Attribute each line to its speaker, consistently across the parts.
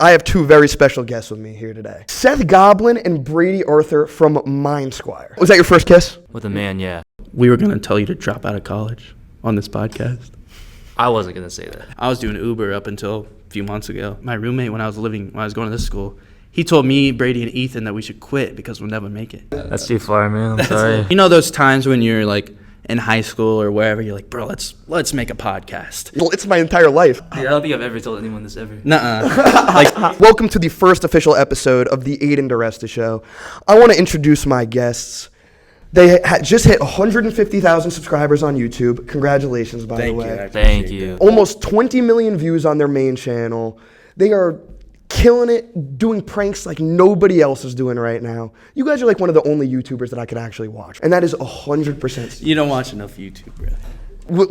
Speaker 1: I have two very special guests with me here today. Seth Goblin and Brady Arthur from MindSquire. Was that your first kiss?
Speaker 2: With a man, yeah.
Speaker 3: We were going to tell you to drop out of college on this podcast.
Speaker 2: I wasn't going to say that.
Speaker 3: I was doing Uber up until a few months ago. My roommate, when I was going to this school, he told me, Brady, and Ethan that we should quit because we'll never make it.
Speaker 2: That's too far, man. I'm sorry.
Speaker 3: You know those times when you're like in high school or wherever, you're like, bro, let's make a podcast.
Speaker 1: Well, it's my entire life.
Speaker 2: Yeah, I don't think I've ever told anyone this ever.
Speaker 3: Nuh-uh.
Speaker 1: Welcome to the first official episode of the Aidan DiResta Show. I want to introduce my guests. They just hit 150,000 subscribers on YouTube. Congratulations, by the way.
Speaker 2: Thank you.
Speaker 1: Almost 20 million views on their main channel. They are killing it, doing pranks like nobody else is doing right now. You guys are like one of the only YouTubers that I could actually watch. And that is 100%.
Speaker 3: You don't watch enough YouTube, bro.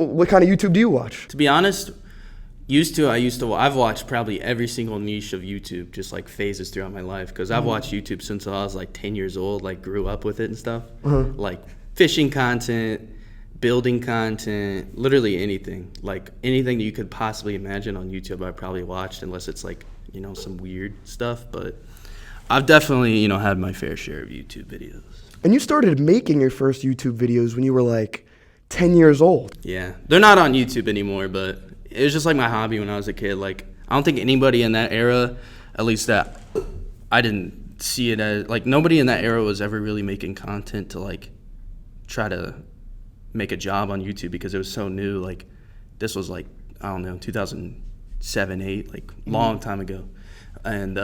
Speaker 1: What kind of YouTube do you watch?
Speaker 3: To be honest, I've watched probably every single niche of YouTube, just like phases throughout my life, because I've watched YouTube since I was like 10 years old, like grew up with it and stuff. Like fishing content, building content, literally anything. Like anything that you could possibly imagine on YouTube, I probably watched, unless it's like, you know, some weird stuff. But I've definitely, you know, had my fair share of YouTube videos. And
Speaker 1: you started making your first YouTube videos when you were like 10 years old.
Speaker 3: Yeah, they're not on YouTube anymore, but it was just like my hobby when I was a kid. Like, I don't think anybody in that era, at least that I didn't see it as, like, nobody in that era was ever really making content to, like, try to make a job on YouTube because it was so new. Like, this was, like, I don't know, 2007, 8, like, long time ago. And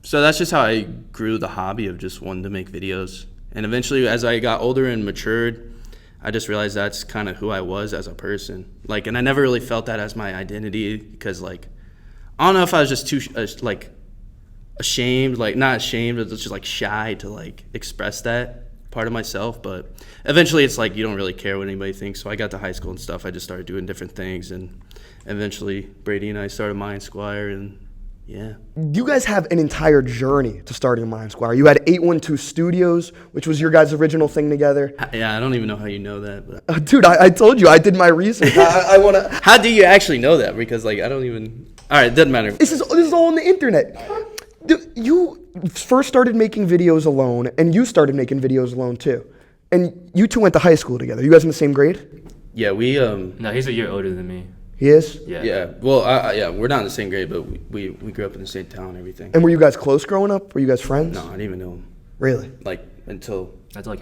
Speaker 3: so that's just how I grew the hobby of just wanting to make videos. And eventually, as I got older and matured, I just realized that's kind of who I was as a person. Like, and I never really felt that as my identity because, like, I don't know if I was just too, like, ashamed, like, not ashamed, but just, like, shy to, like, express that part of myself. But eventually it's like you don't really care what anybody thinks. So I got to high school and stuff. I just started doing different things. And eventually Brady and I started MindSquire, and yeah.
Speaker 1: You guys have an entire journey to starting MindSquire. You had 812 Studios, which was your guys' original thing together.
Speaker 3: Yeah, I don't even know how you know that. But.
Speaker 1: Dude, I told you, I did my research. I want to.
Speaker 3: How do you actually know that? Because, like, I don't even. All right, it doesn't matter.
Speaker 1: This is all on the internet. You first started making videos alone, and you started making videos alone too. And you two went to high school together. You guys in the same grade?
Speaker 3: Yeah, we.
Speaker 2: No, he's a year older than me.
Speaker 1: He is?
Speaker 2: Yeah.
Speaker 3: Yeah. Well, yeah, we're not in the same grade, but we grew up in the same town and everything.
Speaker 1: And were you guys close growing up? Were you guys friends?
Speaker 3: No, I didn't even know him.
Speaker 1: Really?
Speaker 3: Like, until...
Speaker 2: That's like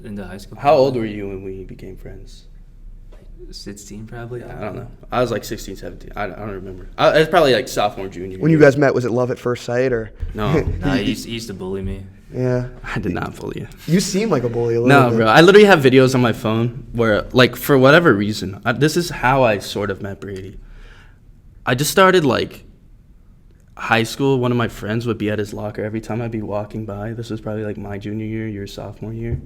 Speaker 2: into high school.
Speaker 3: How old were you when we became friends?
Speaker 2: 16 probably.
Speaker 3: I don't know. I was like 16, 17. I don't remember. It's probably like sophomore, junior.
Speaker 1: When you guys met, was it love at first sight or?
Speaker 3: No.
Speaker 2: Nah, he used to bully me.
Speaker 1: Yeah.
Speaker 3: I did not bully you.
Speaker 1: You seem like a bully a little bit.
Speaker 3: No, bro. I literally have videos on my phone where, like, for whatever reason, this is how I sort of met Brady. I just started, like, high school. One of my friends would be at his locker every time I'd be walking by. This was probably, like, my junior year, your sophomore year.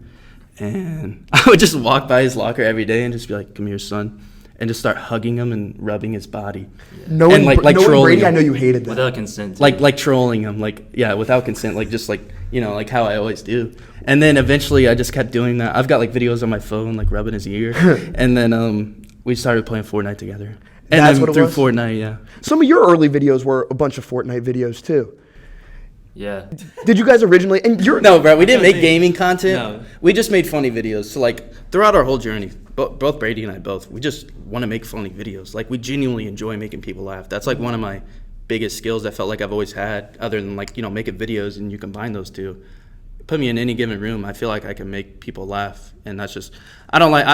Speaker 3: And I would just walk by his locker every day and just be like, come here, son. And just start hugging him and rubbing his body.
Speaker 1: Yeah. Knowing
Speaker 3: trolling
Speaker 1: Brady,
Speaker 3: him.
Speaker 1: I know you hated that.
Speaker 2: Without consent.
Speaker 3: Like trolling him. Like, yeah, without consent. Like, just, like, you know, like how I always do. And then eventually I just kept doing that. I've got, like, videos on my phone, like, rubbing his ear. And then we started playing Fortnite together. And
Speaker 1: that's
Speaker 3: then
Speaker 1: what it
Speaker 3: through
Speaker 1: was?
Speaker 3: Fortnite, yeah.
Speaker 1: Some of your early videos were a bunch of Fortnite videos too.
Speaker 2: Yeah.
Speaker 1: Did you guys originally? And you're
Speaker 3: No, bro, we didn't make gaming content.
Speaker 2: No.
Speaker 3: We just made funny videos. So, like, throughout our whole journey, both Brady and I we just want to make funny videos. Like, we genuinely enjoy making people laugh. That's, like, one of my biggest skills I felt like I've always had, other than, like, you know, making videos, and you combine those two. Put me in any given room, I feel like I can make people laugh. And that's just, I don't like,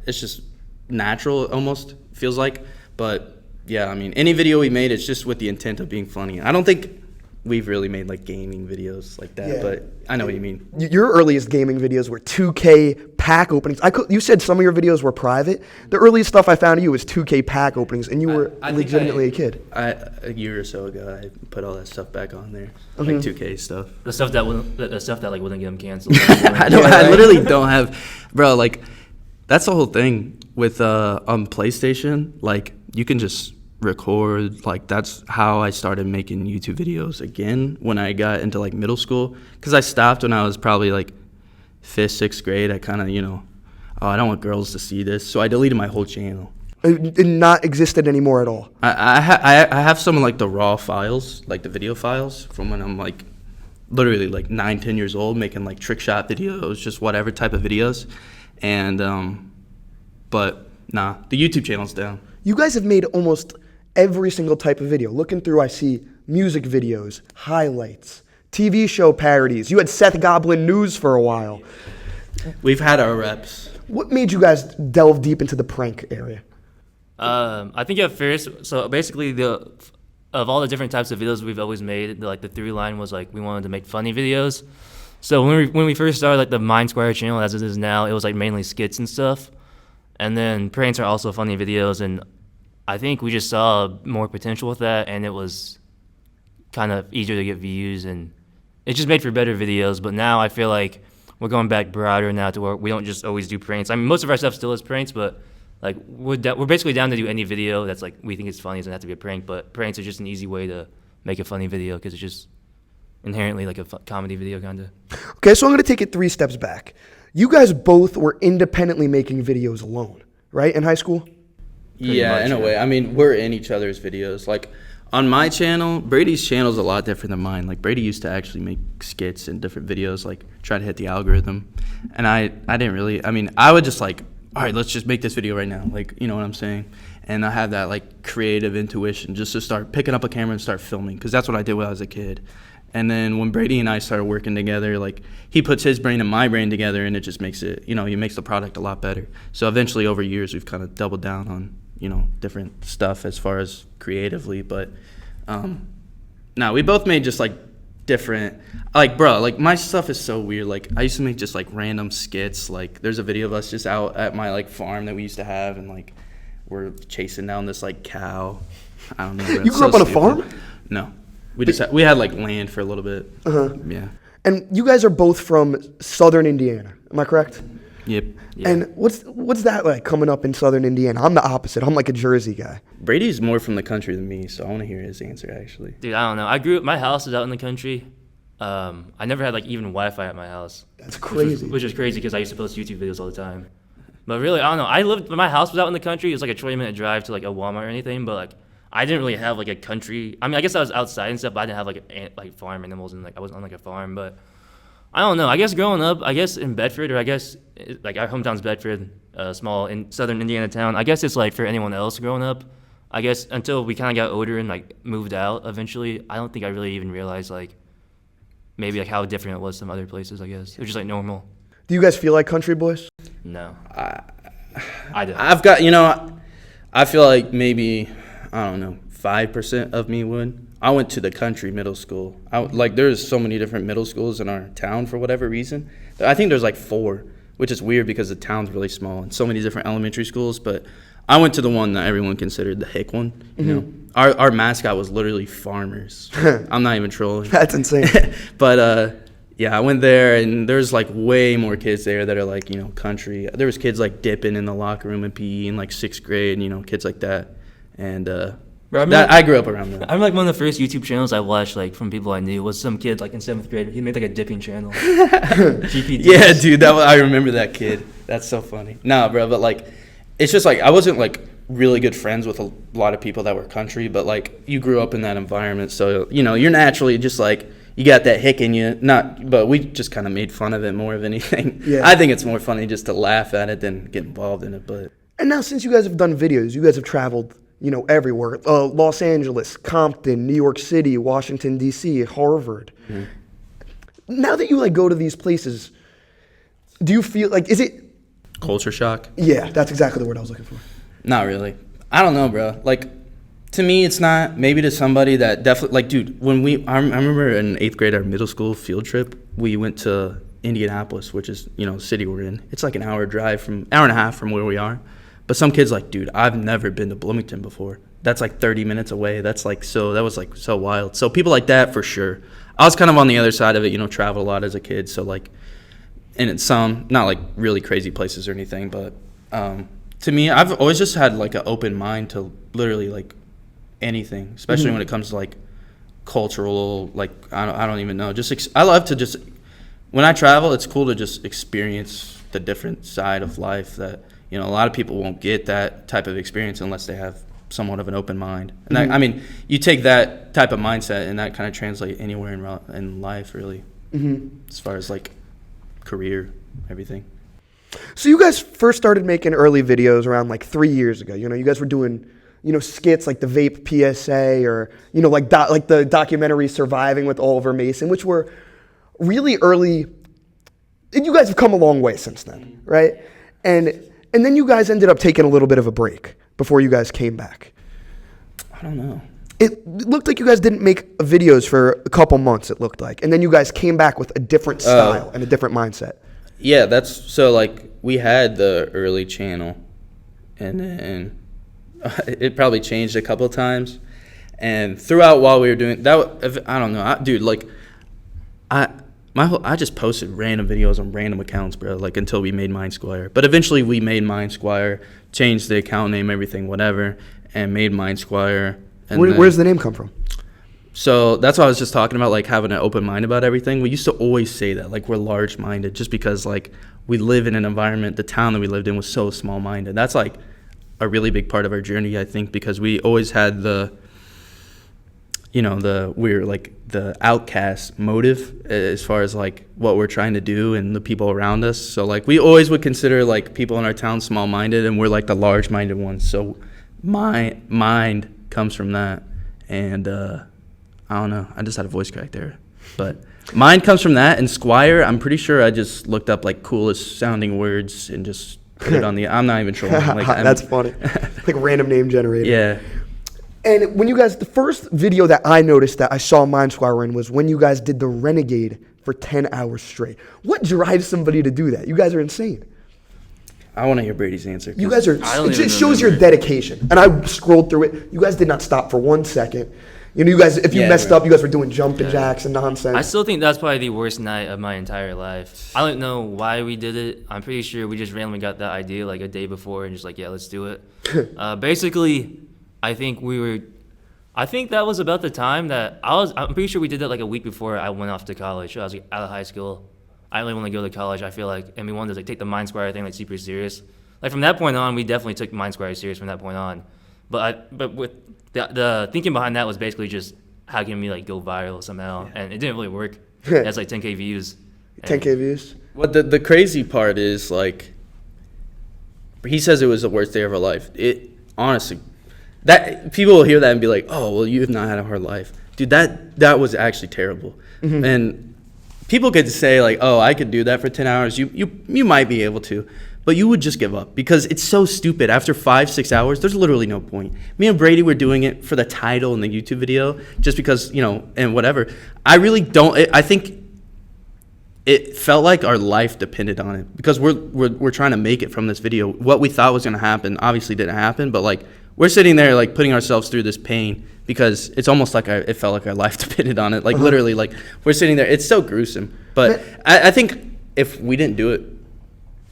Speaker 3: it's just natural, almost, feels like. But, yeah, I mean, any video we made, it's just with the intent of being funny. I don't think we've really made, like, gaming videos like that, but I know what you mean.
Speaker 1: Your earliest gaming videos were 2K pack openings. You said some of your videos were private. The earliest stuff I found of you was 2K pack openings, and you were legitimately a kid.
Speaker 3: A year or so ago, I put all that stuff back on there, like 2K stuff.
Speaker 2: The stuff that like wouldn't get him canceled.
Speaker 3: I literally don't have, bro. Like, that's the whole thing with on PlayStation. Like, you can just record. Like, that's how I started making YouTube videos again when I got into, like, middle school, because I stopped when I was probably like 5th, 6th grade. I kind of, you know, I don't want girls to see this, so I deleted my whole channel.
Speaker 1: Not existed anymore at all.
Speaker 3: I have some of like the raw files, like the video files from when I'm like literally like 9-10 years old, making like trick shot videos, just whatever type of videos. And but nah, the YouTube channel's down.
Speaker 1: You guys have made almost every single type of video. Looking through, I see music videos, highlights, TV show parodies. You had Seth Goblin News for a while.
Speaker 3: We've had our reps.
Speaker 1: What made you guys delve deep into the prank area?
Speaker 2: I think at first, so basically of all the different types of videos we've always made, the through line was like we wanted to make funny videos. So when we first started like the MindSquire channel as it is now, it was like mainly skits and stuff. And then pranks are also funny videos, and I think we just saw more potential with that, and it was kind of easier to get views, and it just made for better videos. But now I feel like we're going back broader now to where we don't just always do pranks. I mean, most of our stuff still is pranks, but like we're basically down to do any video that's like we think it's funny. It doesn't have to be a prank, but pranks are just an easy way to make a funny video because it's just inherently like a comedy video kind of.
Speaker 1: Okay, so I'm going to take it 3 steps back. You guys both were independently making videos alone, right, in high school?
Speaker 3: Yeah, in a way. I mean, we're in each other's videos. Like, on my channel, Brady's channel is a lot different than mine. Like, Brady used to actually make skits and different videos, like, try to hit the algorithm. And I didn't really, I mean, I would just, like, all right, let's just make this video right now. Like, you know what I'm saying? And I have that, like, creative intuition just to start picking up a camera and start filming, because that's what I did when I was a kid. And then when Brady and I started working together, like, he puts his brain and my brain together, and it just makes it, you know, he makes the product a lot better. So eventually, over years, we've kind of doubled down on, you know, different stuff as far as creatively. But no, we both made just, like, different, like, bro, like, my stuff is so weird. Like, I used to make just, like, random skits. Like, there's a video of us just out at my, like, farm that we used to have, and, like, we're chasing down this, like, cow. I don't know.
Speaker 1: You grew up on a farm?
Speaker 3: No. We had like land for a little bit. Yeah.
Speaker 1: And you guys are both from Southern Indiana. Am I correct?
Speaker 3: Yep.
Speaker 2: Yeah.
Speaker 1: And what's that like coming up in Southern Indiana? I'm the opposite. I'm like a Jersey guy.
Speaker 3: Brady's more from the country than me, so I want to hear his answer actually.
Speaker 2: Dude, I don't know. My house is out in the country. I never had like even Wi-Fi at my house.
Speaker 1: That's crazy.
Speaker 2: Which is crazy because I used to post YouTube videos all the time. But really, I don't know. My house was out in the country. It was like a 20-minute drive to like a Walmart or anything, but like I didn't really have like a country. I mean, I guess I was outside and stuff, but I didn't have like farm animals and like I wasn't on like a farm. But I don't know. I guess growing up, I guess in Bedford, or I guess like our hometown's Bedford, a small in southern Indiana town. I guess it's like for anyone else growing up. I guess until we kind of got older and like moved out eventually, I don't think I really even realized like maybe like how different it was from other places. I guess it was just like normal.
Speaker 1: Do you guys feel like country boys?
Speaker 2: No, I don't.
Speaker 3: I've got, you know, I feel like maybe, I don't know, 5% of me would. I went to the country middle school. Like, there's so many different middle schools in our town for whatever reason. I think there's like 4, which is weird because the town's really small and so many different elementary schools. But I went to the one that everyone considered the hick one. You know, our mascot was literally farmers. I'm not even trolling.
Speaker 1: That's insane.
Speaker 3: But yeah, I went there, and there's like way more kids there that are like, you know, country. There was kids like dipping in the locker room in PE in like 6th grade, you know, kids like that. And I grew up around that.
Speaker 2: I'm like one of the first YouTube channels I watched like from people I knew was some kid like in 7th grade. He made like a dipping channel. GP
Speaker 3: Yeah, dude, I remember that kid. That's so funny. Nah, bro, but like, it's just like I wasn't like really good friends with a lot of people that were country, but like you grew up in that environment, so you know you're naturally just like you got that hick in you. But we just kind of made fun of it more of anything.
Speaker 1: Yeah.
Speaker 3: I think it's more funny just to laugh at it than get involved in it. But
Speaker 1: And now since you guys have done videos, you guys have traveled, you know, everywhere. Los Angeles, Compton, New York City, Washington, D.C., Harvard. Mm-hmm. Now that you like go to these places, do you feel like, is it
Speaker 3: culture shock?
Speaker 1: Yeah, that's exactly the word I was looking for.
Speaker 3: Not really. I don't know, bro. Like, to me, it's not. Maybe to somebody that definitely, like, dude, when I remember in 8th grade, our middle school field trip, we went to Indianapolis, which is, you know, the city we're in. It's like an hour and a half from where we are. But some kids like, dude, I've never been to Bloomington before. That's like 30 minutes away. That's like that was like so wild. So people like that for sure. I was kind of on the other side of it, you know, travel a lot as a kid. So like, and it's some, not like really crazy places or anything, but to me, I've always just had like an open mind to literally like anything, especially when it comes to like cultural, like, I don't even know. I love to just, when I travel, it's cool to just experience the different side of life that, you know, a lot of people won't get that type of experience unless they have somewhat of an open mind. And that, I mean, you take that type of mindset and that kind of translate anywhere in life, really, as far as like career, everything.
Speaker 1: So you guys first started making early videos around like 3 years ago. You know, you guys were doing, you know, skits like the vape PSA or, you know, like the documentary Surviving with Oliver Mason, which were really early. You guys have come a long way since then, right? And then you guys ended up taking a little bit of a break before you guys came back.
Speaker 3: I don't know.
Speaker 1: It looked like you guys didn't make videos for a couple months, it looked like. And then you guys came back with a different style and a different mindset.
Speaker 3: Yeah, that's so like we had the early channel and then it probably changed a couple of times. And throughout while we were doing that, I don't know, dude, like I just posted random videos on random accounts, bro, like until we made MindSquire. But eventually we made MindSquire, changed the account name, everything, whatever, and made MindSquire. And
Speaker 1: Where's the name come from?
Speaker 3: So that's what I was just talking about, like having an open mind about everything. We used to always say that, like we're large-minded, just because like we live in an environment, the town that we lived in was so small-minded. That's like a really big part of our journey, I think, because we always had the outcast motive as far as like what we're trying to do and the people around us. So like we always would consider like people in our town small-minded, and we're like the large-minded ones. So my mind comes from that, and I don't know. I just had a voice crack there. But mine comes from that. And Squire, I'm pretty sure I just looked up, like, coolest sounding words and just put it on the... I'm not even sure. Like,
Speaker 1: That's funny. Like random name generator.
Speaker 3: Yeah.
Speaker 1: And when you guys... The first video that I noticed that I saw MindSquire in was when you guys did the Renegade for 10 hours straight. What drives somebody to do that? You guys are insane.
Speaker 3: I want to hear Brady's answer.
Speaker 1: You guys are... It shows your dedication. And I scrolled through it. You guys did not stop for 1 second. You know, you guys, if you messed up, you guys were doing jumping jacks and nonsense.
Speaker 2: I still think that's probably the worst night of my entire life. I don't know why we did it. I'm pretty sure we just randomly got that idea like a day before and just like, yeah, let's do it. Basically, I think that was about the time that I'm pretty sure we did that like a week before I went off to college. So I was like, out of high school. I didn't really want to go to college, I feel like, and we wanted to like take the MindSquire thing like super serious. Like from that point on, we definitely took MindSquire serious from that point on. But with the thinking behind that was basically just how can we like go viral somehow, and it didn't really work. It has like 10K views.
Speaker 1: 10K views.
Speaker 3: What the crazy part is, like, he says it was the worst day of our life. It honestly, that people will hear that and be like, oh, well, you have not had a hard life, dude. That was actually terrible. And people could say like, oh, I could do that for 10 hours. You might be able to. But you would just give up because it's so stupid. After 5-6 hours, there's literally no point. Me and Brady were doing it for the title and the YouTube video just because, you know, and whatever. I really don't. I think it felt like our life depended on it because we're trying to make it from this video. What we thought was going to happen obviously didn't happen, but like we're sitting there like putting ourselves through this pain because it's almost like it felt like our life depended on it. Like literally, like we're sitting there. It's so gruesome. But I think if we didn't do it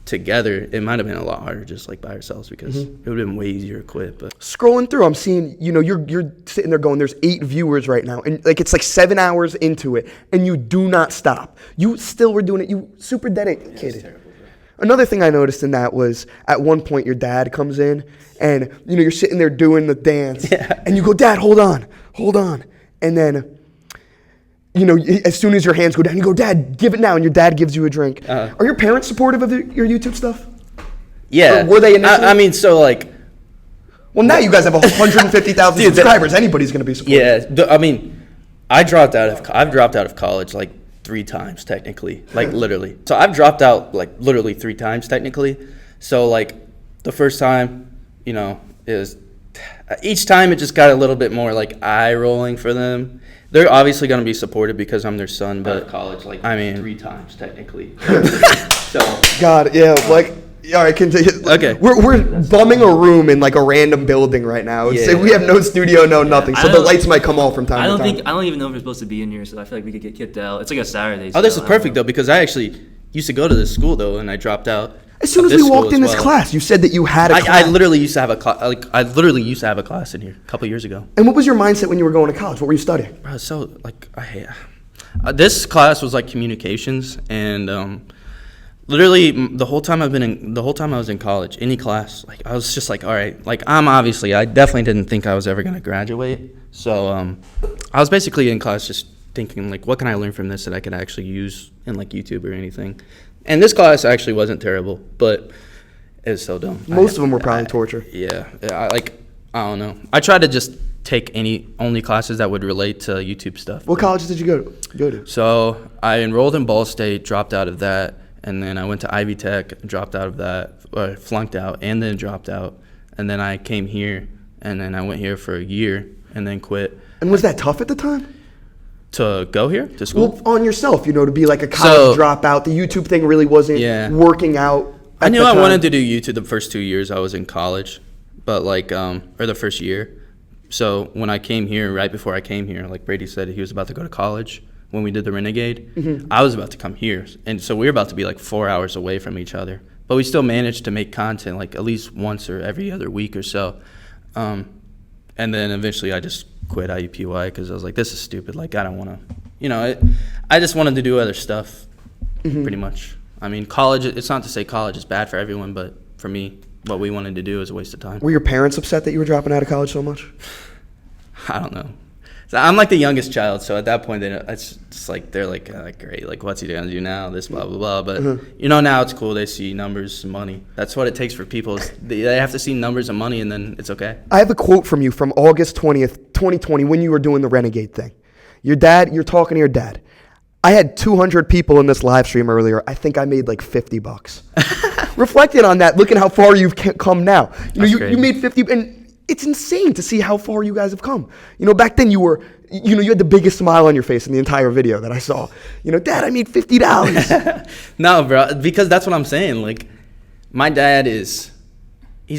Speaker 3: together, it might have been a lot harder just like by ourselves because it would have been way easier to quit. But
Speaker 1: scrolling through, I'm seeing, you know, you're sitting there going, there's 8 viewers right now, and like it's like 7 hours into it, and you do not stop. You still were doing it. You super dedicated. Terrible, another thing I noticed in that was at one point your dad comes in, and you know you're sitting there doing the dance, and you go, Dad, hold on, and then, you know, as soon as your hands go down, you go, Dad, give it now, and your dad gives you a drink. Are your parents supportive of your YouTube stuff?
Speaker 3: Yeah.
Speaker 1: Or were they initially?
Speaker 3: I mean, so like...
Speaker 1: Well, now you guys have 150,000 subscribers. Anybody's going to be supportive.
Speaker 3: Yeah. I mean, I've dropped out of college like 3 times, technically. Like, literally. So I've dropped out, like, literally 3 times, technically. So, like, the first time, you know, each time it just got a little bit more, like, eye-rolling for them. They're obviously going to be supportive because I'm their son, but college, like, I mean, 3 times technically. So
Speaker 1: God, yeah, like, all right, continue.
Speaker 3: Okay,
Speaker 1: we're bumming a room in like a random building right now. Yeah. We have no studio, no nothing, so the lights might come off from time to time.
Speaker 2: I don't even know if we're supposed to be in here, so I feel like we could get kicked out. It's like a Saturday.
Speaker 3: Oh, this is perfect though because I actually used to go to this school though, and I dropped out.
Speaker 1: As soon as we walked in this class, you said that you had a class.
Speaker 3: I literally used to have a class in here a couple years ago.
Speaker 1: And what was your mindset when you were going to college? What were you studying?
Speaker 3: Bro, so like I hate this class was like communications, and Literally the whole time I was in college, any class, like I was just like, all right, like I definitely didn't think I was ever gonna graduate. So I was basically in class just thinking like, what can I learn from this that I could actually use in like YouTube or anything. And this class actually wasn't terrible, but it was so dumb.
Speaker 1: Most of them were probably torture.
Speaker 3: Yeah, I don't know. I tried to just take only classes that would relate to YouTube stuff.
Speaker 1: What colleges did you go to?
Speaker 3: So I enrolled in Ball State, dropped out of that, and then I went to Ivy Tech, dropped out of that, flunked out, and then dropped out. And then I came here, and then I went here for a year, and then quit.
Speaker 1: And was that tough at the time?
Speaker 3: To go here to school?
Speaker 1: Well, on yourself, to be like a college dropout. The YouTube thing really wasn't working out.
Speaker 3: I knew I wanted to do YouTube the first 2 years I was in college, but or the first year. So when I came here, right before I came here, like Brady said, he was about to go to college when we did the Renegade. I was about to come here. And so we were about to be like 4 hours away from each other. But we still managed to make content like at least once or every other week or so. And then eventually I just quit IUPUI because I was like, this is stupid. Like, I don't want to, I just wanted to do other stuff pretty much. I mean, college, it's not to say college is bad for everyone, but for me, what we wanted to do is a waste of time.
Speaker 1: Were your parents upset that you were dropping out of college so much?
Speaker 3: I don't know. So I'm like the youngest child, so at that point, it's just like they're like great, like what's he gonna do now? This blah blah blah. But now it's cool. They see numbers and money. That's what it takes for people. They have to see numbers and money, and then it's okay.
Speaker 1: I have a quote from you from August 20th, 2020, when you were doing the Renegade thing. You're talking to your dad. I had 200 people in this live stream earlier. I think I made like $50. Reflecting on that, look at how far you've come now. You made 50, and it's insane to see how far you guys have come. Back then you had the biggest smile on your face in the entire video that I saw. Dad, I made $50.
Speaker 3: No, bro, because that's what I'm saying. Like, my dad he's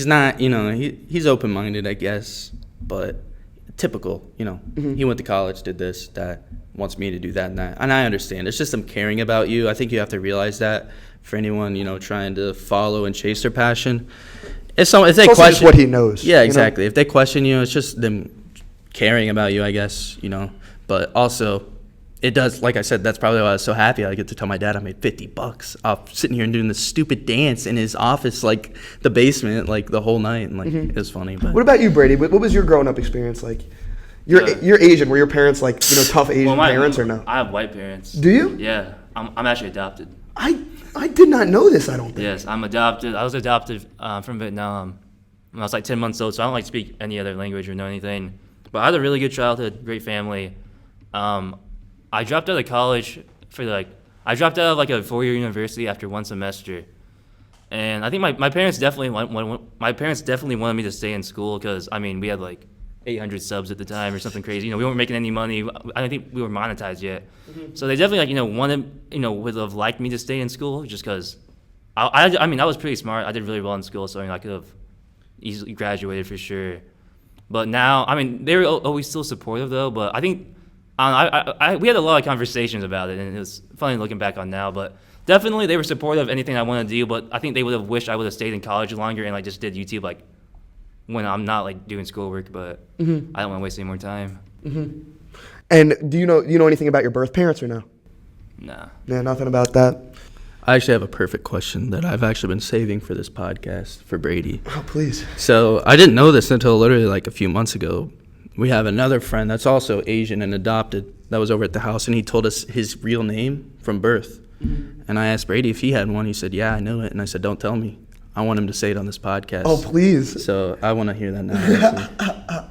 Speaker 3: not, he's open-minded, I guess, but typical, He went to college, did this, that, wants me to do that and that. And I understand. It's just them caring about you. I think you have to realize that for anyone, trying to follow and chase their passion. If they question
Speaker 1: just what he knows.
Speaker 3: Yeah, exactly. If they question you, it's just them caring about you, I guess, But also, it does, like I said, that's probably why I was so happy I get to tell my dad I made $50 off sitting here and doing this stupid dance in his office, like the basement, like the whole night. And it was funny. But
Speaker 1: what about you, Brady? What was your growing up experience like? You're Asian. Were your parents like tough Asian parents or no?
Speaker 2: I have white parents.
Speaker 1: Do you?
Speaker 2: Yeah, I'm actually adopted.
Speaker 1: I did not know this. I don't think.
Speaker 2: Yes, I'm adopted. I was adopted from Vietnam when I was like 10 months old, so I don't like speak any other language or know anything. But I had a really good childhood, great family. I dropped out of college I dropped out of like a 4-year university after one semester, and I think my parents definitely wanted me to stay in school because we had like 800 subs at the time or something crazy. We weren't making any money. I don't think we were monetized yet. So they definitely wanted, would have liked me to stay in school just because I was pretty smart. I did really well in school, so I could have easily graduated for sure. But now, they were always still supportive though, but I think we had a lot of conversations about it, and it was funny looking back on now, but definitely they were supportive of anything I wanted to do, but I think they would have wished I would have stayed in college longer and just did YouTube when I'm not doing schoolwork, but I don't want to waste any more time.
Speaker 1: And do you know anything about your birth parents or no?
Speaker 2: Nah.
Speaker 1: Yeah, nothing about that.
Speaker 3: I actually have a perfect question that I've actually been saving for this podcast for Brady.
Speaker 1: Oh, please.
Speaker 3: So I didn't know this until literally like a few months ago. We have another friend that's also Asian and adopted that was over at the house, and he told us his real name from birth. And I asked Brady if he had one. He said, yeah, I know it. And I said, don't tell me. I want him to say it on this podcast.
Speaker 1: Oh, please.
Speaker 3: So I want to hear that now.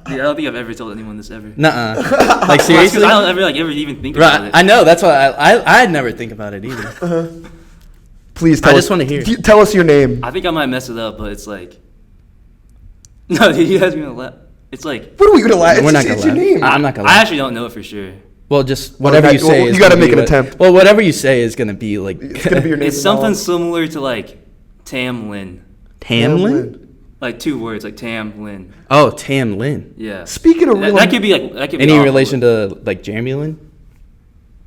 Speaker 2: I don't think I've ever told anyone this ever.
Speaker 3: Nuh-uh. Like, seriously?
Speaker 2: I don't ever even think about it.
Speaker 3: I know. That's why I'd never think about it either.
Speaker 1: Please
Speaker 3: I just want to hear.
Speaker 1: Tell us your name.
Speaker 2: I think I might mess it up, but it's like... No, you guys are going to laugh. It's like...
Speaker 1: What are we going to laugh?
Speaker 3: We're not going to laugh.
Speaker 1: Your name.
Speaker 3: I'm not going to laugh.
Speaker 2: I actually don't know it for sure.
Speaker 3: Well, just whatever you say.
Speaker 1: You got to make an attempt.
Speaker 3: Well, whatever you say is going to be like...
Speaker 1: It's going to be your name.
Speaker 2: It's something similar to Tamlin.
Speaker 3: Tamlin?
Speaker 2: Like 2 words, like Tamlin.
Speaker 3: Oh, Tamlin.
Speaker 2: Yeah.
Speaker 1: Speaking of real...
Speaker 2: That could be
Speaker 3: any relation to Jeremy Lin?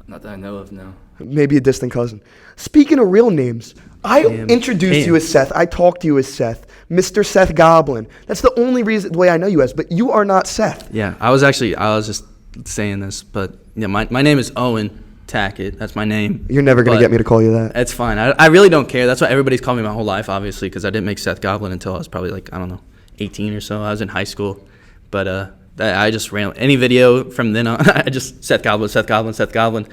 Speaker 2: Not that I know of, no.
Speaker 1: Maybe a distant cousin. Speaking of real names, I introduced you as Seth. I talked to you as Seth. Mr. Seth Goblin. That's the only way I know you as, but you are not Seth.
Speaker 3: Yeah, I was just saying this, but yeah, my name is Owen, Tackett. That's my name.
Speaker 1: You're never going
Speaker 3: But
Speaker 1: to get me to call you that.
Speaker 3: It's fine. I really don't care. That's what everybody's called me my whole life, obviously, because I didn't make Seth Goblin until I was probably like, I don't know, 18 or so. I was in high school. But I just ran any video from then on. I just Seth Goblin, Seth Goblin, Seth Goblin.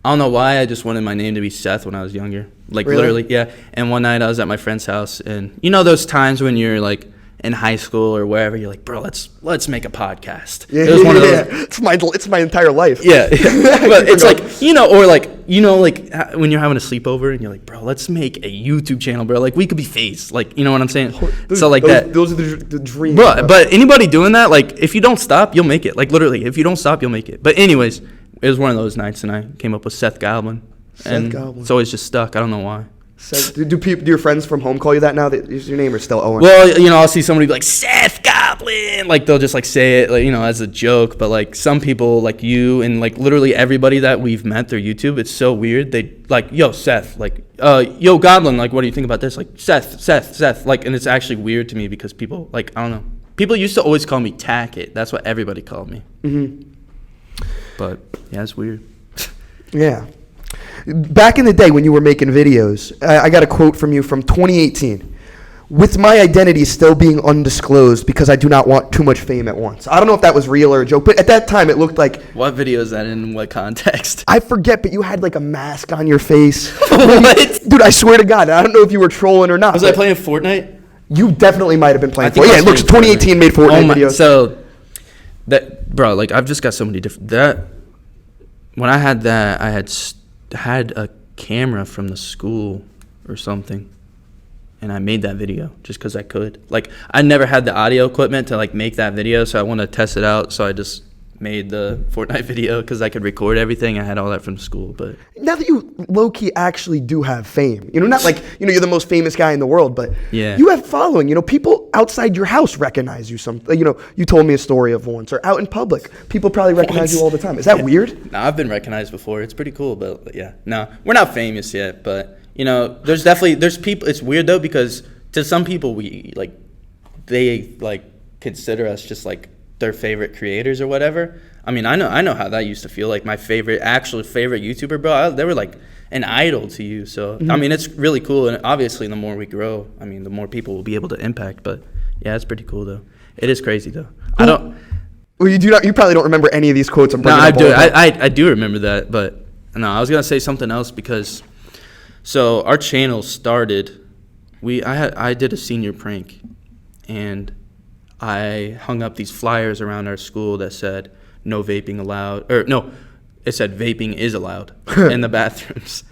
Speaker 3: I don't know why. I just wanted my name to be Seth when I was younger. Like,
Speaker 1: Really?
Speaker 3: literally, yeah. And one night I was at my friend's house, and you know those times when you're like in high school or wherever, you're like, bro, let's make a podcast.
Speaker 1: Yeah,
Speaker 3: It was one of those.
Speaker 1: It's my entire life.
Speaker 3: Yeah, but it's like, you know, or like, you know, like when you're having a sleepover and you're like, bro, let's make a YouTube channel, bro. Like, we could be FaZe. Like, you know what I'm saying? So like
Speaker 1: those are the dreams.
Speaker 3: bro. But anybody doing that, like, if you don't stop, you'll make it. Like, literally, if you don't stop, you'll make it. But anyways, it was one of those nights, and I came up with Seth Goblin. And
Speaker 1: Goblin.
Speaker 3: it's always just stuck. I don't know why.
Speaker 1: Do your friends from home call you that now? That your name is still Owen?
Speaker 3: Well, you know, I'll see somebody be like, Seth Goblin. Like, they'll just, like, say it, like, you know, as a joke. But, like, some people, like you and, like, literally everybody that we've met through YouTube, it's so weird. They, like, yo, Seth. Like, yo, Goblin. Like, what do you think about this? Like, Seth. Like, and it's actually weird to me because people, like, I don't know. People used to always call me Tackett. That's what everybody called me.
Speaker 1: Mm-hmm.
Speaker 3: But, yeah, it's weird.
Speaker 1: Yeah. Back in the day when you were making videos, I got a quote from you from 2018. With my identity still being undisclosed because I do not want too much fame at once. I don't know if that was real or a joke, but at that time it looked like...
Speaker 3: What video is that in what context?
Speaker 1: I forget, but you had like a mask on your face.
Speaker 3: What?
Speaker 1: Dude, I swear to God, I don't know if you were trolling or not.
Speaker 3: Was I playing Fortnite?
Speaker 1: You definitely might have been playing
Speaker 3: I think
Speaker 1: Fortnite.
Speaker 3: I
Speaker 1: Yeah, it
Speaker 3: was
Speaker 1: looks
Speaker 3: playing
Speaker 1: 2018 made Fortnite videos.
Speaker 3: So, that, bro, like, I've just got so many different... When I had that, I had a camera from the school or something, and I made that video just because I could. Like, I never had the audio equipment to, like, make that video, so I wanted to test it out, so I just made the Fortnite video because I could record everything. I had all that from school, but...
Speaker 1: Now that you low-key actually do have fame, you know, not like, you know, you're the most famous guy in the world, but
Speaker 3: Yeah.
Speaker 1: you have following. You know, people outside your house recognize you. You know, you told me a story of once, or out in public, people probably recognize you all the time. Is that weird?
Speaker 3: No, I've been recognized before. It's pretty cool, but yeah. No, we're not famous yet, but, you know, there's people... It's weird, though, because to some people, they, like, consider us just, like, their favorite creators or whatever. I mean, I know how that used to feel. Like, my actual favorite YouTuber, bro, they were like an idol to you. So I mean, it's really cool, and obviously the more we grow, I mean, the more people will be able to impact. But yeah, it's pretty cool though. It is crazy though. I don't.
Speaker 1: Well, you probably don't remember any of these quotes. I'm
Speaker 3: No,
Speaker 1: bringing
Speaker 3: I
Speaker 1: up
Speaker 3: do.
Speaker 1: all of them.
Speaker 3: I do remember that, but no, I was gonna say something else because so our channel started. I did a senior prank, and I hung up these flyers around our school that said no vaping allowed, or no, it said vaping is allowed in the bathrooms.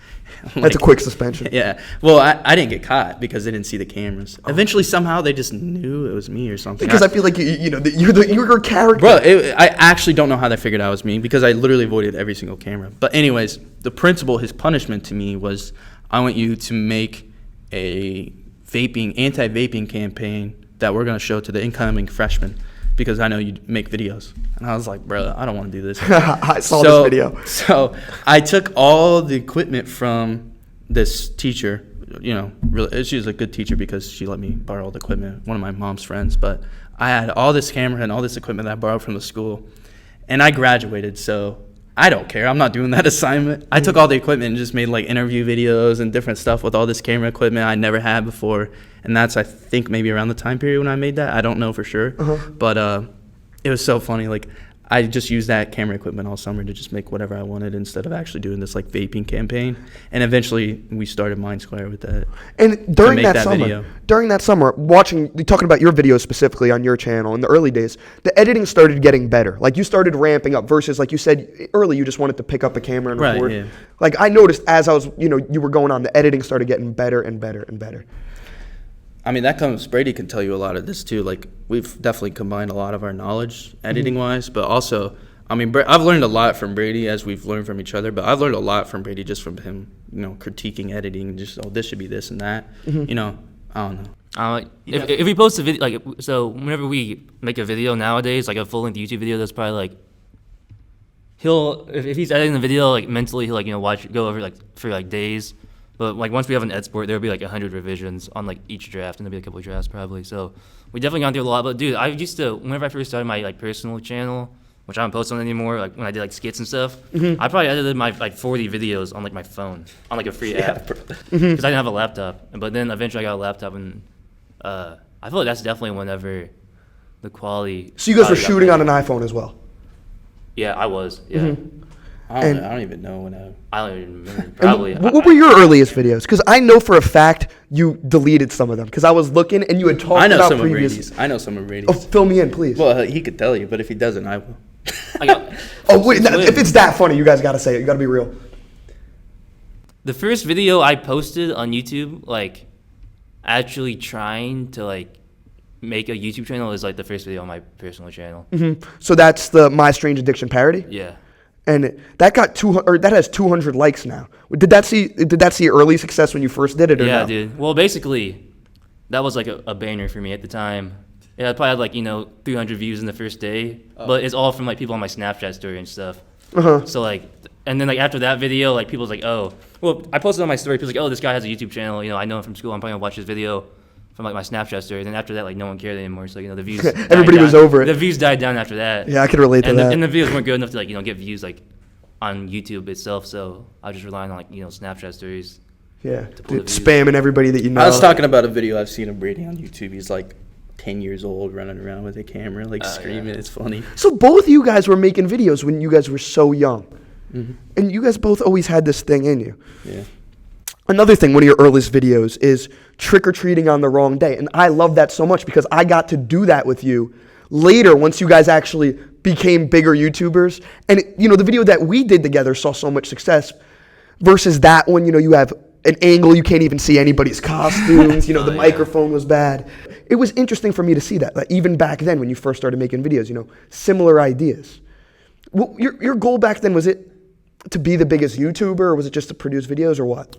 Speaker 1: That's a quick suspension.
Speaker 3: Yeah. Well, I didn't get caught because they didn't see the cameras. Eventually, somehow, they just knew it was me or something.
Speaker 1: Because I feel like you're a character.
Speaker 3: Bro, I actually don't know how they figured out it was me because I literally avoided every single camera. But anyways, the principal, his punishment to me was I want you to make a anti-vaping campaign that we're going to show to the incoming freshmen because I know you make videos. And I was like, bro, I don't want to do this.
Speaker 1: I saw this video.
Speaker 3: So I took all the equipment from this teacher. You know, really, she was a good teacher because she let me borrow all the equipment, one of my mom's friends. But I had all this camera and all this equipment that I borrowed from the school. And I graduated, so I don't care. I'm not doing that assignment. I took all the equipment and just made like interview videos and different stuff with all this camera equipment I never had before. And that's, I think, maybe around the time period when I made that. I don't know for sure. But it was so funny. Like, I just used that camera equipment all summer to just make whatever I wanted instead of actually doing this like vaping campaign. And eventually we started MindSquire with that.
Speaker 1: And during that summer, talking about your videos specifically on your channel in the early days, the editing started getting better. Like, you started ramping up versus, like you said early, you just wanted to pick up a camera and record.
Speaker 3: Yeah.
Speaker 1: Like, I noticed as I was, you were going on, the editing started getting better and better and better.
Speaker 3: I mean, Brady can tell you a lot of this too. Like, we've definitely combined a lot of our knowledge editing-wise, but also, I mean, I've learned a lot from Brady as we've learned from each other, but I've learned a lot from Brady just from him, critiquing editing, just, this should be this and that. I don't know.
Speaker 2: If we post a video, so whenever we make a video nowadays, like a full-length YouTube video, that's probably like, if he's editing the video, like mentally, he'll go over for days. But once we have an export, there'll be 100 revisions on each draft, and there'll be a couple of drafts probably. So we definitely gone through a lot. But dude, whenever I first started my personal channel, which I don't post on anymore, like when I did like skits and stuff, I probably edited my like 40 videos on like my phone, on like a free app, because I didn't have a laptop. But then eventually I got a laptop, and I feel like that's definitely whenever the quality.
Speaker 1: So you guys were
Speaker 2: got
Speaker 1: shooting on
Speaker 2: better.
Speaker 1: an iPhone as well?
Speaker 2: Yeah, I was. Yeah.
Speaker 3: I don't even know when
Speaker 2: I don't even remember. Probably.
Speaker 1: And what were your earliest videos? Because I know for a fact you deleted some of them. Because I was looking and you had talked
Speaker 3: I know
Speaker 1: about
Speaker 3: some
Speaker 1: previous.
Speaker 3: of Brady's. I know some of Brady's.
Speaker 1: Oh, fill me in, please.
Speaker 3: Well, he could tell you, but if he doesn't, I will.
Speaker 2: I got,
Speaker 1: Oh wait, if it's that funny, you guys gotta say it. You gotta be real.
Speaker 2: the first video I posted on YouTube, like actually trying to like make a YouTube channel, is like the first video on my personal channel.
Speaker 1: So that's the My Strange Addiction parody,
Speaker 2: Yeah.
Speaker 1: and that got 200. Or that has 200 likes now. Did that see early success when you first did it? Or
Speaker 2: Yeah,
Speaker 1: no?
Speaker 2: dude. Well, basically, that was like a banner for me at the time. Yeah, I probably had like 300 views in the first day, but it's all from like people on my Snapchat story and stuff. So like, and then like after that video, like people's like, oh, well, I posted on my story. People's like, oh, this guy has a YouTube channel. I know him from school. I'm probably gonna watch his video from like my Snapchat story. Then after that, like no one cared anymore. So the views.
Speaker 1: Everybody was over it.
Speaker 2: The views died down after that.
Speaker 1: Yeah, I could relate to
Speaker 2: and
Speaker 1: that.
Speaker 2: and the videos weren't good enough to like get views like on YouTube itself. So I was just relying on like Snapchat stories.
Speaker 1: Yeah,
Speaker 2: pull the
Speaker 1: dude,
Speaker 2: views.
Speaker 1: spamming everybody that you know.
Speaker 3: I was talking about a video I've seen of Brady on YouTube. He's like 10 years old, running around with a camera, like screaming. Yeah. It's funny.
Speaker 1: So both of you guys were making videos when you guys were so young. And you guys both always had this thing in you.
Speaker 3: Yeah.
Speaker 1: Another thing, one of your earliest videos is trick-or-treating on the wrong day. And I love that so much because I got to do that with you later once you guys actually became bigger YouTubers. And, the video that we did together saw so much success versus that one, you have an angle you can't even see anybody's costumes. The microphone was bad. It was interesting for me to see that, like, even back then when you first started making videos, similar ideas. Well, your goal back then, was it to be the biggest YouTuber, or was it just to produce videos, or what?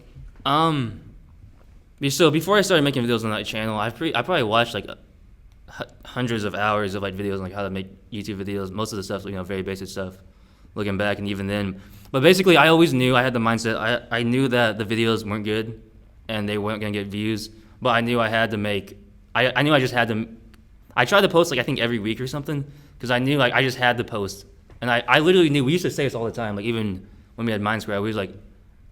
Speaker 2: So before I started making videos on that channel, I probably watched like hundreds of hours of like videos on like how to make YouTube videos. Most of the stuff, very basic stuff. Looking back, and even then, but basically, I always knew I had the mindset. I knew that the videos weren't good, and they weren't gonna get views. But I knew I had to make. I knew I just had to. I tried to post like I think every week or something, because I knew like I just had to post, and I literally knew. We used to say this all the time. Like even when we had MindSquire, we was like,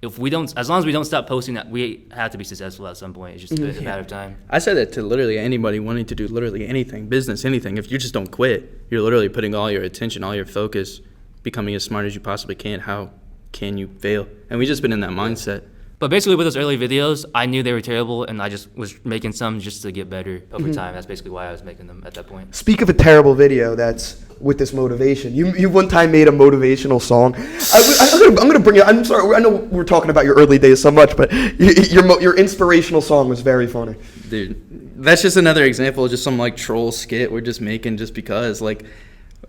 Speaker 2: if we don't, as long as we don't stop posting, that we have to be successful at some point. It's just a matter of time.
Speaker 3: I said that to literally anybody wanting to do literally anything, business, anything. If you just don't quit, you're literally putting all your attention, all your focus, becoming as smart as you possibly can. How can you fail? And we just been in that mindset.
Speaker 2: But basically, with those early videos, I knew they were terrible, and I just was making some just to get better over time. That's basically why I was making them at that point.
Speaker 1: Speak of a terrible video that's with this motivation. You one time made a motivational song. I'm gonna bring it. I'm sorry. I know we're talking about your early days so much, but your inspirational song was very funny.
Speaker 3: Dude, that's just another example of just some like troll skit we're just making just because like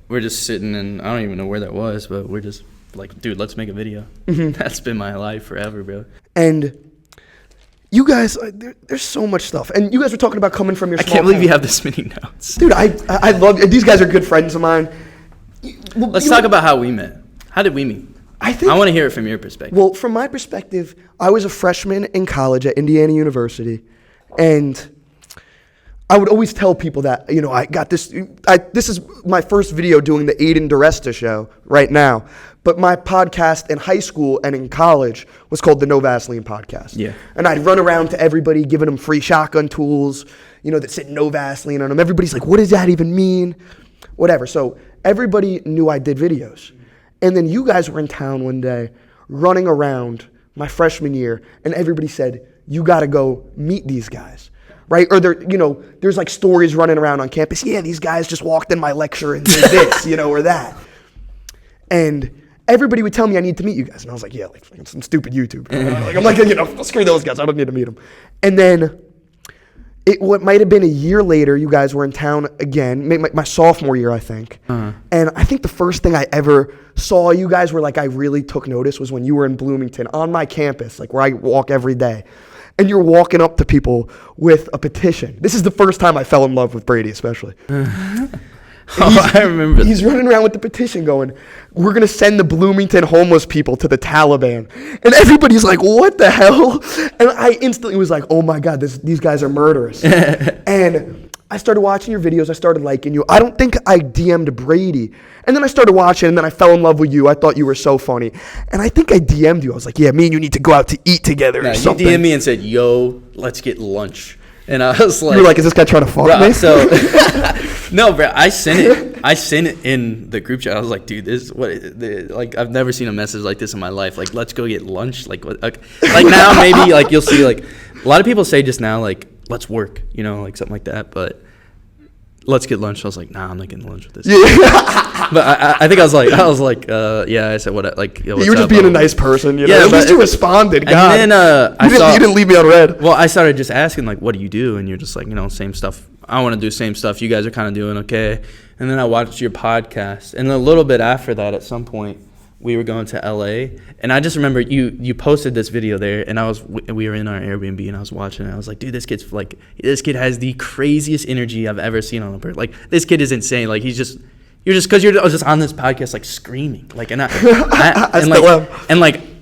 Speaker 3: we're just sitting and I don't even know where that was, but we're just like, dude, let's make a video. That's been my life forever, bro.
Speaker 1: And you guys, there's so much stuff. And you guys were talking about coming from your
Speaker 3: I
Speaker 1: small
Speaker 3: can't believe
Speaker 1: town.
Speaker 3: you have this many notes.
Speaker 1: Dude, I love, these guys are good friends of mine.
Speaker 3: Let's talk about how we met. How did we meet?
Speaker 1: I want
Speaker 3: to hear it from your perspective.
Speaker 1: Well, from my perspective, I was a freshman in college at Indiana University, and I would always tell people that, I got this, this is my first video doing the Aidan DiResta Show right now, but my podcast in high school and in college was called the No Vaseline Podcast.
Speaker 3: Yeah.
Speaker 1: And I'd run around to everybody giving them free shotgun tools, that said no Vaseline on them. Everybody's like, what does that even mean? Whatever. So everybody knew I did videos. And then you guys were in town one day running around my freshman year, and everybody said, you got to go meet these guys. Right? Or there's like stories running around on campus. Yeah, these guys just walked in my lecture and did this, or that. And everybody would tell me I need to meet you guys. And I was like, yeah, like some stupid YouTuber. I'm like, screw those guys. I don't need to meet them. And then what might have been a year later, you guys were in town again, my sophomore year, I think. And I think the first thing I ever saw you guys where like I really took notice was when you were in Bloomington on my campus, like where I walk every day. And you're walking up to people with a petition. This is the first time I fell in love with Brady, especially.
Speaker 3: I remember.
Speaker 1: He's running around with the petition going, we're going to send the Bloomington homeless people to the Taliban. And everybody's like, what the hell? And I instantly was like, oh my God, these guys are murderous. And I started watching your videos. I started liking you. I don't think I DM'd Brady. And then I started watching, and then I fell in love with you. I thought you were so funny. And I think I DM'd you. I was like, yeah, me and you need to go out to eat together or something.
Speaker 3: You DM'd me and said, yo, let's get lunch. And I was like...
Speaker 1: You were like, is this guy trying to fuck me?
Speaker 3: So, no, bro, I sent it in the group chat. I was like, dude, this is like, I've never seen a message like this in my life. Like, let's go get lunch. Like, what, like now maybe, like, you'll see, like, a lot of people say just now, like, let's work, you know, like something like that. But let's get lunch. I was like, nah, I'm not getting lunch with this. Yeah. But I think I was like, yeah. I said what, like, you
Speaker 1: were just being a nice person, you know.
Speaker 3: Yeah,
Speaker 1: at least you responded. God.
Speaker 3: And then you
Speaker 1: didn't leave me on red.
Speaker 3: Well, I started just asking, like, what do you do? And you're just like, you know, same stuff. I want to do same stuff. You guys are kind of doing okay. And then I watched your podcast, and a little bit after that, at some point, we were going to LA, and I just remember you posted this video there, and we were in our Airbnb, and I was watching it. I was like, dude, this kid has the craziest energy I've ever seen on a bird. Like, this kid is insane. Like, you're just because you're just on this podcast, like, screaming, like, and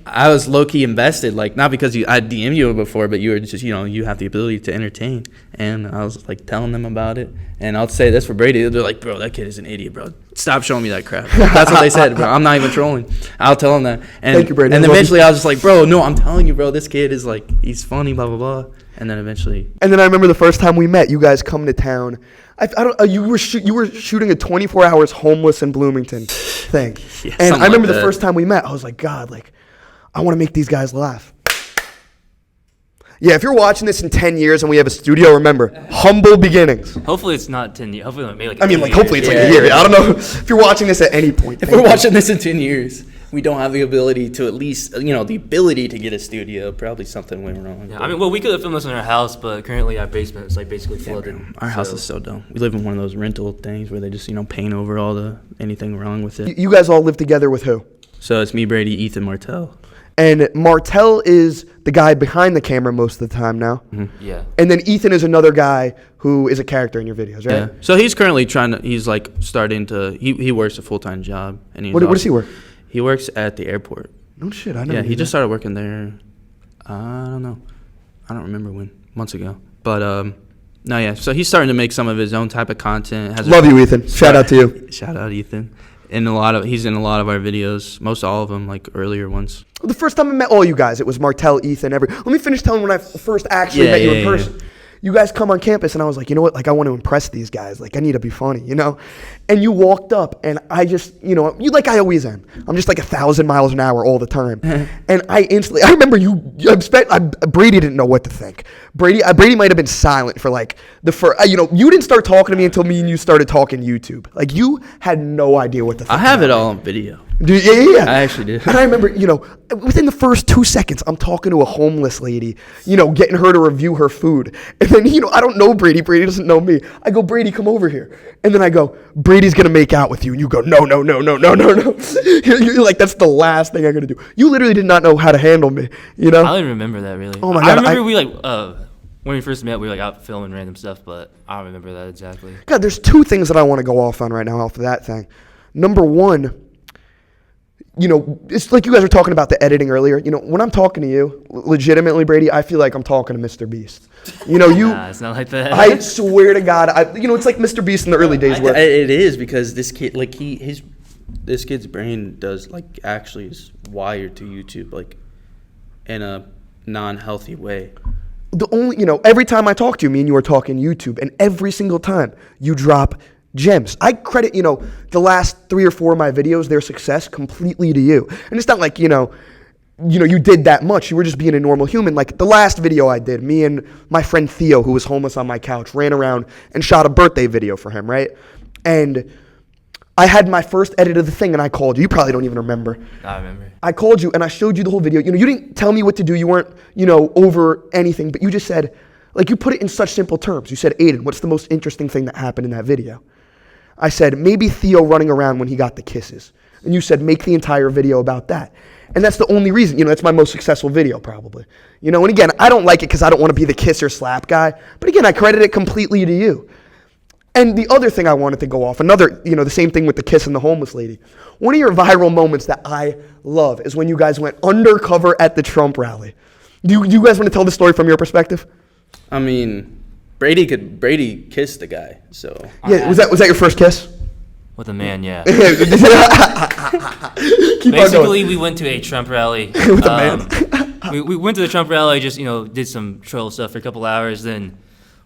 Speaker 3: I was low key invested, like, not because I DM'd you before, but you were just, you know, you have the ability to entertain, and I was like telling them about it. And I'll say this for Brady, they're like, bro, that kid is an idiot, bro. Stop showing me that crap. That's what they said, bro. I'm not even trolling. I'll tell them that. And,
Speaker 1: thank you, Brady.
Speaker 3: And eventually I was just like, bro, no, I'm telling you, bro, this kid is like, he's funny, blah blah blah. And then eventually.
Speaker 1: And then I remember the first time we met, you guys coming to town. You were shooting a 24 hours homeless in Bloomington thing.
Speaker 3: Yeah,
Speaker 1: and I remember the first time we met, I was like, God, like, I want to make these guys laugh. Yeah, if you're watching this in 10 years and we have a studio, remember, humble beginnings.
Speaker 2: Hopefully it's not 10 years. Hopefully maybe like
Speaker 1: hopefully it's like a year. I don't know if you're watching this at any point.
Speaker 3: If we're watching this in 10 years, we don't have the ability to at least, you know, the ability to get a studio. Probably something went wrong.
Speaker 2: Yeah, I mean, well, we could have filmed this in our house, but currently our basement is like basically flooded.
Speaker 3: Yeah, our house is so dumb. We live in one of those rental things where they just, you know, paint over anything wrong with it.
Speaker 1: You guys all live together with who?
Speaker 3: So it's me, Brady, Ethan, Martell.
Speaker 1: And Martell is the guy behind the camera most of the time now.
Speaker 3: Mm-hmm.
Speaker 2: Yeah.
Speaker 1: And then Ethan is another guy who is a character in your videos, right?
Speaker 3: Yeah. So he's currently he's like starting to, he works a full-time job. And
Speaker 1: What does he work?
Speaker 3: He works at the airport.
Speaker 1: No shit, I know.
Speaker 3: Yeah, he just started working there, I don't know. I don't remember when, months ago. But, no, yeah. So he's starting to make some of his own type of content.
Speaker 1: Love you, Ethan. Shout out to you.
Speaker 3: Shout out, Ethan. He's in a lot of our videos, most all of them, like earlier ones.
Speaker 1: The first time I met all you guys, it was Martell, Ethan, Let me finish telling when I first actually met you in person. Yeah. You guys come on campus, and I was like, you know what? Like, I want to impress these guys. Like, I need to be funny, you know? And you walked up, and I just, you know, you like I always am. I'm just like 1,000 miles an hour all the time. And I remember Brady didn't know what to think. Brady might have been silent for like the first, you know, you didn't start talking to me until me and you started talking YouTube. Like, you had no idea what to think.
Speaker 3: I have it all on video.
Speaker 1: Yeah.
Speaker 3: I actually did.
Speaker 1: And I remember, you know, within the first 2 seconds, I'm talking to a homeless lady, you know, getting her to review her food. And then, you know, I don't know Brady. Brady doesn't know me. I go, Brady, come over here. And then I go, Brady's going to make out with you. And you go, no. You're like, that's the last thing I'm going to do. You literally did not know how to handle me, you know?
Speaker 2: I don't even remember that, really.
Speaker 1: Oh, my God.
Speaker 2: I remember we, like, when we first met, we were, like, out filming random stuff, but I don't remember that exactly.
Speaker 1: God, there's two things that I want to go off on right now off of that thing. Number one, you know, it's like you guys were talking about the editing earlier. You know, when I'm talking to you, legitimately, Brady, I feel like I'm talking to Mr. Beast. You know,
Speaker 2: Nah, it's not like that.
Speaker 1: I swear to God, you know, it's like Mr. Beast in the early days.
Speaker 3: It is, because this kid, like, this kid's brain does, like, actually is wired to YouTube, like, in a non-healthy way.
Speaker 1: You know, every time I talk to you, me and you are talking YouTube, and every single time you drop gems. I credit, you know, the last 3 or 4 of my videos, their success completely to you. And it's not like, you know, you did that much. You were just being a normal human. Like the last video I did, me and my friend Theo, who was homeless on my couch, ran around and shot a birthday video for him, right? And I had my first edit of the thing, and I called you. You probably don't even remember.
Speaker 2: I remember.
Speaker 1: I called you, and I showed you the whole video. You know, you didn't tell me what to do. You weren't, you know, over anything, but you just said, like, you put it in such simple terms. You said, Aidan, what's the most interesting thing that happened in that video? I said, maybe Theo running around when he got the kisses. And you said, make the entire video about that. And that's the only reason, you know, that's my most successful video probably. You know, and again, I don't like it because I don't want to be the kiss or slap guy. But again, I credit it completely to you. And the other thing I wanted to go off, another, you know, the same thing with the kiss and the homeless lady. One of your viral moments that I love is when you guys went undercover at the Trump rally. Do you guys want to tell the story from your perspective?
Speaker 3: I mean, Brady kissed the guy. So
Speaker 1: Yeah, was that your first kiss?
Speaker 2: With a man, yeah.
Speaker 1: Keep on going.
Speaker 2: Basically, we went to a Trump rally.
Speaker 1: With a man.
Speaker 2: we went to the Trump rally, just did some troll stuff for a couple hours. Then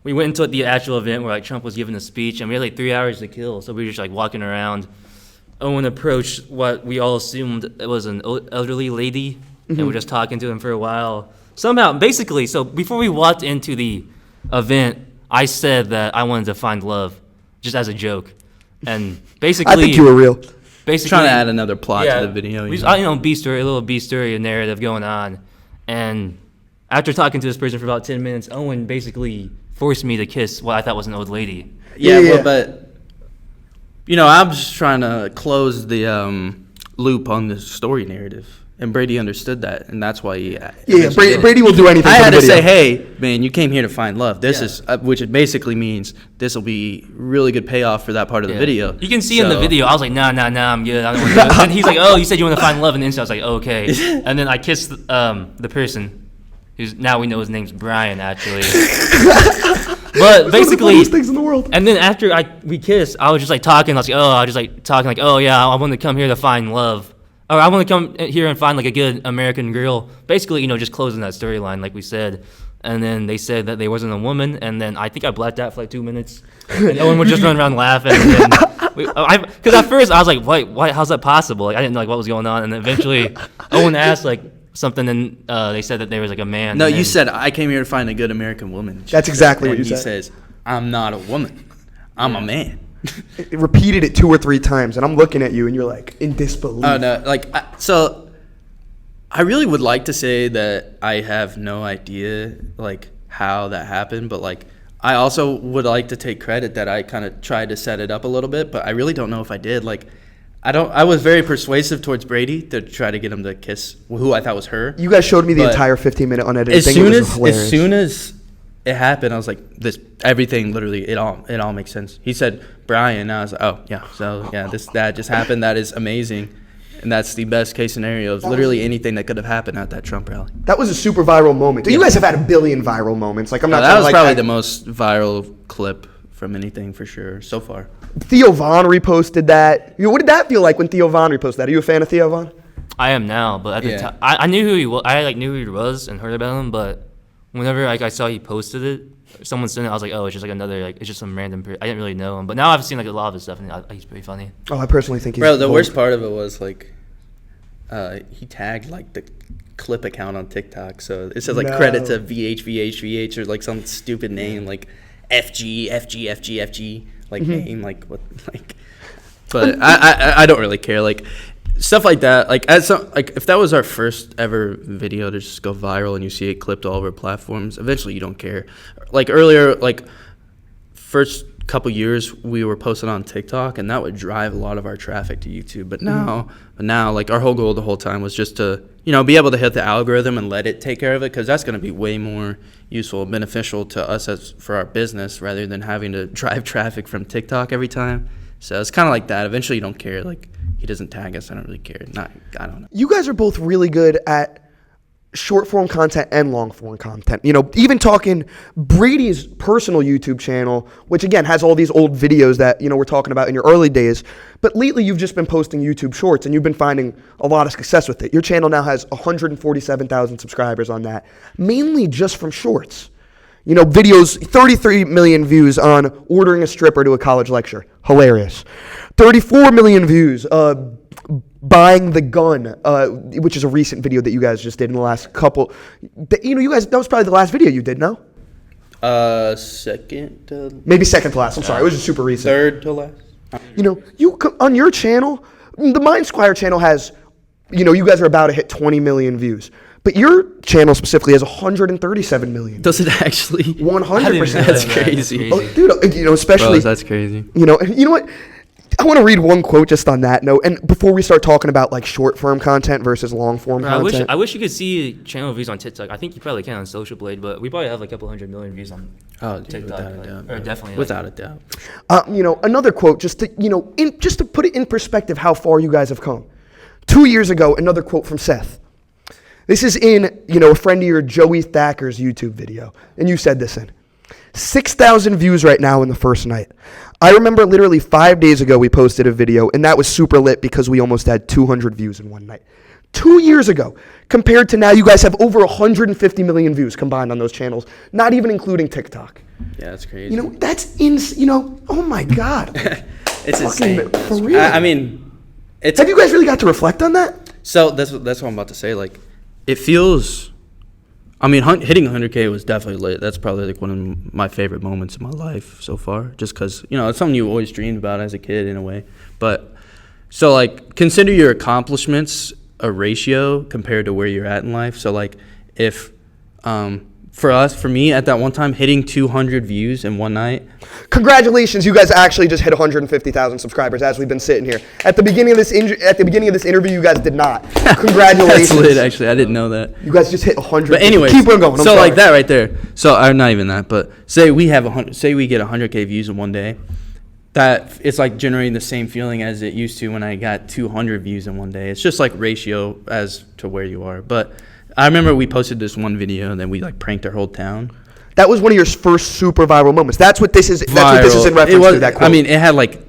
Speaker 2: we went into the actual event where like Trump was giving a speech, and we had like 3 hours to kill. So we were just like walking around. Owen approached what we all assumed it was an elderly lady, and we're just talking to him for a while. Somehow, basically, so before we walked into the event, I said that I wanted to find love, just as a joke. And basically,
Speaker 1: I think you were real.
Speaker 2: Basically,
Speaker 3: trying to add another plot to the video.
Speaker 2: A little B story, a narrative going on. And after talking to this person for about 10 minutes, Owen basically forced me to kiss what I thought was an old lady.
Speaker 3: Yeah. Well, but I'm just trying to close the loop on the story narrative. And Brady understood that, and that's why
Speaker 1: Brady will do anything.
Speaker 3: I
Speaker 1: for
Speaker 3: had
Speaker 1: the
Speaker 3: to
Speaker 1: video.
Speaker 3: say, hey, man, you came here to find love. This is, which it basically means this will be really good payoff for that part of the video.
Speaker 2: You can see in the video, I was like, nah, I'm good. I don't want to do it. And he's like, oh, you said you want to find love, and then I was like, okay. And then I kissed the person, who's now we know his name's Brian, actually. But basically,
Speaker 1: things in the world.
Speaker 2: And then after we kissed, I was just like talking. I was like, oh yeah, I want to come here to find love. Or I want to come here and find like a good American girl. Basically, just closing that storyline like we said. And then they said that they wasn't a woman. And then I think I blacked out for like 2 minutes. And Owen would just run around laughing. Because at first I was like, why? How's that possible? Like I didn't know like what was going on. And eventually Owen asked like something, and they said that there was like a man.
Speaker 3: No, you said I came here to find a good American woman.
Speaker 1: That's exactly what you
Speaker 3: said. He says, I'm not a woman. I'm a man.
Speaker 1: It repeated it 2 or 3 times, and I'm looking at you, and you're like in disbelief.
Speaker 3: Oh no! So I really would like to say that I have no idea like how that happened, but like I also would like to take credit that I kind of tried to set it up a little bit, but I really don't know if I did. Like I was very persuasive towards Brady to try to get him to kiss who I thought was her.
Speaker 1: You guys showed me the entire 15-minute unedited thing.
Speaker 3: As soon as it happened, I was like, everything literally, it all makes sense. He said Brian, and I was like, oh yeah, so yeah, that just happened. That is amazing, and that's the best case scenario of literally anything that could have happened at that Trump rally.
Speaker 1: That was a super viral moment. You guys have had a billion viral moments. Like I'm not.
Speaker 3: That was probably the most viral clip from anything for sure so far.
Speaker 1: Theo Von reposted that. What did that feel like when Theo Von reposted that? Are you a fan of Theo Von?
Speaker 2: I am now, but at the time, I knew who he was. I knew who he was and heard about him, but whenever I saw he posted it, someone sent it, I was like, oh, it's just like another, like, it's just some random person. I didn't really know him, but now I've seen like a lot of his stuff, and he's pretty funny.
Speaker 1: Oh, I personally think he's...
Speaker 3: Bro, the worst part of it was like, he tagged like the clip account on TikTok, so it says like credit to VH or like some stupid name like FG like name like what like. But I don't really care like. Stuff like that, like if that was our first ever video to just go viral and you see it clipped all over platforms, eventually you don't care. Like earlier, like first couple years, we were posting on TikTok, and that would drive a lot of our traffic to YouTube. But now, like our whole goal the whole time was just to be able to hit the algorithm and let it take care of it, because that's going to be way more useful and beneficial to us for our business rather than having to drive traffic from TikTok every time. So it's kind of like that. Eventually, you don't care. Like, he doesn't tag us. I don't really care. I don't know.
Speaker 1: You guys are both really good at short form content and long form content. Even talking Brady's personal YouTube channel, which again has all these old videos that, we're talking about in your early days. But lately, you've just been posting YouTube shorts, and you've been finding a lot of success with it. Your channel now has 147,000 subscribers on that, mainly just from shorts. Videos, 33 million views on ordering a stripper to a college lecture. Hilarious. 34 million views, buying the gun, which is a recent video that you guys just did in the last couple. You guys, that was probably the last video you did, no?
Speaker 3: Second to...
Speaker 1: Maybe second to last. I'm sorry. It was just super recent.
Speaker 3: Third to last.
Speaker 1: On your channel, the MindSquire channel has, you guys are about to hit 20 million views. But your channel specifically has 137 million.
Speaker 3: Does it actually?
Speaker 1: 100%.
Speaker 3: That's crazy.
Speaker 1: Oh, dude, especially.
Speaker 3: Bro, that's crazy.
Speaker 1: You know what? I want to read one quote just on that note, and before we start talking about like short form content versus long form content.
Speaker 2: I wish you could see channel views on TikTok. I think you probably can on Social Blade, but we probably have like a couple 100 million views on TikTok.
Speaker 3: Without a doubt.
Speaker 2: Or definitely.
Speaker 3: Without a doubt.
Speaker 1: Another quote just to just to put it in perspective how far you guys have come. 2 years ago, another quote from Seth. This is in, a friend of your, Joey Thacker's YouTube video, and you said this in. 6,000 views right now in the first night. I remember literally 5 days ago we posted a video, and that was super lit because we almost had 200 views in one night. 2 years ago, compared to now, you guys have over 150 million views combined on those channels, not even including TikTok.
Speaker 3: Yeah, that's crazy.
Speaker 1: You know, that's oh my God.
Speaker 3: It's
Speaker 1: Fucking
Speaker 3: insane.
Speaker 1: for real.
Speaker 3: I mean, it's.
Speaker 1: Have you guys really got to reflect on that?
Speaker 3: So that's what I'm about to say. Like, it feels. I mean, hitting 100K was definitely lit. That's probably like one of my favorite moments in my life so far. Just because it's something you always dreamed about as a kid in a way. But so like, consider your accomplishments a ratio compared to where you're at in life. So like, if for me at that one time, hitting 200 views in one night.
Speaker 1: Congratulations, you guys actually just hit 150,000 subscribers as we've been sitting here. At the beginning of this interview, you guys did not. Congratulations.
Speaker 3: That's lit, actually. I didn't know that.
Speaker 1: You guys just hit 100.
Speaker 3: But anyways,
Speaker 1: keep on going.
Speaker 3: So like that right there. So not even that, but say we get 100K views in one day. That it's like generating the same feeling as it used to when I got 200 views in one day. It's just like ratio as to where you are. But I remember we posted this one video and then we like pranked our whole town.
Speaker 1: That was one of your first super viral moments. That's what this is. That's what this is in reference to. That quote.
Speaker 3: I mean, it had like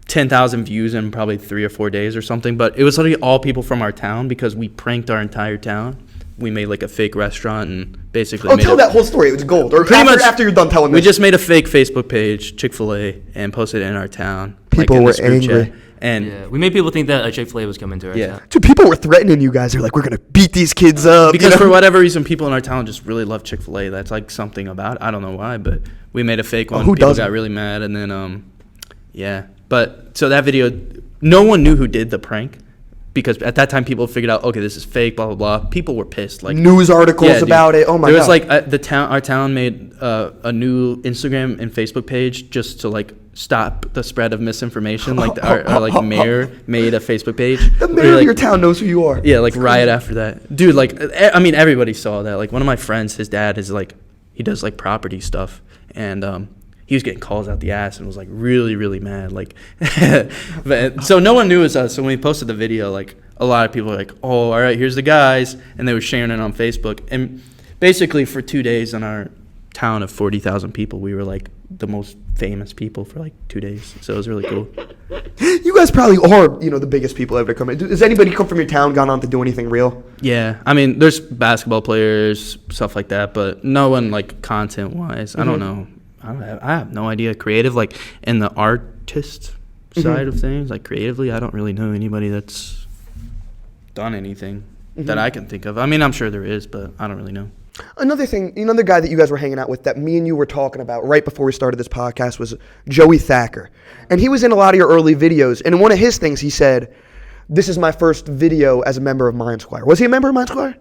Speaker 3: 10,000 views in probably 3 or 4 days or something. But it was literally all people from our town because we pranked our entire town. We made like a fake restaurant and basically.
Speaker 1: Tell that whole story. It was gold. Or
Speaker 3: pretty much
Speaker 1: after you're done telling.
Speaker 3: We just made a fake Facebook page, Chick-fil-A, and posted it in our town.
Speaker 1: People were angry.
Speaker 3: Chat. And
Speaker 2: yeah, we made people think that a Chick-fil-A was coming to our town.
Speaker 1: Dude, people were threatening you guys. They're like, we're going to beat these kids up.
Speaker 3: Because for whatever reason, people in our town just really love Chick-fil-A. That's like something about it. I don't know why, but we made a fake one.
Speaker 1: Who
Speaker 3: people
Speaker 1: doesn't?
Speaker 3: got really mad. And then, yeah. But so that video, no one knew who did the prank. Because at that time, people figured out, okay, this is fake, blah, blah, blah. People were pissed. Like
Speaker 1: news articles about it. Oh, my God.
Speaker 3: There was like our town made a new Instagram and Facebook page just to like stop the spread of misinformation. Like our like mayor made a Facebook page.
Speaker 1: The mayor of your town knows who you are.
Speaker 3: Yeah, like riot after that. Dude, like, I mean, everybody saw that. Like one of my friends, his dad is like, he does like property stuff. And he was getting calls out the ass and was like really, really mad. Like, but, so no one knew it was us. So when we posted the video, like a lot of people were like, "Oh, all right, here's the guys," and they were sharing it on Facebook. And basically, for 2 days in our town of 40,000 people, we were like the most famous people for like 2 days. So it was really cool.
Speaker 1: You guys probably are, the biggest people ever to come in. Does anybody come from your town gone on to do anything real?
Speaker 3: Yeah, I mean, there's basketball players, stuff like that, but no one like content-wise. I don't know. I have no idea. Creative, like in the artist side of things, like creatively, I don't really know anybody that's done anything that I can think of. I mean, I'm sure there is, but I don't really know.
Speaker 1: Another guy that you guys were hanging out with that me and you were talking about right before we started this podcast was Joey Thacker. And he was in a lot of your early videos. And in one of his things, he said, "This is my first video as a member of MindSquire." Was he a member of MindSquire?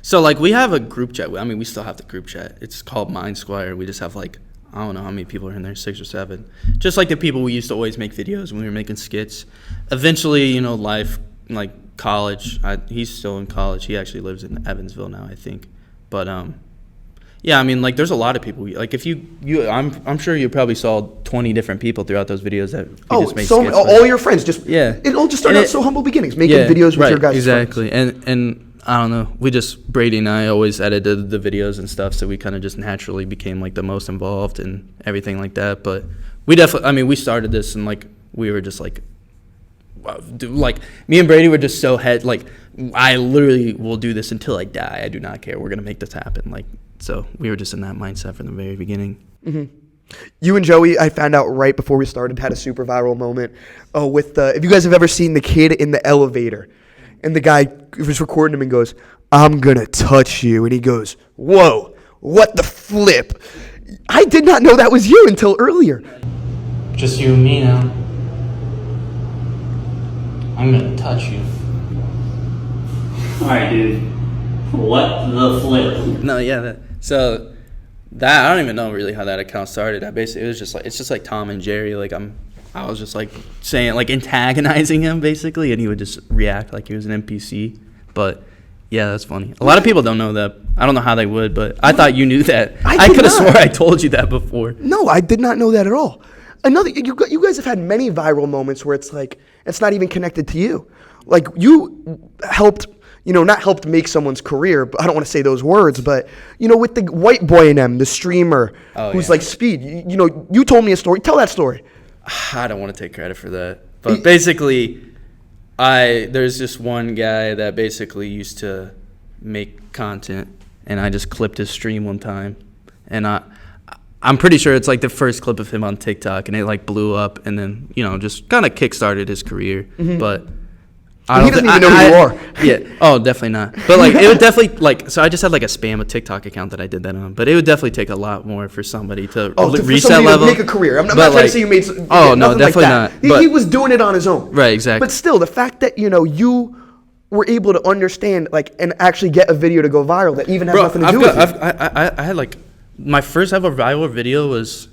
Speaker 3: So, like, we have a group chat. I mean, we still have the group chat. It's called MindSquire. We just have, like, I don't know how many people are in there, 6 or 7. Just like the people we used to always make videos when we were making skits. Eventually, life, like college. He's still in college. He actually lives in Evansville now, I think. But yeah, I mean, like, there's a lot of people. Like, if I'm sure you probably saw 20 different people throughout those videos that just made skits.
Speaker 1: All your friends just
Speaker 3: yeah.
Speaker 1: It all just started out so humble beginnings, making videos with your guys.
Speaker 3: Exactly, and I don't know. Brady and I always edited the videos and stuff, so we kind of just naturally became like the most involved and everything like that. But we definitely, I mean, we started this and like we were just like, wow, dude, like me and Brady were just so like I literally will do this until I die. I do not care. We're gonna make this happen. Like, so we were just in that mindset from the very beginning.
Speaker 1: Mm-hmm. You and Joey, I found out right before we started, had a super viral moment with if you guys have ever seen the kid in the elevator. And the guy was recording him and goes, "I'm going to touch you." And he goes, "Whoa, what the flip?" I did not know that was you until earlier.
Speaker 4: Just you and me now. I'm going to touch you. Alright, dude. What the flip?
Speaker 3: No, yeah. I don't even know really how that account started. It was just like, it's just like Tom and Jerry. Like I was just like saying, like antagonizing him basically, and he would just react like he was an NPC. But yeah, that's funny. A lot of people don't know that. I don't know how they would, but I thought you knew that. I could have swore I told you that before.
Speaker 1: No, I did not know that at all. You guys have had many viral moments where it's like it's not even connected to you. Like you helped not helped make someone's career, but I don't want to say those words, but, with the white boy in them, the streamer, who's like Speed, you told me a story. Tell that story.
Speaker 3: I don't want to take credit for that. But basically, there's this one guy that basically used to make content, and I just clipped his stream one time. And I'm pretty sure it's like the first clip of him on TikTok, and it like blew up, and then, just kind of kickstarted his career. But
Speaker 1: he doesn't even know who you are.
Speaker 3: Yeah. Oh, definitely not. But like, it would definitely so I just had like a spam TikTok account that I did that on. But it would definitely take a lot more for somebody to reach that level.
Speaker 1: To make a career. I'm not trying to say you made.
Speaker 3: Oh no, definitely not.
Speaker 1: But he was doing it on his own.
Speaker 3: Right. Exactly.
Speaker 1: But still, the fact that you were able to understand and actually get a video to go viral that even has nothing to do with it.
Speaker 3: I had like my first ever viral video was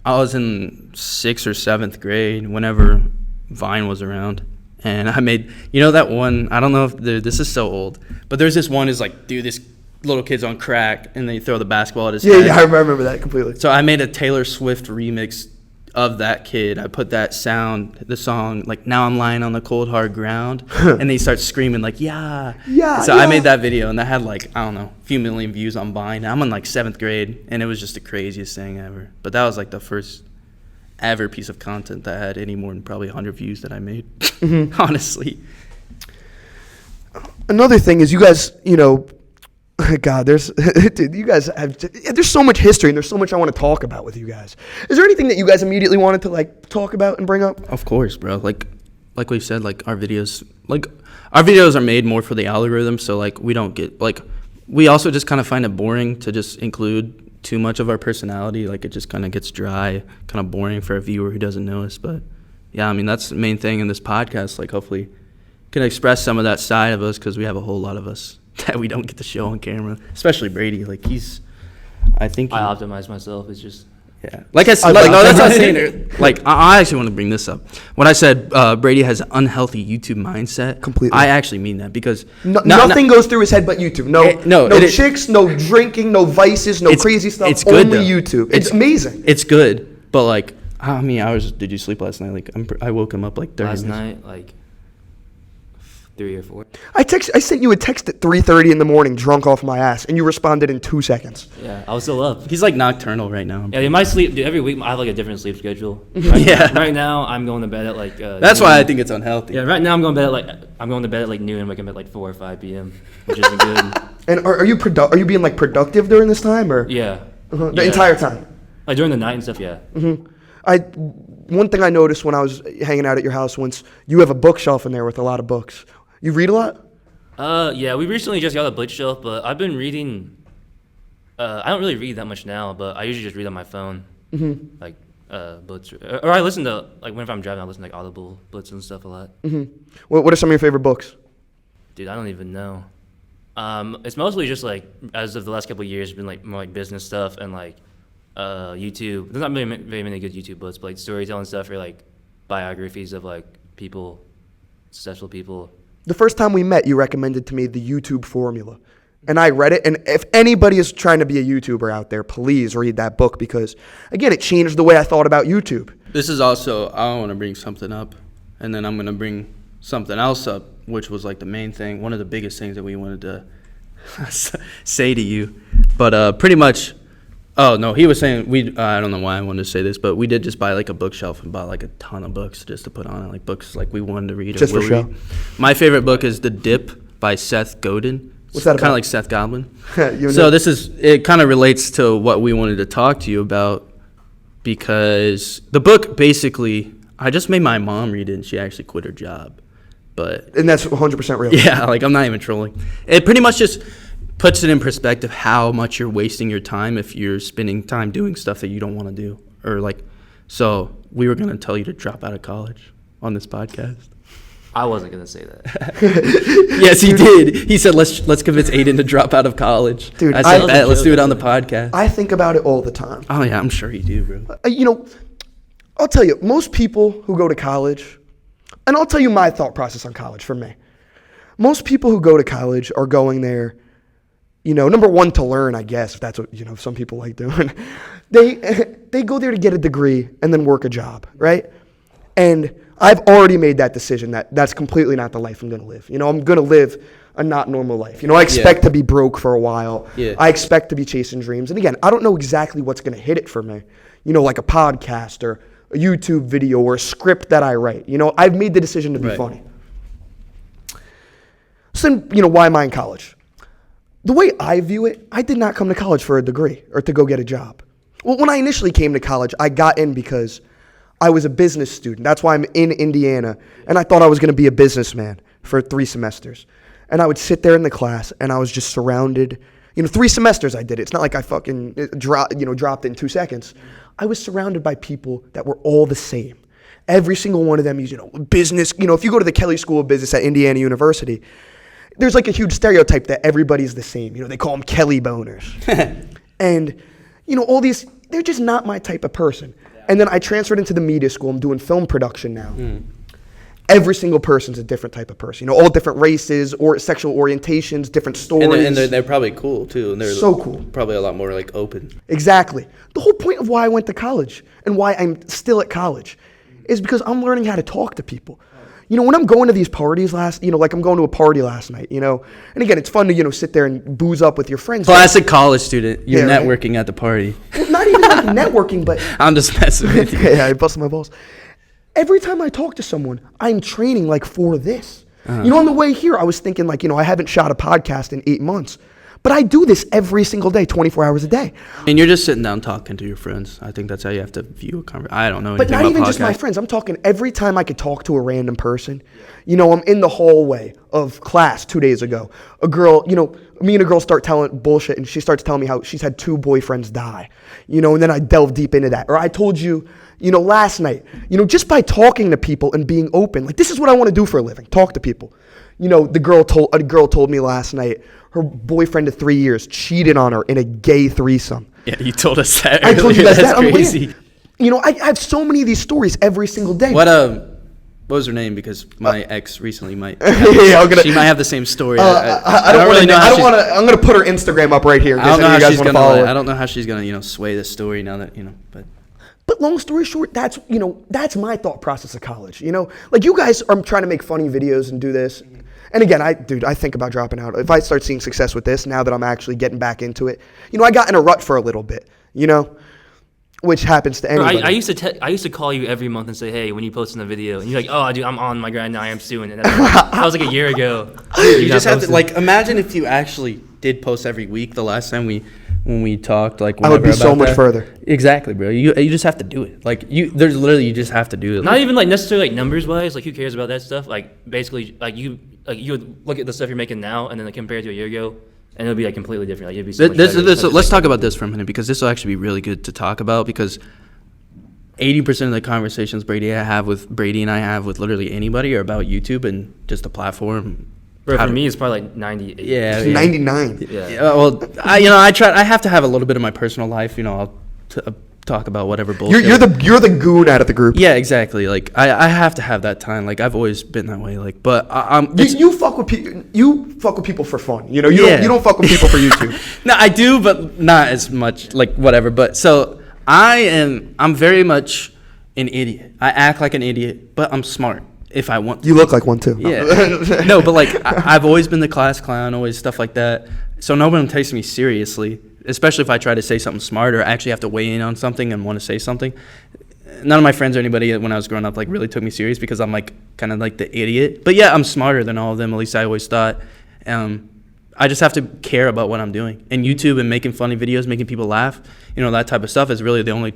Speaker 3: I was in 6th or 7th grade whenever Vine was around. And I made, that one, I don't know if this is so old, but there's this one is like, dude, this little kid's on crack, and they throw the basketball at his head.
Speaker 1: Yeah, I remember that completely.
Speaker 3: So I made a Taylor Swift remix of that kid. I put that sound, the song, like, now I'm lying on the cold, hard ground, and they start screaming, like, yeah. So I made that video, and that had, like, I don't know, a few million views on Vine. I'm in, like, 7th grade, and it was just the craziest thing ever. But that was, like, the first ever piece of content that had any more than probably 100 views that I made, honestly.
Speaker 1: Another thing is you guys, God, there's so much history and there's so much I want to talk about with you guys. Is there anything that you guys immediately wanted to like talk about and bring up?
Speaker 3: Of course, bro. Like we've said, like our videos are made more for the algorithm, so like we don't get we also just kind of find it boring to just include too much of our personality. Like it just kind of gets dry, kind of boring for a viewer who doesn't know us. But yeah, I mean, that's the main thing in this podcast. Like hopefully can express some of that side of us, because we have a whole lot of us that we don't get to show on camera, especially Brady. Like I
Speaker 2: optimize myself. It's just,
Speaker 3: yeah. Like I said, no, that's not saying it. Like I actually want to bring this up. When I said Brady has an unhealthy YouTube mindset,
Speaker 1: completely,
Speaker 3: I actually mean that, because
Speaker 1: nothing goes through his head but YouTube. No chicks, no drinking, no vices, no crazy stuff.
Speaker 3: It's good,
Speaker 1: only
Speaker 3: though.
Speaker 1: YouTube. It's amazing.
Speaker 3: It's good, but like, how many hours did you sleep last night? Like I woke him up like 30
Speaker 2: last
Speaker 3: minutes.
Speaker 2: night, like 3 or 4.
Speaker 1: I sent you a text at 3:30 in the morning, drunk off my ass, and you responded in 2 seconds.
Speaker 2: Yeah, I was still up.
Speaker 3: He's like nocturnal right now.
Speaker 2: Yeah, my sleep, dude, every week I have like a different sleep schedule. Right now I'm going to bed at like.
Speaker 3: That's
Speaker 2: noon.
Speaker 3: why I think it's unhealthy.
Speaker 2: Yeah, right now I'm going to bed at like noon, waking up at like 4 or 5 p.m., which isn't good.
Speaker 1: And are you being like productive during this time, or?
Speaker 2: Yeah.
Speaker 1: The entire time.
Speaker 2: Like during the night and stuff, yeah.
Speaker 1: One thing I noticed when I was hanging out at your house once, you have a bookshelf in there with a lot of books. You read a lot?
Speaker 2: Yeah, we recently just got a bookshelf, but I've been reading. I don't really read that much now, but I usually just read on my phone, like books, or I listen to whenever I'm driving, I listen to like Audible books and stuff a lot.
Speaker 1: What are some of your favorite books?
Speaker 2: Dude, I don't even know. It's mostly just like, as of the last couple of years, been like more like business stuff and like YouTube. There's not really very many good YouTube books, but like storytelling stuff or like biographies of like people, successful people.
Speaker 1: The first time we met, you recommended to me the YouTube Formula. And I read it. And if anybody is trying to be a YouTuber out there, please read that book, because, again, it changed the way I thought about YouTube.
Speaker 3: This is also, I want to bring something up, and then I'm going to bring something else up, which was like the main thing, one of the biggest things that we wanted to say to you. But pretty much, oh, no, he was saying, I don't know why I wanted to say this, but we did just buy like a bookshelf and bought like a ton of books just to put on it, like books like we wanted to read.
Speaker 1: Just for show.
Speaker 3: My favorite book is The Dip by Seth Godin.
Speaker 1: What's that about?
Speaker 3: Kind of like Seth Godin. So it kind of relates to what we wanted to talk to you about, because the book basically, I just made my mom read it and she actually quit her job.
Speaker 1: And that's 100% real.
Speaker 3: Yeah, like I'm not even trolling. It pretty much just puts it in perspective how much you're wasting your time if you're spending time doing stuff that you don't want to do. Or like, so we were going to tell you to drop out of college on this podcast.
Speaker 2: I wasn't gonna say that.
Speaker 3: Yes, he did. He said, "Let's convince Aidan to drop out of college."
Speaker 1: Dude,
Speaker 3: I said, "Bet, let's do it on the podcast."
Speaker 1: I think about it all the time.
Speaker 3: Oh yeah, I'm sure you do, bro.
Speaker 1: I'll tell you, most people who go to college, and I'll tell you my thought process on college for me. Most people who go to college are going there, number one, to learn, I guess, if that's what, some people like doing. They go there to get a degree and then work a job, right? And I've already made that decision that that's completely not the life I'm going to live. I'm going to live a not normal life. You know, I expect to be broke for a while.
Speaker 3: Yeah.
Speaker 1: I expect to be chasing dreams. And again, I don't know exactly what's going to hit it for me. You know, like a podcast or a YouTube video or a script that I write. You know, I've made the decision to be funny. So then, you know, why am I in college? The way I view it, I did not come to college for a degree or to go get a job. Well, when I initially came to college, I got in because I was a business student. That's why I'm in Indiana. And I thought I was going to be a businessman for 3 semesters. And I would sit there in the class and I was just surrounded. You know, 3 semesters I did it. It's not like I fucking dropped it in 2 seconds. I was surrounded by people that were all the same. Every single one of them is, you know, business. You know, if you go to the Kelly School of Business at Indiana University, there's like a huge stereotype that everybody's the same. You know, they call them Kelly boners. And, you know, all these, they're just not my type of person. And then I transferred into the media school. I'm doing film production now. Every single person's a different type of person. You know, all different races or sexual orientations, different stories.
Speaker 3: And they're probably cool too. And they're
Speaker 1: so cool.
Speaker 3: Probably a lot more like open.
Speaker 1: Exactly. The whole point of why I went to college and why I'm still at college is because I'm learning how to talk to people. You know, when I'm going to these parties like I'm going to a party last night, you know, and again, it's fun to, you know, sit there and booze up with your friends.
Speaker 3: Classic college student. You're
Speaker 1: Yeah,
Speaker 3: networking at the party.
Speaker 1: Well, not even like networking, but
Speaker 3: I'm just messing with you.
Speaker 1: yeah, I busted my balls. Every time I talk to someone, I'm training like for this. You know, on the way here, I was thinking like, you know, I haven't shot a podcast in 8 months, but I do this every single day, 24 hours a day.
Speaker 3: And you're just sitting down talking to your friends. I think that's how you have to view a conversation. I don't know anything
Speaker 1: But not
Speaker 3: about
Speaker 1: even
Speaker 3: podcasts.
Speaker 1: just my friends. I'm talking every time I could talk to a random person. You know, I'm in the hallway of class 2 days ago. A girl, you know, me and a girl start telling bullshit, and she starts telling me how she's had 2 boyfriends die. You know, and then I delve deep into that. Or I told you, you know, last night, you know, just by talking to people and being open, like this is what I want to do for a living, talk to people. You know, a girl told me last night her boyfriend of 3 years cheated on her in a gay threesome.
Speaker 3: Yeah, you told us that.
Speaker 1: I told you guys
Speaker 3: That's
Speaker 1: that. I'm
Speaker 3: crazy.
Speaker 1: weird. You know, I have so many of these stories every single day.
Speaker 3: What was her name? Because my ex recently might. She might have the same story.
Speaker 1: I don't really know. I'm gonna put her Instagram up right here. In case
Speaker 3: I don't know
Speaker 1: any of
Speaker 3: how
Speaker 1: you guys
Speaker 3: she's
Speaker 1: want to
Speaker 3: gonna.
Speaker 1: follow her.
Speaker 3: I don't know how she's gonna, you know, sway this story now that, you know.
Speaker 1: But long story short, that's my thought process of college. You know, like you guys are trying to make funny videos and do this. And again, I think about dropping out. If I start seeing success with this, now that I'm actually getting back into it, you know, I got in a rut for a little bit, you know, which happens to anybody.
Speaker 2: I used to call you every month and say, hey, when you posting a video, and you're like, oh, dude, I'm on my grind now. I am soon. And that was like a year ago.
Speaker 3: You just have to, like, imagine if you actually did post every week. The last time when we talked, like,
Speaker 1: I would be so much
Speaker 3: that.
Speaker 1: further.
Speaker 3: Exactly, bro. You just have to do it. Like, you just have to do it.
Speaker 2: Not even like necessarily like numbers wise. Like, who cares about that stuff? Like, basically, you would look at the stuff you're making now and then like compare it to a year ago, and it'll be like completely different. Like, it'd be so much better.
Speaker 3: Let's talk about this for a minute, because this will actually be really good to talk about, because 80% of the conversations Brady and I have with literally anybody are about YouTube and just the platform.
Speaker 2: Bro, for me, it's probably like 98.
Speaker 3: Yeah,
Speaker 1: It's 99.
Speaker 2: Yeah.
Speaker 3: Well, I have to have a little bit of my personal life. You know, I'll talk about whatever bullshit.
Speaker 1: You're the goon out of the group.
Speaker 3: Yeah, exactly. Like I have to have that time. Like I've always been that way. Like, but
Speaker 1: You fuck with people. You fuck with people for fun. You know, you don't fuck with people for YouTube.
Speaker 3: No, I do, but not as much. Like whatever. But so I'm very much an idiot. I act like an idiot, but I'm smart if I want to.
Speaker 1: You look like one too.
Speaker 3: Yeah. No, but like I've always been the class clown, always stuff like that. So no one takes me seriously, especially if I try to say something smart or actually have to weigh in on something and want to say something. None of my friends or anybody when I was growing up like really took me serious, because I'm like kind of like the idiot. But yeah, I'm smarter than all of them. At least I always thought. I just have to care about what I'm doing. And YouTube and making funny videos, making people laugh, you know, that type of stuff is really the only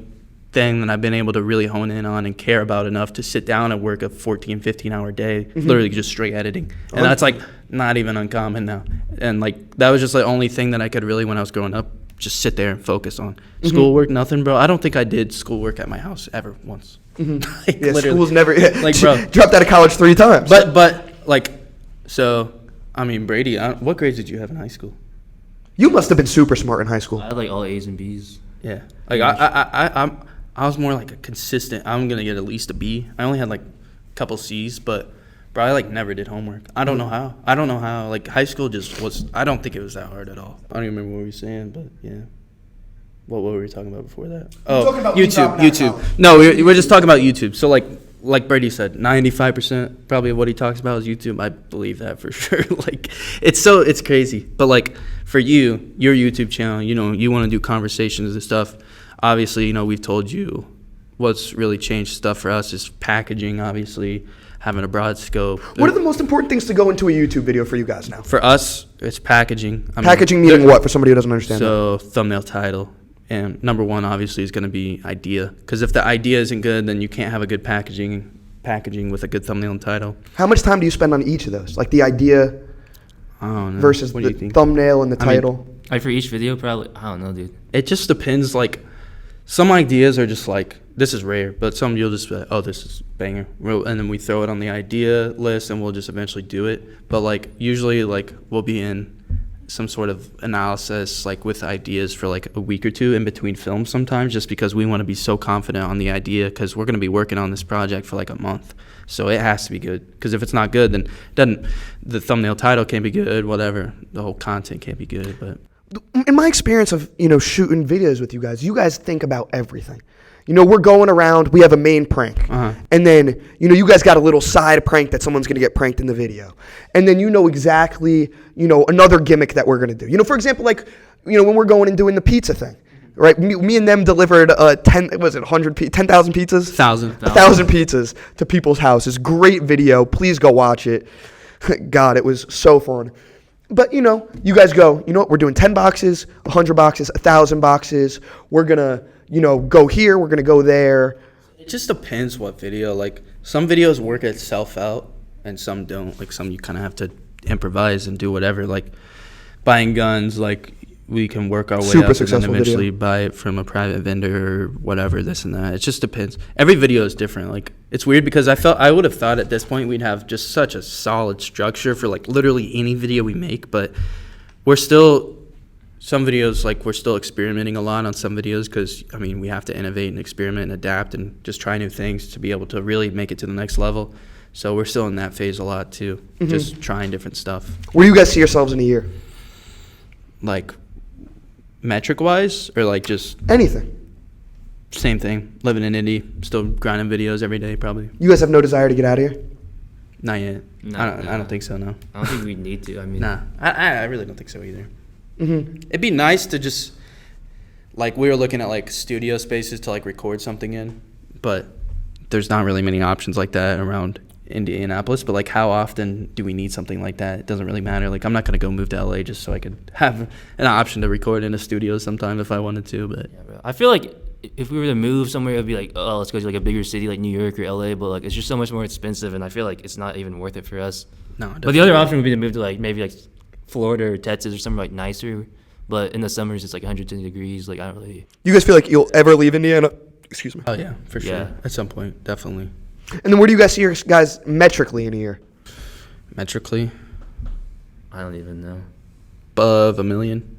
Speaker 3: thing that I've been able to really hone in on and care about enough to sit down and work a 14, 15-hour day, literally just straight editing. And that's like not even uncommon now. And like that was just the only thing that I could really, when I was growing up, just sit there and focus on. Schoolwork, nothing, bro. I don't think I did schoolwork at my house ever once. Like,
Speaker 1: Yeah,
Speaker 3: literally.
Speaker 1: school's never.
Speaker 3: Like, bro.
Speaker 1: Dropped out of college 3 times.
Speaker 3: But like, so, I mean, Brady, what grades did you have in high school?
Speaker 1: You must have been super smart in high school.
Speaker 2: I had like all A's and B's.
Speaker 3: Yeah, like I was more like a consistent. I'm gonna get at least a B. I only had like a couple C's, but bro, I like never did homework. I don't know how. Like high school just was. I don't think it was that hard at all. I don't even remember what we were saying, but yeah. What were we talking about before that? Oh,
Speaker 1: talking about me dropping out of
Speaker 3: YouTube.
Speaker 1: college.
Speaker 3: No, we're just talking about YouTube. So like like Brady said, 95% probably of what he talks about is YouTube. I believe that for sure. Like, it's crazy. But like for you, your YouTube channel, you know, you want to do conversations and stuff. Obviously, you know, we've told you what's really changed stuff for us is packaging, obviously, having a broad scope.
Speaker 1: What are the most important things to go into a YouTube video for you guys now?
Speaker 3: For us, it's packaging.
Speaker 1: Packaging meaning what, for somebody who doesn't understand
Speaker 3: So thumbnail, title. And number one, obviously, is going to be idea. Because if the idea isn't good, then you can't have a good packaging with a good thumbnail and title.
Speaker 1: How much time do you spend on each of those? Like the idea
Speaker 3: I don't know.
Speaker 1: versus
Speaker 3: What do
Speaker 1: the
Speaker 3: you think?
Speaker 1: thumbnail and the
Speaker 3: I mean,
Speaker 1: title?
Speaker 2: Like for each video, probably, I don't know, dude.
Speaker 3: It just depends. Like, some ideas are just like, this is rare. But some you'll just be like, oh, this is banger. And then we throw it on the idea list and we'll just eventually do it. But, like, usually, like, we'll be in some sort of analysis, like, with ideas for, like, a week or two in between films sometimes, just because we want to be so confident on the idea because we're going to be working on this project for, like, a month. So it has to be good. Because if it's not good, then the thumbnail title can't be good, whatever. The whole content can't be good. But
Speaker 1: In my experience of, you know, shooting videos with you guys think about everything. You know, we're going around, we have a main prank. And then, you know, you guys got a little side prank that someone's going to get pranked in the video. And then you know exactly, you know, another gimmick that we're going to do. You know, for example, like, you know, when we're going and doing the pizza thing, right? Me and them delivered 10,000 pizzas? 1,000 pizzas to people's houses. Great video. Please go watch it. God, it was so fun. But, you know, you guys go, you know what, we're doing 10 boxes, 100 boxes, 1,000 boxes. We're going to, you know, go here, we're going to go there.
Speaker 3: it just depends what video. Like, some videos work itself out and some don't. Like, some you kind of have to improvise and do whatever. Like, buying guns, like, we can work our way
Speaker 1: Super
Speaker 3: up and then
Speaker 1: successful
Speaker 3: eventually
Speaker 1: video.
Speaker 3: buy it from a private vendor or whatever, this and that. It just depends. Every video is different. Like, it's weird because I would have thought at this point we'd have just such a solid structure for, like, literally any video we make, but we're still, some videos, like, we're still experimenting a lot on some videos because, I mean, we have to innovate and experiment and adapt and just try new things to be able to really make it to the next level. So we're still in that phase a lot too, just trying different stuff.
Speaker 1: Where do you guys see yourselves in a year?
Speaker 3: Like, metric-wise, or like just
Speaker 1: Anything.
Speaker 3: same thing, living in Indy, still grinding videos every day probably.
Speaker 1: You guys have no desire to get out of here?
Speaker 3: Not yet.
Speaker 2: No,
Speaker 3: I don't think so, no.
Speaker 2: I don't think we need to. I mean,
Speaker 3: Nah, I really don't think so either. It'd be nice to just, like, we were looking at, like, studio spaces to, like, record something in, but there's not really many options like that around Indianapolis. But, like, how often do we need something like that? It doesn't really matter. Like, I'm not going to go move to LA just so I could have an option to record in a studio sometime if I wanted to, but
Speaker 2: yeah, bro. I feel like if we were to move somewhere, it'd be like, oh, let's go to like a bigger city like New York or LA. But like, it's just so much more expensive, and I feel like it's not even worth it for us.
Speaker 3: no.
Speaker 2: But the other option would be to move to like maybe like Florida or Texas or somewhere like nicer. But in the summers, it's like 110 degrees. Like, I don't really.
Speaker 1: You guys feel like you'll ever leave Indiana? Excuse me.
Speaker 3: Oh, yeah, for sure.
Speaker 2: Yeah.
Speaker 3: At some point, definitely.
Speaker 1: And then where do you guys see your guys metrically in a year?
Speaker 3: Metrically,
Speaker 2: I don't even know.
Speaker 3: above 1 million,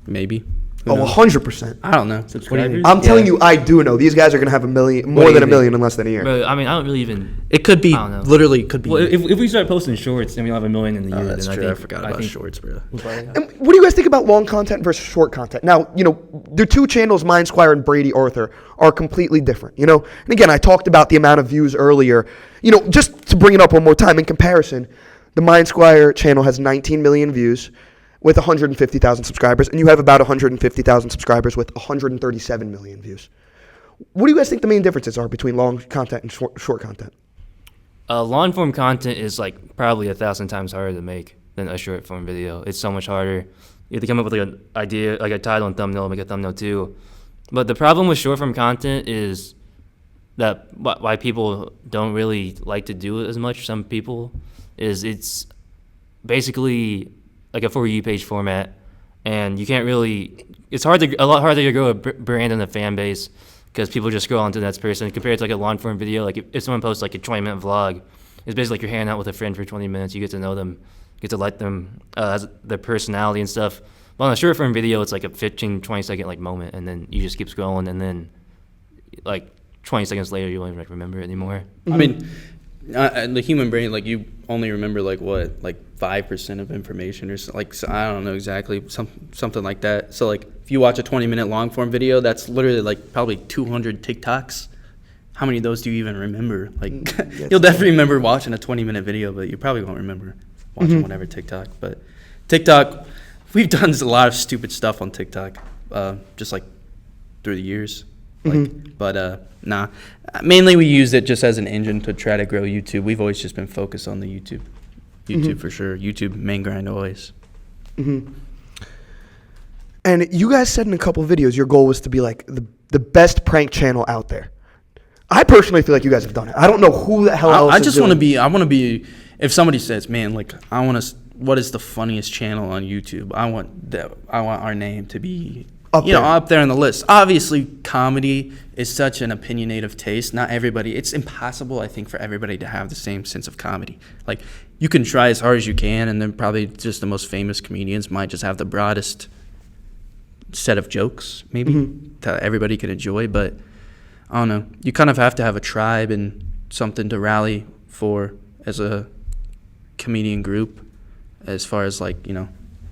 Speaker 3: maybe. Who
Speaker 1: Oh,
Speaker 3: knows?
Speaker 1: 100%.
Speaker 3: I don't know.
Speaker 2: Subscribers?
Speaker 1: I'm telling
Speaker 3: Yeah.
Speaker 1: you, I do know. These guys are going to have a million,
Speaker 3: What
Speaker 1: more
Speaker 3: do
Speaker 1: than
Speaker 3: you
Speaker 1: a million in less than a year.
Speaker 2: Bro, I mean, I don't really even.
Speaker 3: It could be,
Speaker 2: I don't know.
Speaker 3: literally could be.
Speaker 2: Well, if we start posting shorts and we don't have 1 million in the
Speaker 3: Oh,
Speaker 2: year,
Speaker 3: that's
Speaker 2: then
Speaker 3: true.
Speaker 2: I
Speaker 3: I
Speaker 2: think
Speaker 3: forgot about shorts, bro.
Speaker 1: And what do you guys think about long content versus short content? Now, you know, the two channels, MindSquire and Brady Arthur, are completely different, you know? And again, I talked about the amount of views earlier. You know, just to bring it up one more time, in comparison, the MindSquire channel has 19 million views with 150,000 subscribers, and you have about 150,000 subscribers with 137 million views. What do you guys think the main differences are between long content and short content?
Speaker 2: Long form content is like probably 1,000 times harder to make than a short form video. It's so much harder. You have to come up with like an idea, like a title and thumbnail, make a thumbnail too. But the problem with short form content is that why people don't really like to do it as much, some people, is it's basically like a For You page format, and you can't really, it's a lot harder to grow a brand and a fan base because people just scroll onto the next person compared to like a long form video. Like if someone posts like a 20-minute vlog, it's basically like you're hanging out with a friend for 20 minutes. You get to know them, get to like them, their personality and stuff. But on a short form video, it's like a 15, 20 second like moment, and then you just keep scrolling, and then like 20 seconds later, you won't even like remember it anymore.
Speaker 3: I mean, the human brain, like, you only remember like what, like 5% of information or so, like, so I don't know exactly, something like that. So like if you watch a 20-minute long form video, that's literally like probably 200 TikToks. how many of those do you even remember? Like,
Speaker 1: Yes,
Speaker 3: you'll definitely remember watching a 20-minute video, but you probably won't remember watching whatever TikTok. But TikTok, we've done a lot of stupid stuff on TikTok, just like through the years. Like, but nah, mainly we used it just as an engine to try to grow YouTube. We've always just been focused on the YouTube for sure. YouTube main grind always.
Speaker 1: And you guys said in a couple videos your goal was to be like the best prank channel out there. I personally feel like you guys have done it. I don't know who the hell else
Speaker 3: I
Speaker 1: is
Speaker 3: just
Speaker 1: doing
Speaker 3: want to
Speaker 1: it.
Speaker 3: be. I want to be. If somebody says, "Man, like I want to," what is the funniest channel on YouTube? I want that. I want our name to be up there on the list. Obviously, comedy is such an opinionated taste. Not everybody. It's impossible, I think, for everybody to have the same sense of comedy. Like you can try as hard as you can, and then probably just the most famous comedians might just have the broadest set of jokes, maybe that everybody can enjoy. But I don't know. You kind of have to have a tribe and something to rally for as a comedian group, as far as like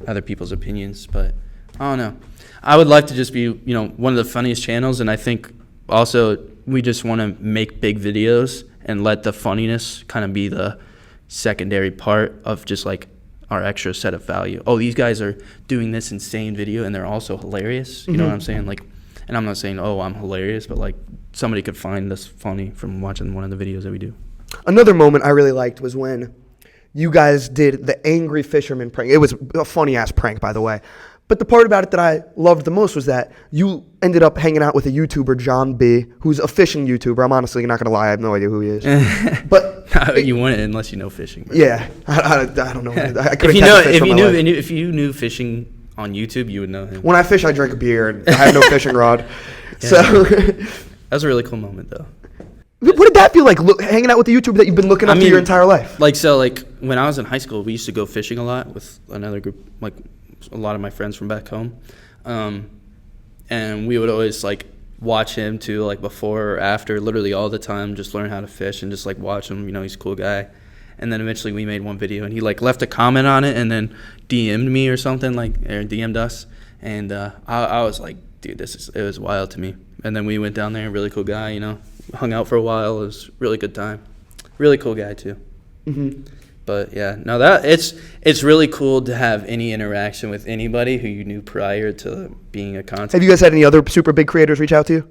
Speaker 3: other people's opinions. But I don't know. I would like to just be one of the funniest channels, and I think also we just want to make big videos and let the funniness kind of be the secondary part of just like our extra set of value. Oh, these guys are doing this insane video and they're also hilarious. You know what I'm saying? Like, and I'm not saying, oh, I'm hilarious, but like somebody could find this funny from watching one of the videos that we do.
Speaker 1: Another moment I really liked was when you guys did the angry fisherman prank. It was a funny ass prank, by the way. But the part about it that I loved the most was that you ended up hanging out with a YouTuber, John B., who's a fishing YouTuber. I'm honestly not going to lie. I have no idea who he is. But
Speaker 3: you wouldn't unless you know fishing. Bro.
Speaker 1: Yeah. I don't know. I
Speaker 3: If you knew fishing on YouTube, you would know him.
Speaker 1: When I fish, I drink a beer, and I have no fishing rod.
Speaker 3: Yeah.
Speaker 1: So
Speaker 3: that was a really cool moment, though.
Speaker 1: What did that feel like, hanging out with the YouTuber that you've been looking up to your entire life?
Speaker 3: Like, when I was in high school, we used to go fishing a lot with another group, like a lot of my friends from back home. And we would always, like, watch him, too, like, before or after, literally all the time, just learn how to fish and just, like, watch him. He's a cool guy. And then eventually we made one video, and he, like, left a comment on it and then DM'd me or something, like, or DM'd us. And I was like, dude, it was wild to me. And then we went down there, really cool guy, hung out for a while. It was a really good time. Really cool guy, too. But, yeah, no, it's really cool to have any interaction with anybody who you knew prior to being a content.
Speaker 1: Have you guys had any other super big creators reach out to you?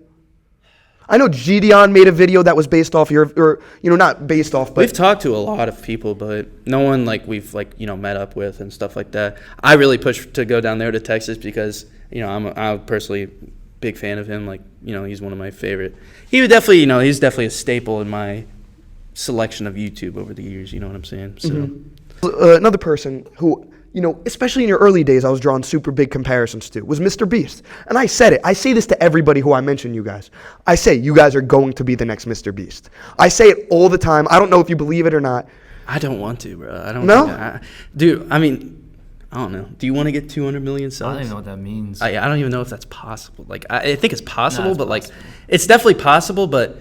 Speaker 1: I know Gideon made a video that was based off not based off, but
Speaker 3: we've talked to a lot of people, but no one like we've met up with and stuff like that. I really pushed to go down there to Texas because I'm personally big fan of him. Like he's one of my favorite. He would definitely he's definitely a staple in my selection of YouTube over the years. You know what I'm saying? So
Speaker 1: another person who. Especially in your early days, I was drawing super big comparisons to, was Mr. Beast. And I said it. I say this to everybody who I mention you guys. I say, you guys are going to be the next Mr. Beast. I say it all the time. I don't know if you believe it or not.
Speaker 3: I don't want to, bro. I don't.
Speaker 1: No?
Speaker 3: Dude, I mean, I don't know. Do you want to get 200 million subs?
Speaker 2: I don't even know what that means.
Speaker 3: I don't even know if that's possible. Like, I think it's possible, but possible. It's definitely possible, but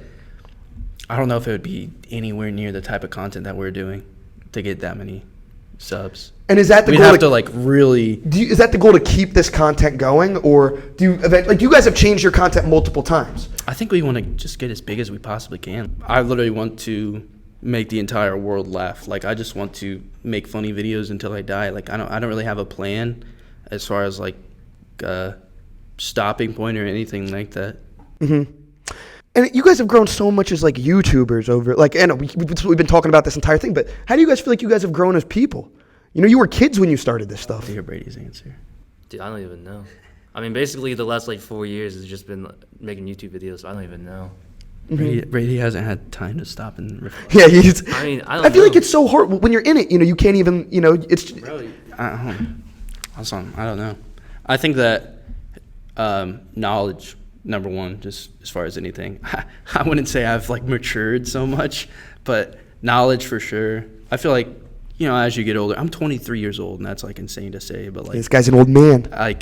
Speaker 3: I don't know if it would be anywhere near the type of content that we're doing to get that many subs.
Speaker 1: And is that the
Speaker 3: goal? We'd have to really.
Speaker 1: Is that the goal to keep this content going, or do you guys have changed your content multiple times?
Speaker 3: I think we want to just get as big as we possibly can. I literally want to make the entire world laugh. Like I just want to make funny videos until I die. Like I don't really have a plan as far as like stopping point or anything like that.
Speaker 1: Mm-hmm. And you guys have grown so much as like YouTubers over we've been talking about this entire thing, but how do you guys feel like you guys have grown as people? You were kids when you started this stuff.
Speaker 3: To hear Brady's answer.
Speaker 2: Dude, I don't even know. I mean, basically the last 4 years has just been making YouTube videos, so I don't even know.
Speaker 3: Brady hasn't had time to stop and reflect.
Speaker 1: Yeah,
Speaker 2: I
Speaker 1: feel like it's so hard when you're in it. You can't even. It's.
Speaker 3: Bro, I don't know. I think that knowledge, number one, just as far as anything. I wouldn't say I've matured so much, but knowledge for sure. I feel like as you get older, I'm 23 years old, and that's insane to say, but
Speaker 1: this guy's an old man.
Speaker 3: I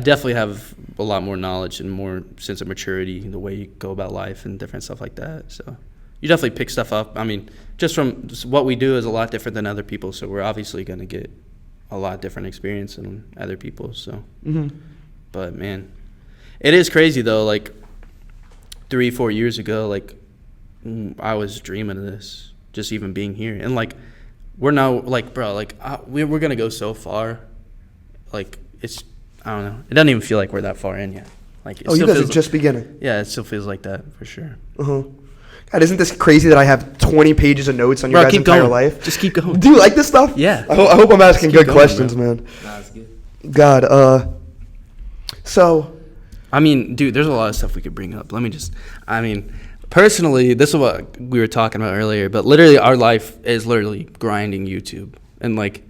Speaker 3: definitely have a lot more knowledge and more sense of maturity in the way you go about life and different stuff like that. So you definitely pick stuff up. I mean, just from what we do is a lot different than other people, so we're obviously going to get a lot different experience than other people. So, But man, it is crazy though. 3-4 years ago, I was dreaming of this, just even being here. And like, we're now like, bro, like we're gonna go so far. Like it's, I don't know. It doesn't even feel like we're that far in yet. Like,
Speaker 1: Oh, you guys are just beginning.
Speaker 3: Yeah, it still feels like that for sure.
Speaker 1: God, isn't this crazy that I have 20 pages of notes on your guys'
Speaker 3: keep
Speaker 1: entire
Speaker 3: going.
Speaker 1: life?
Speaker 3: Just keep going.
Speaker 1: Do you like this stuff?
Speaker 3: Yeah.
Speaker 1: I hope I'm asking good
Speaker 3: going,
Speaker 1: questions,
Speaker 3: bro.
Speaker 1: man.
Speaker 2: Nah, it's good.
Speaker 1: God, so
Speaker 3: I mean, dude, there's a lot of stuff we could bring up. Personally, this is what we were talking about earlier, but literally our life is literally grinding YouTube. And like,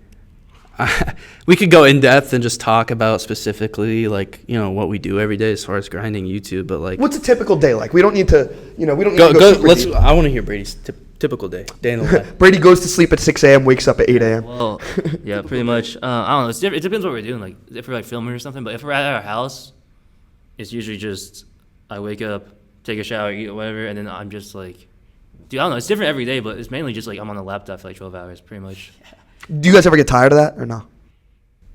Speaker 3: we could go in depth and just talk about specifically like, you know, what we do every day as far as grinding YouTube, but like,
Speaker 1: what's a typical day like? We don't need to, we don't need
Speaker 3: go,
Speaker 1: to go super deep.
Speaker 3: I want to hear Brady's typical day in the life.
Speaker 1: Brady goes to sleep at 6 a.m., wakes up at 8 a.m.
Speaker 2: Well, yeah, pretty much. I don't know. It's different. It depends what we're doing. Like if we're like filming or something. But if we're at our house, it's usually just I wake up, take a shower, eat whatever, and then I'm just like, dude, I don't know. It's different every day, but it's mainly just like I'm on the laptop for like 12 hours, pretty much.
Speaker 1: Do you guys ever get tired of that or no?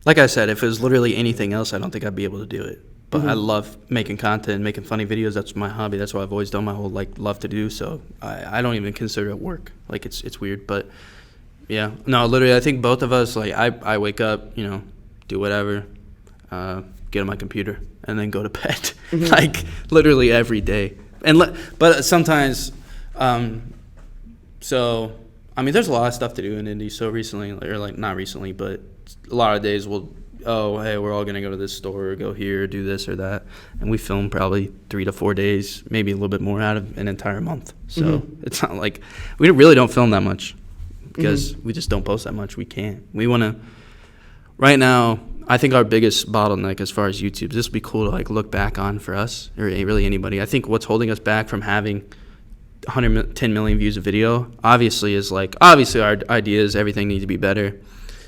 Speaker 3: Like I said, if it was literally anything else, I don't think I'd be able to do it. But I love making content, making funny videos. That's my hobby. That's what I've always done my whole love to do. So I don't even consider it work. Like it's weird, but yeah, no, literally, I think both of us, like I wake up, you know, do whatever, get on my computer, and then go to bed. Like literally every day. But sometimes, so I mean, there's a lot of stuff to do in Indy. So recently, or like not recently, but a lot of days we'll, oh, hey, we're all going to go to this store or go here, do this or that. And we film probably 3 to 4 days, maybe a little bit more out of an entire month. So it's not like, we really don't film that much because we just don't post that much. We can't. We want to, right now, I think our biggest bottleneck as far as YouTube, this would be cool to like look back on for us or really anybody. I think what's holding us back from having 110 million views a video, obviously our ideas, everything needs to be better.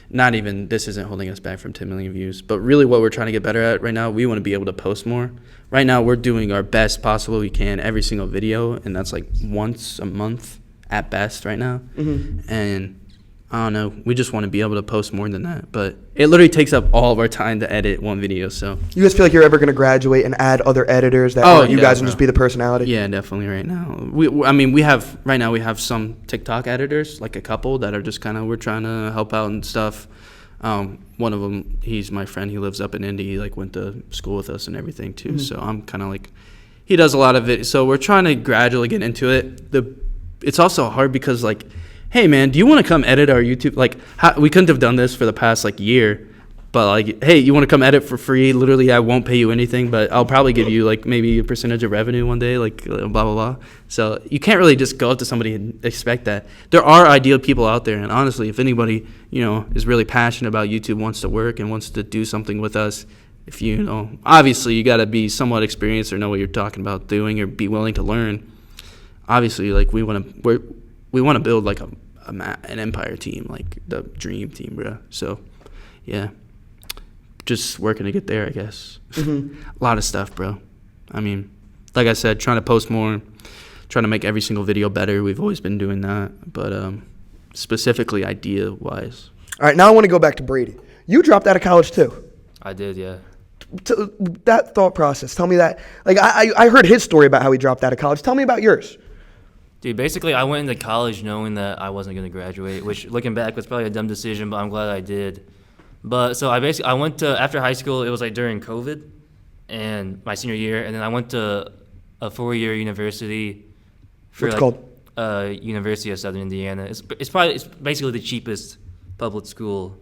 Speaker 3: Not even, this isn't holding us back from 10 million views, but really what we're trying to get better at right now, we want to be able to post more. Right now, we're doing our best possible we can every single video, and that's like once a month at best right now. And I don't know, we just want to be able to post more than that, but it literally takes up all of our time to edit one video, so.
Speaker 1: You guys feel like you're ever going to graduate and add other editors that aren't you guys and just be the personality?
Speaker 3: Yeah, definitely right now. We have some TikTok editors, like a couple that are just kind of, we're trying to help out and stuff. One of them, he's my friend, he lives up in Indy, he like went to school with us and everything too, so I'm kind of like, he does a lot of it, so we're trying to gradually get into it. It's also hard because like, hey man, do you want to come edit our YouTube? Like, we couldn't have done this for the past like year, but like, hey, you want to come edit for free? Literally, I won't pay you anything, but I'll probably give you like maybe a percentage of revenue one day, like blah, blah, blah. So you can't really just go up to somebody and expect that. There are ideal people out there, and honestly, if anybody, you know, is really passionate about YouTube, wants to work and wants to do something with us, if you know, obviously you got to be somewhat experienced or know what you're talking about doing or be willing to learn. Obviously, like we want to build like an empire team, like the dream team, bro. So, yeah, just working to get there, I guess. A lot of stuff, bro. I mean, like I said, trying to post more, trying to make every single video better. We've always been doing that, but specifically idea-wise.
Speaker 1: All right, now I want to go back to Brady. You dropped out of college too.
Speaker 2: I did, yeah.
Speaker 1: That thought process. Tell me that. Like I heard his story about how he dropped out of college. Tell me about yours.
Speaker 2: Dude, basically, I went into college knowing that I wasn't going to graduate, which, looking back, was probably a dumb decision, but I'm glad I did. But so I went to, after high school, it was like during COVID and my senior year, and then I went to a 4-year university.
Speaker 1: What's it called?
Speaker 2: University of Southern Indiana. It's basically the cheapest public school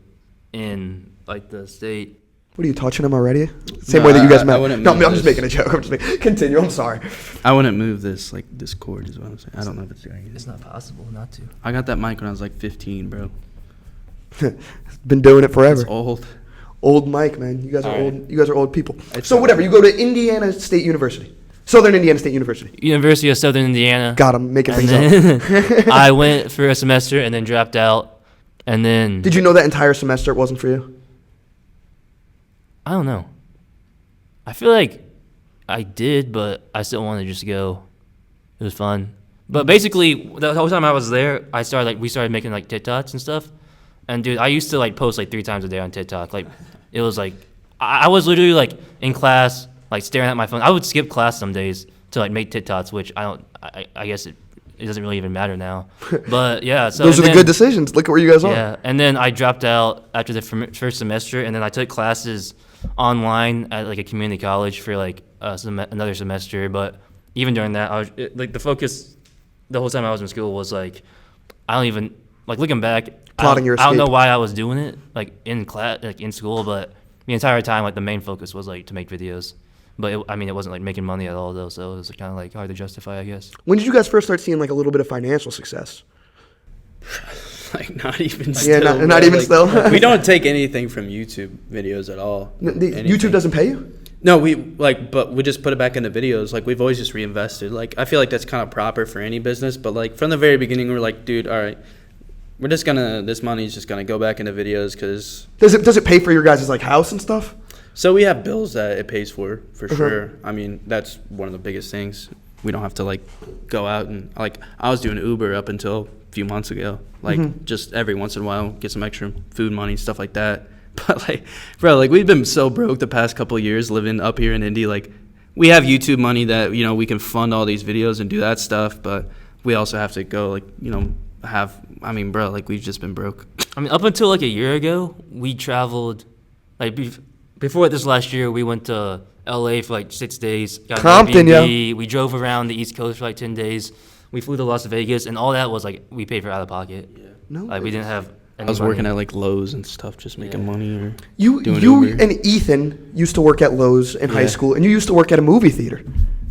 Speaker 2: in like the state.
Speaker 1: What are you touching him already? Same way that you guys met. No, I'm just making a joke. I'm just making. Continue. I'm sorry.
Speaker 3: I wouldn't move this cord is what I'm saying. I don't know if it's doing it.
Speaker 2: It's not possible not to.
Speaker 3: I got that mic when I was like 15, bro.
Speaker 1: Been doing it forever.
Speaker 3: It's old.
Speaker 1: Old mic, man. You guys are
Speaker 3: All right.
Speaker 1: old. You guys are old people.
Speaker 3: It's
Speaker 1: So
Speaker 3: all
Speaker 1: whatever.
Speaker 3: right.
Speaker 1: You go to Indiana State University, Southern Indiana State University.
Speaker 2: University of Southern Indiana.
Speaker 1: God, I'm making
Speaker 2: And
Speaker 1: things up.
Speaker 2: then I went for a semester and then dropped out. And then
Speaker 1: Did you know that entire semester it wasn't for you?
Speaker 2: I don't know. I feel like I did, but I still wanted to just go. It was fun. But basically, the whole time I was there, we started making like TikToks and stuff. And dude, I used to like post like 3 times a day on TikTok. Like, it was like, I was literally like in class, like staring at my phone. I would skip class some days to like make TikToks, which I guess it it doesn't really even matter now. But yeah, so
Speaker 1: Those are
Speaker 2: and
Speaker 1: the
Speaker 2: then-
Speaker 1: good decisions. Look at where you guys are.
Speaker 2: Yeah, and then I dropped out after the first semester, and then I took classes online at like a community college for like another semester. But even during that, like the focus the whole time I was in school was like, I don't even like looking back.
Speaker 1: Plotting your
Speaker 2: I don't know
Speaker 1: escape.
Speaker 2: why I was doing it like in class, like in school, but the entire time like the main focus was like to make videos. But it wasn't like making money at all though, so it was kind of like hard to justify, I guess.
Speaker 1: When did you guys first start seeing like a little bit of financial success?
Speaker 3: Like not even
Speaker 1: Yeah,
Speaker 3: still.
Speaker 1: not
Speaker 3: bro.
Speaker 1: even
Speaker 3: Like,
Speaker 1: still.
Speaker 3: we don't take anything from YouTube videos at all. Anything.
Speaker 1: YouTube doesn't pay you?
Speaker 3: No, but we just put it back into videos. Like we've always just reinvested. Like I feel like that's kind of proper for any business. But like from the very beginning, we're like, dude, all right, we're just this money's just gonna go back into videos because.
Speaker 1: Does it pay for your guys' like house and stuff?
Speaker 3: So we have bills that it pays for
Speaker 1: Uh-huh.
Speaker 3: sure. I mean, that's one of the biggest things. We don't have to like go out and like I was doing Uber up until a few months ago. Like just every once in a while get some extra food money, stuff like that. But like, bro, like we've been so broke the past couple of years living up here in Indy. Like we have YouTube money that, you know, we can fund all these videos and do that stuff. But we also have to go like, you know, bro, like we've just been broke.
Speaker 2: I mean, up until like a year ago, we traveled like before this last year, we went to LA for like 6 days. Got an
Speaker 1: Compton,
Speaker 2: Airbnb. We drove around the East Coast for like 10 days. We flew to Las Vegas, and all that was like we paid for out of pocket.
Speaker 3: Yeah.
Speaker 1: No.
Speaker 2: Like we didn't have.
Speaker 3: I was working at like Lowe's and stuff, just making money or
Speaker 1: You
Speaker 3: doing Uber.
Speaker 1: and Ethan used to work at Lowe's in high
Speaker 3: Yeah.
Speaker 1: school, and you used to work at a movie theater.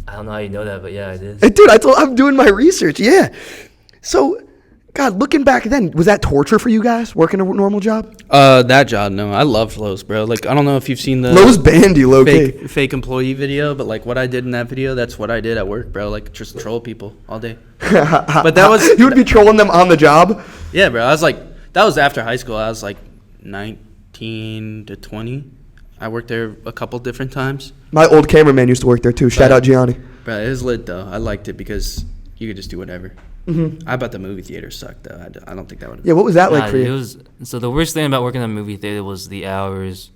Speaker 2: I don't know how you know that, but yeah, I did.
Speaker 1: Hey, dude, I'm doing my research. Yeah. So, God, looking back then, was that torture for you guys working a normal job?
Speaker 3: That job, no. I loved Lowe's, bro. Like I don't know if you've seen the
Speaker 1: Lowe's banned you, low key.
Speaker 3: fake employee video, but like what I did in that video, that's what I did at work, bro. Like just troll people all day. But that was
Speaker 1: You would be trolling them on the job.
Speaker 3: yeah, bro. I was like that was after high school. I was like 19 to 20. I worked there a couple different times.
Speaker 1: My old cameraman used to work there too. Shout out Gianni.
Speaker 3: Bro, it was lit though. I liked it because you could just do whatever.
Speaker 1: Mm-hmm.
Speaker 3: I bet the movie theater sucked though. I don't think that would have.
Speaker 1: Yeah, what was that like
Speaker 2: Nah,
Speaker 1: for
Speaker 2: it
Speaker 1: you?
Speaker 2: was so the worst thing about working in a movie theater was the hours.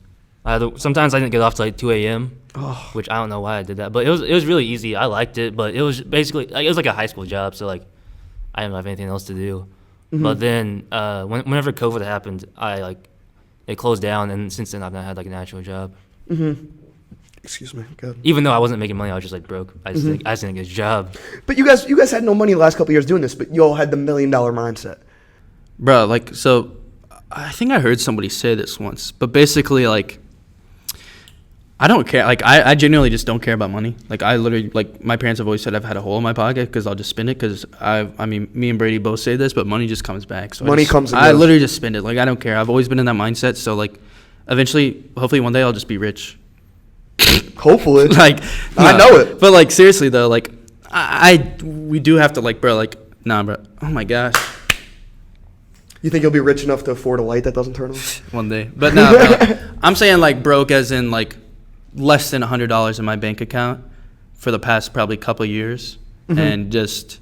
Speaker 2: Sometimes I didn't get off till like 2 a.m.
Speaker 1: Oh.
Speaker 2: Which I don't know why I did that, but it was really easy. I liked it, but it was basically like, it was like a high school job, so like I didn't have anything else to do.
Speaker 1: Mm-hmm.
Speaker 2: But then whenever COVID happened, it closed down, and since then I've not had like an actual job.
Speaker 1: Excuse me. God.
Speaker 2: Even though I wasn't making money, I was just like broke. I just
Speaker 1: Mm-hmm.
Speaker 2: didn't get a job.
Speaker 1: But you guys had no money the last couple of years doing this, but you all had the $1 million mindset.
Speaker 3: Bro, like, so I think I heard somebody say this once, but basically, like, I don't care. Like, I genuinely just don't care about money. Like, I literally, like, my parents have always said I've had a hole in my pocket because I'll just spend it because I mean, me and Brady both say this, but money just comes back. So
Speaker 1: Money comes and
Speaker 3: I
Speaker 1: goes.
Speaker 3: literally just spend it. Like, I don't care. I've always been in that mindset. So, like, eventually, hopefully one day I'll just be rich.
Speaker 1: Hopefully.
Speaker 3: Like,
Speaker 1: I
Speaker 3: no.
Speaker 1: know it.
Speaker 3: But, like, seriously, though, like, we do have to, like, bro, like, nah, bro. Oh, my gosh.
Speaker 1: You think you'll be rich enough to afford a light that doesn't turn on?
Speaker 3: One day. But no, bro, I'm saying like broke as in like less than $100 in my bank account for the past probably couple years and just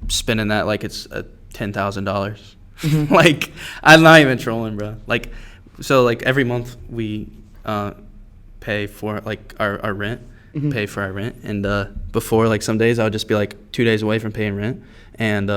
Speaker 3: spending that like it's $10,000. Like I'm not even trolling, bro. Like so like every month we pay for like our rent, pay for our rent, and before like some days I would just be like 2 days away from paying rent, and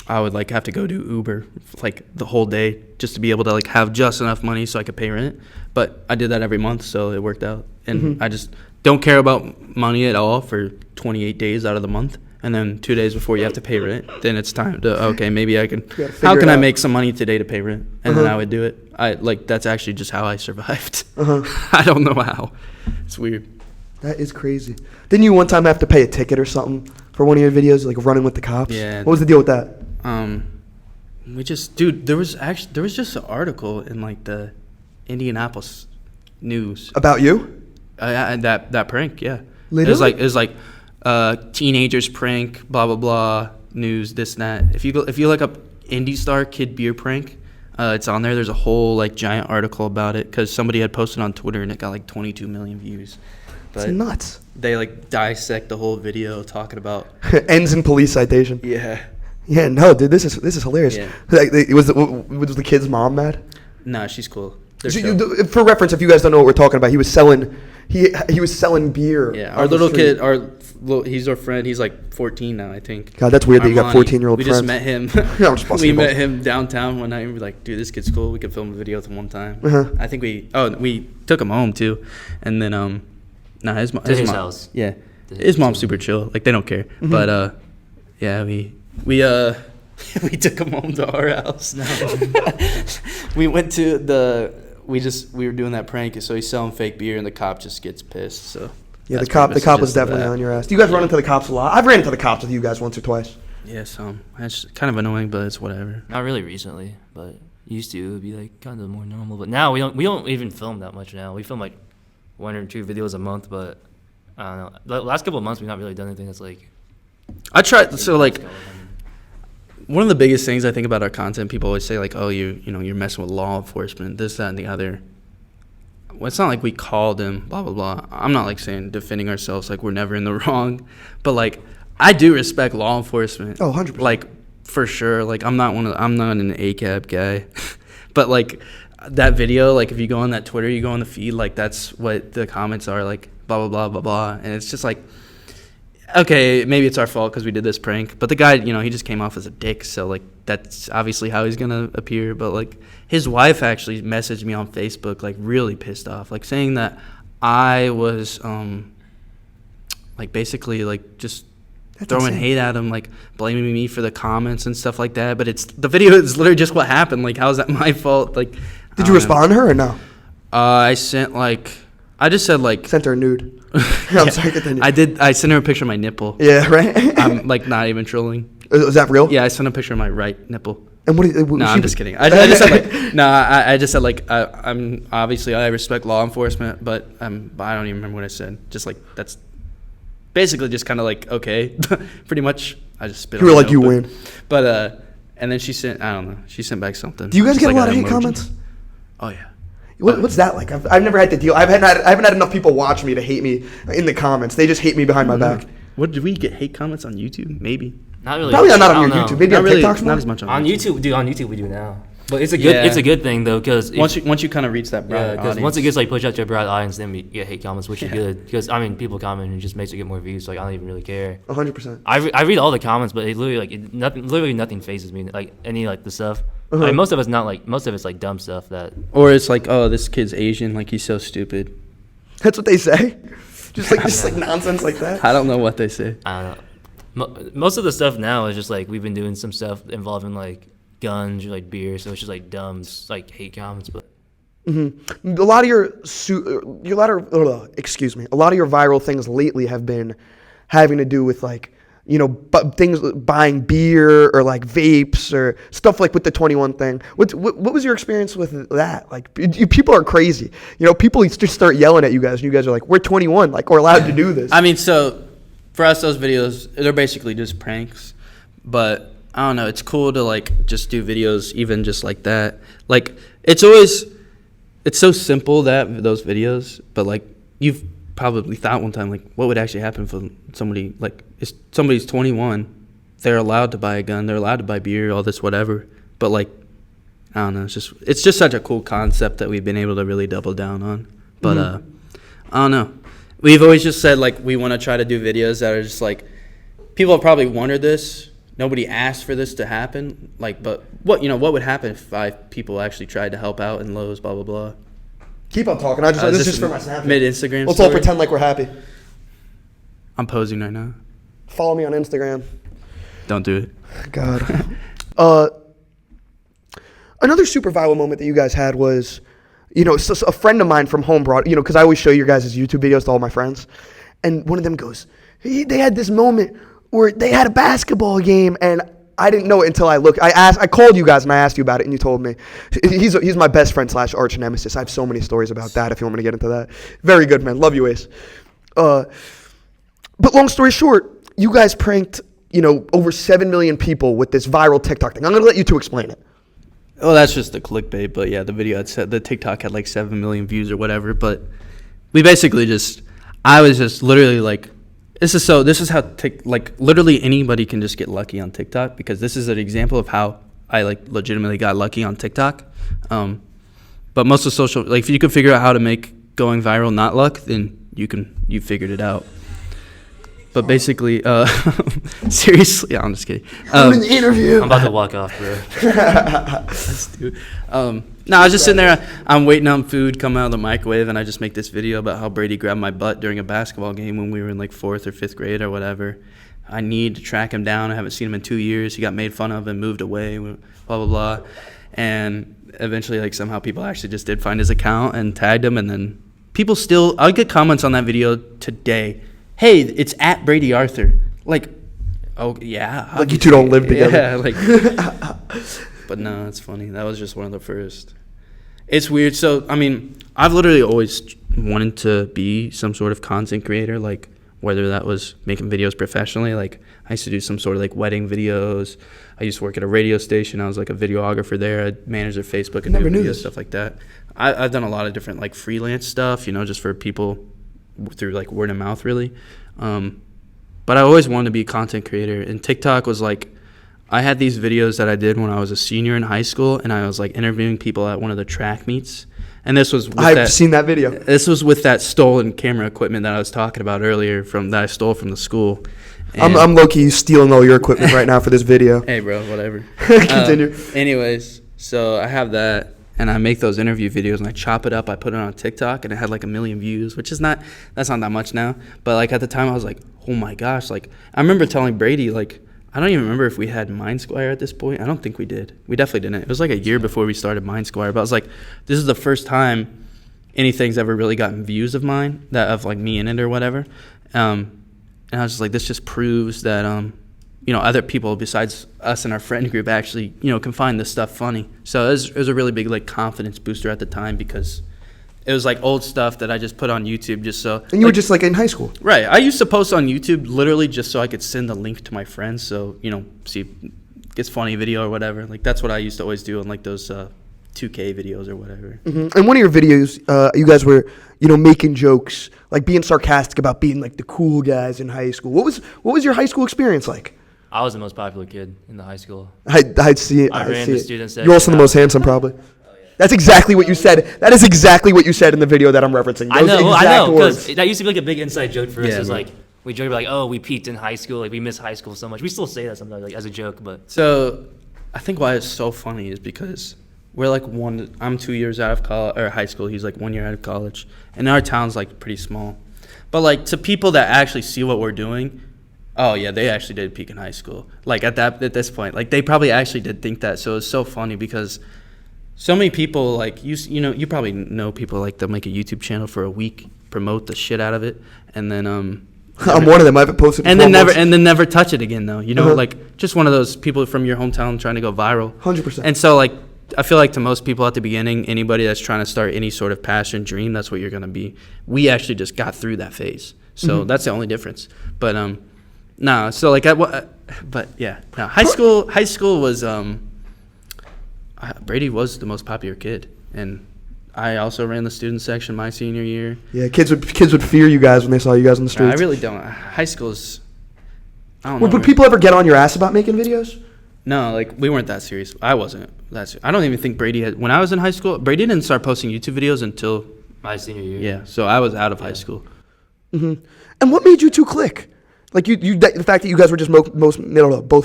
Speaker 3: I would like have to go do Uber like the whole day just to be able to like have just enough money so I could pay rent. But I did that every month, so it worked out. And I just don't care about money at all for 28 days out of the month. And then 2 days before you have to pay rent, then it's time to okay, maybe I can.
Speaker 1: gotta
Speaker 3: How
Speaker 1: figure
Speaker 3: can
Speaker 1: it
Speaker 3: I
Speaker 1: out.
Speaker 3: make some money today to pay rent? And then I would do it. I like that's actually just how I survived. I don't know how. It's weird.
Speaker 1: That is crazy. Didn't you one time have to pay a ticket or something for one of your videos, like running with the cops?
Speaker 3: Yeah.
Speaker 1: What was the deal with that?
Speaker 3: We just, dude, there was just an article in like the Indianapolis news.
Speaker 1: About you?
Speaker 3: That prank, yeah.
Speaker 1: Literally?
Speaker 3: It was like teenagers prank, blah blah blah, news, this and that. If you look up Indy Star Kid Beer prank, it's on there. There's a whole like giant article about it because somebody had posted on Twitter and it got like 22 million views.
Speaker 1: It's
Speaker 3: But
Speaker 1: nuts.
Speaker 3: they like dissect the whole video talking about
Speaker 1: Ends in police citation.
Speaker 3: yeah.
Speaker 1: Yeah, no, dude, this is hilarious.
Speaker 3: Yeah.
Speaker 1: Like, was the kid's mom mad?
Speaker 3: Nah, she's cool. They're
Speaker 1: So
Speaker 3: chill.
Speaker 1: for reference, if you guys don't know what we're talking about, he was selling beer.
Speaker 3: Yeah,
Speaker 1: on
Speaker 3: our
Speaker 1: the
Speaker 3: little
Speaker 1: street.
Speaker 3: kid, our He's our friend. He's like 14 now, I think.
Speaker 1: God, that's weird that you got
Speaker 3: Armani.
Speaker 1: 14-year-old
Speaker 3: We
Speaker 1: friends.
Speaker 3: just met him.
Speaker 1: Yeah, I'm just busting
Speaker 3: we
Speaker 1: your
Speaker 3: met
Speaker 1: balls.
Speaker 3: him downtown one night. And we were like, dude, this kid's cool. We could film a video with him one time.
Speaker 1: Uh-huh.
Speaker 3: I think we took him home too, and then his mom.
Speaker 2: To his house.
Speaker 3: Yeah,
Speaker 2: To
Speaker 3: his mom's super chill. Like they don't care.
Speaker 1: Mm-hmm.
Speaker 3: But yeah, we we took him home to our house. We went to we were doing that prank, so he's selling fake beer, and the cop just gets pissed. So
Speaker 1: Yeah,
Speaker 3: that's
Speaker 1: the cop
Speaker 3: pretty
Speaker 1: was
Speaker 3: much the gist of
Speaker 1: definitely
Speaker 3: that.
Speaker 1: on your ass. Do you guys run into the cops a lot? I've ran into the cops with you guys once or twice.
Speaker 3: Yes, that's kind of annoying, but it's whatever.
Speaker 2: Not really recently, but used to. It would be like kind of more normal. But now we don't even film that much now. We film like 1 or 2 videos a month, but I don't know. The last couple of months we've not really done anything that's like.
Speaker 3: I tried. So like, one of the biggest things I think about our content, people always say like, oh, you're messing with law enforcement, this, that, and the other. Well, it's not like we called him, blah, blah, blah. I'm not like saying defending ourselves like we're never in the wrong, but like I do respect law enforcement.
Speaker 1: Oh, 100%.
Speaker 3: Like for sure. Like I'm not an ACAB guy, but like that video, like if you go on that Twitter, you go on the feed, like that's what the comments are like, blah, blah, blah, blah, blah. And it's just like, okay, maybe it's our fault because we did this prank, but the guy, he just came off as a dick, so like that's obviously how he's gonna appear. But like his wife actually messaged me on Facebook, like really pissed off, like saying that I was like basically like just throwing
Speaker 1: insane.
Speaker 3: hate at him, like blaming me for the comments and stuff like that. But the video is literally just what happened. Like, how is that my fault? Like,
Speaker 1: Did you respond to her or no?
Speaker 3: I sent I just said like
Speaker 1: Sent her a nude. I'm sorry, continue.
Speaker 3: I sent her a picture of my nipple.
Speaker 1: Yeah, right?
Speaker 3: I'm like not even trolling.
Speaker 1: Is that real?
Speaker 3: Yeah, I sent a picture of my right nipple.
Speaker 1: And what?
Speaker 3: No, I'm just kidding. I just said like no. I just said like I'm obviously I respect law enforcement, but I don't even remember what I said. Just like that's basically just kind of like okay, pretty much. I just spit.
Speaker 1: You were
Speaker 3: on
Speaker 1: like,
Speaker 3: my
Speaker 1: you
Speaker 3: notebook.
Speaker 1: win.
Speaker 3: But and then she sent I don't know. She sent back something.
Speaker 1: Do you guys
Speaker 3: Just
Speaker 1: get
Speaker 3: like
Speaker 1: a lot of
Speaker 3: an
Speaker 1: hate
Speaker 3: emoji.
Speaker 1: comments?
Speaker 3: Oh yeah.
Speaker 1: What's that like? I've never had to deal. I haven't had enough people watch me to hate me in the comments. They just hate me behind my back.
Speaker 3: What did we get hate comments on YouTube? Maybe.
Speaker 2: Not really.
Speaker 1: Probably not
Speaker 2: I
Speaker 1: on your
Speaker 2: don't know.
Speaker 1: YouTube. Maybe
Speaker 3: Not
Speaker 1: on
Speaker 3: really.
Speaker 1: TikTok's more?
Speaker 3: Not as much
Speaker 2: On YouTube, dude. On YouTube we do now. But it's a
Speaker 3: Yeah.
Speaker 2: good thing though, because
Speaker 3: Once you kind of reach that broad
Speaker 2: because
Speaker 3: audience.
Speaker 2: once it gets like pushed out to a broad audience, then we get hate comments, which is good. Because I mean, people comment and it just makes it get more views. So like, I don't even really care.
Speaker 1: 100%.
Speaker 2: I read all the comments, but it literally nothing phases me. Like any like the stuff. Like, most of it's like dumb stuff that.
Speaker 3: Or it's like, oh, this kid's Asian, like he's so stupid.
Speaker 1: That's what they say. Just like nonsense like that.
Speaker 3: I don't know what they say.
Speaker 2: I don't know. Most of the stuff now is just like we've been doing some stuff involving like guns or like beer, so it's just like dumb like hate comments. But
Speaker 1: A lot of your viral things lately have been having to do with like things buying beer or like vapes or stuff like with the 21 thing. What was your experience with that? Like people are crazy. People just start yelling at you guys, and you guys are like, "We're 21, like we're allowed to do this."
Speaker 3: I mean, so for us, those videos, they're basically just pranks. But I don't know, it's cool to like just do videos even just like that. Like it's so simple those videos, but like you've probably thought one time like what would actually happen if somebody like if somebody's 21, they're allowed to buy a gun, they're allowed to buy beer, all this whatever. But like I don't know, it's just such a cool concept that we've been able to really double down on. But I don't know. We've always just said like we want to try to do videos that are just like people have probably wondered this. Nobody asked for this to happen. Like, but what would happen if 5 people actually tried to help out in Lowe's, blah blah blah.
Speaker 1: Keep on talking. This is just for my Snapchat.
Speaker 3: Mid Instagram.
Speaker 1: Let's all pretend like we're happy.
Speaker 3: I'm posing right now.
Speaker 1: Follow me on Instagram.
Speaker 3: Don't do it.
Speaker 1: God. Another super viral moment that you guys had was, so a friend of mine from home brought, because I always show your guys' YouTube videos to all my friends, and one of them goes, they had this moment where they had a basketball game, and I didn't know it until I looked. I called you guys and I asked you about it, and you told me. He's my best friend / arch nemesis. I have so many stories about that. If you want me to get into that, very good, man. Love you, Ace. But long story short, you guys pranked over 7 million people with this viral TikTok thing. I'm gonna let you two explain it.
Speaker 3: Well, that's just the clickbait, but yeah, the video had said the TikTok had like 7 million views or whatever. But we basically I was just literally like. This is how literally anybody can just get lucky on TikTok, because this is an example of how I like legitimately got lucky on TikTok. But most of social, like if you can figure out how to make going viral not luck, then you figured it out. But basically, seriously, I'm just kidding.
Speaker 1: I'm in the interview.
Speaker 2: I'm about to walk off, bro.
Speaker 3: No, I was just sitting there. I'm waiting on food come out of the microwave, and I just make this video about how Brady grabbed my butt during a basketball game when we were in like 4th or 5th grade or whatever. I need to track him down. I haven't seen him in 2 years. He got made fun of and moved away, blah, blah, blah. And eventually, like, somehow people actually just did find his account and tagged him. And then people still, I get comments on that video today. Hey, it's at Brady Arthur. Like, oh, yeah.
Speaker 1: Like you two don't live together.
Speaker 3: Yeah, like, but no, it's funny. That was just one of the first. It's weird. So, I mean, I've literally always wanted to be some sort of content creator, like, whether that was making videos professionally. Like, I used to do some sort of, like, wedding videos. I used to work at a radio station. I was, like, a videographer there. I managed their Facebook and
Speaker 1: Never
Speaker 3: do
Speaker 1: knew
Speaker 3: videos,
Speaker 1: this.
Speaker 3: stuff like that. I've done a lot of different, like, freelance stuff, you know, just for people through, like, word of mouth, really. But I always wanted to be a content creator. And TikTok was, like, I had these videos that I did when I was a senior in high school, and I was, like, interviewing people at one of the track meets. And this was with
Speaker 1: I've seen that video.
Speaker 3: This was with that stolen camera equipment that I was talking about earlier that I stole from the school. And
Speaker 1: I'm low-key stealing all your equipment right now for this video.
Speaker 3: Hey, bro, whatever.
Speaker 1: Continue.
Speaker 3: Anyways, so I have that, and I make those interview videos, and I chop it up. I put it on TikTok, and it had like 1 million views, which is that's not that much now. But like at the time, I was like, oh my gosh. Like, I remember telling Brady, like, I don't even remember if we had MindSquire at this point. I don't think we did. We definitely didn't. It was like a year before we started MindSquire. But I was like, this is the first time anything's ever really gotten views of mine, that of like me in it or whatever. And I was just like, this just proves that, you know, other people besides us and our friend group actually, you know, can find this stuff funny. So it was a really big like confidence booster at the time, because it was like old stuff that I just put on YouTube just so.
Speaker 1: And you were just like in high school.
Speaker 3: Right. I used to post on YouTube literally just so I could send the link to my friends. So, you know, see, gets funny video or whatever. Like, that's what I used to always do on like those 2K videos or whatever.
Speaker 1: Mm-hmm. And one of your videos, you guys were, you know, making jokes, like being sarcastic about being like the cool guys in high school. What was your high school experience like?
Speaker 2: I was the most popular kid in the high school.
Speaker 1: I'd see it.
Speaker 2: I ran
Speaker 1: see
Speaker 2: the
Speaker 1: it.
Speaker 2: student section.
Speaker 1: You're also the most handsome, probably. That's exactly what you said. That is exactly what you said in the video that I'm referencing.
Speaker 2: I
Speaker 1: Those
Speaker 2: know,
Speaker 1: exact
Speaker 2: because
Speaker 1: words.
Speaker 2: that used to be like a big inside joke for us.
Speaker 3: Yeah,
Speaker 2: Is
Speaker 3: bro.
Speaker 2: like we joke like, oh, we peaked in high school, like we miss high school so much. We still say that sometimes, like as a joke, but
Speaker 3: So I think why it's so funny is because we're like I'm 2 years out of college or high school. He's like 1 year out of college, and our town's like pretty small. But like to people that actually see what we're doing, oh yeah, they actually did peak in high school. Like at this point, like they probably actually did think that. So it's so funny because so many people like you know, you probably know people like they'll make a YouTube channel for a week, promote the shit out of it, and then
Speaker 1: I'm one of them. I haven't posted in
Speaker 3: and
Speaker 1: 12
Speaker 3: then
Speaker 1: months.
Speaker 3: never touch it again though. You know,
Speaker 1: Uh-huh.
Speaker 3: like just one of those people from your hometown trying to go viral.
Speaker 1: 100%.
Speaker 3: And so like I feel like to most people at the beginning, anybody that's trying to start any sort of passion, dream, that's what you're gonna be. We actually just got through that phase, so that's the only difference. But no, so like but yeah, no, high school was Brady was the most popular kid, and I also ran the student section my senior year.
Speaker 1: Yeah, kids would fear you guys when they saw you guys on the
Speaker 3: No, I
Speaker 1: streets.
Speaker 3: really don't. High school's, I don't know.
Speaker 1: Would
Speaker 3: man.
Speaker 1: people ever get on your ass about making videos?
Speaker 3: No, like we weren't that serious. I wasn't that serious. I don't even think Brady had. When I was in high school, Brady didn't start posting YouTube videos until
Speaker 2: my senior year.
Speaker 3: yeah. So I was out of high school.
Speaker 1: And what made you two click? Like the fact that you guys were just both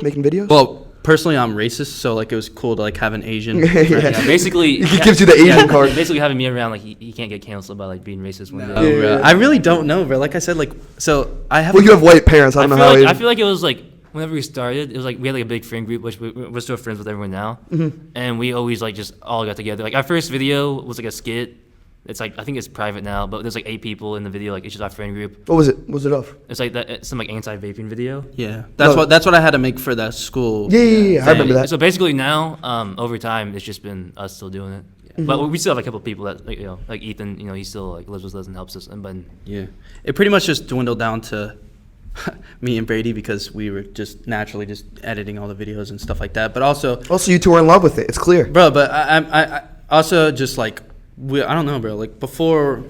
Speaker 1: making videos.
Speaker 3: Well, personally, I'm racist, so like it was cool to like have an Asian.
Speaker 1: Yeah.
Speaker 2: Yeah, basically,
Speaker 1: He gives you the Asian card.
Speaker 2: Basically, having me around, like he can't get canceled by like being racist one day.
Speaker 3: Oh, bro. I really don't know, bro. Like I said, like so I have.
Speaker 1: Well, you have white parents. I don't know how.
Speaker 2: I feel like it was like whenever we started, it was like we had like a big friend group, which we're still friends with everyone now, and we always like just all got together. Like our first video was like a skit. It's like I think it's private now, but there's like 8 people in the video. Like it's just our friend group.
Speaker 1: What was it? What was it of?
Speaker 2: It's like that some like anti-vaping video.
Speaker 3: Yeah, that's what I had to make for that school.
Speaker 1: Yeah. I remember that.
Speaker 2: So basically now, over time, it's just been us still doing it. But we still have a couple of people that like, you know, like Ethan. You know, he still like lives with us and helps us. And but
Speaker 3: Yeah, it pretty much just dwindled down to me and Brady because we were just naturally just editing all the videos and stuff like that. But also,
Speaker 1: You two are in love with it. It's clear.
Speaker 3: bro, but I also just like I don't know, bro. Like before,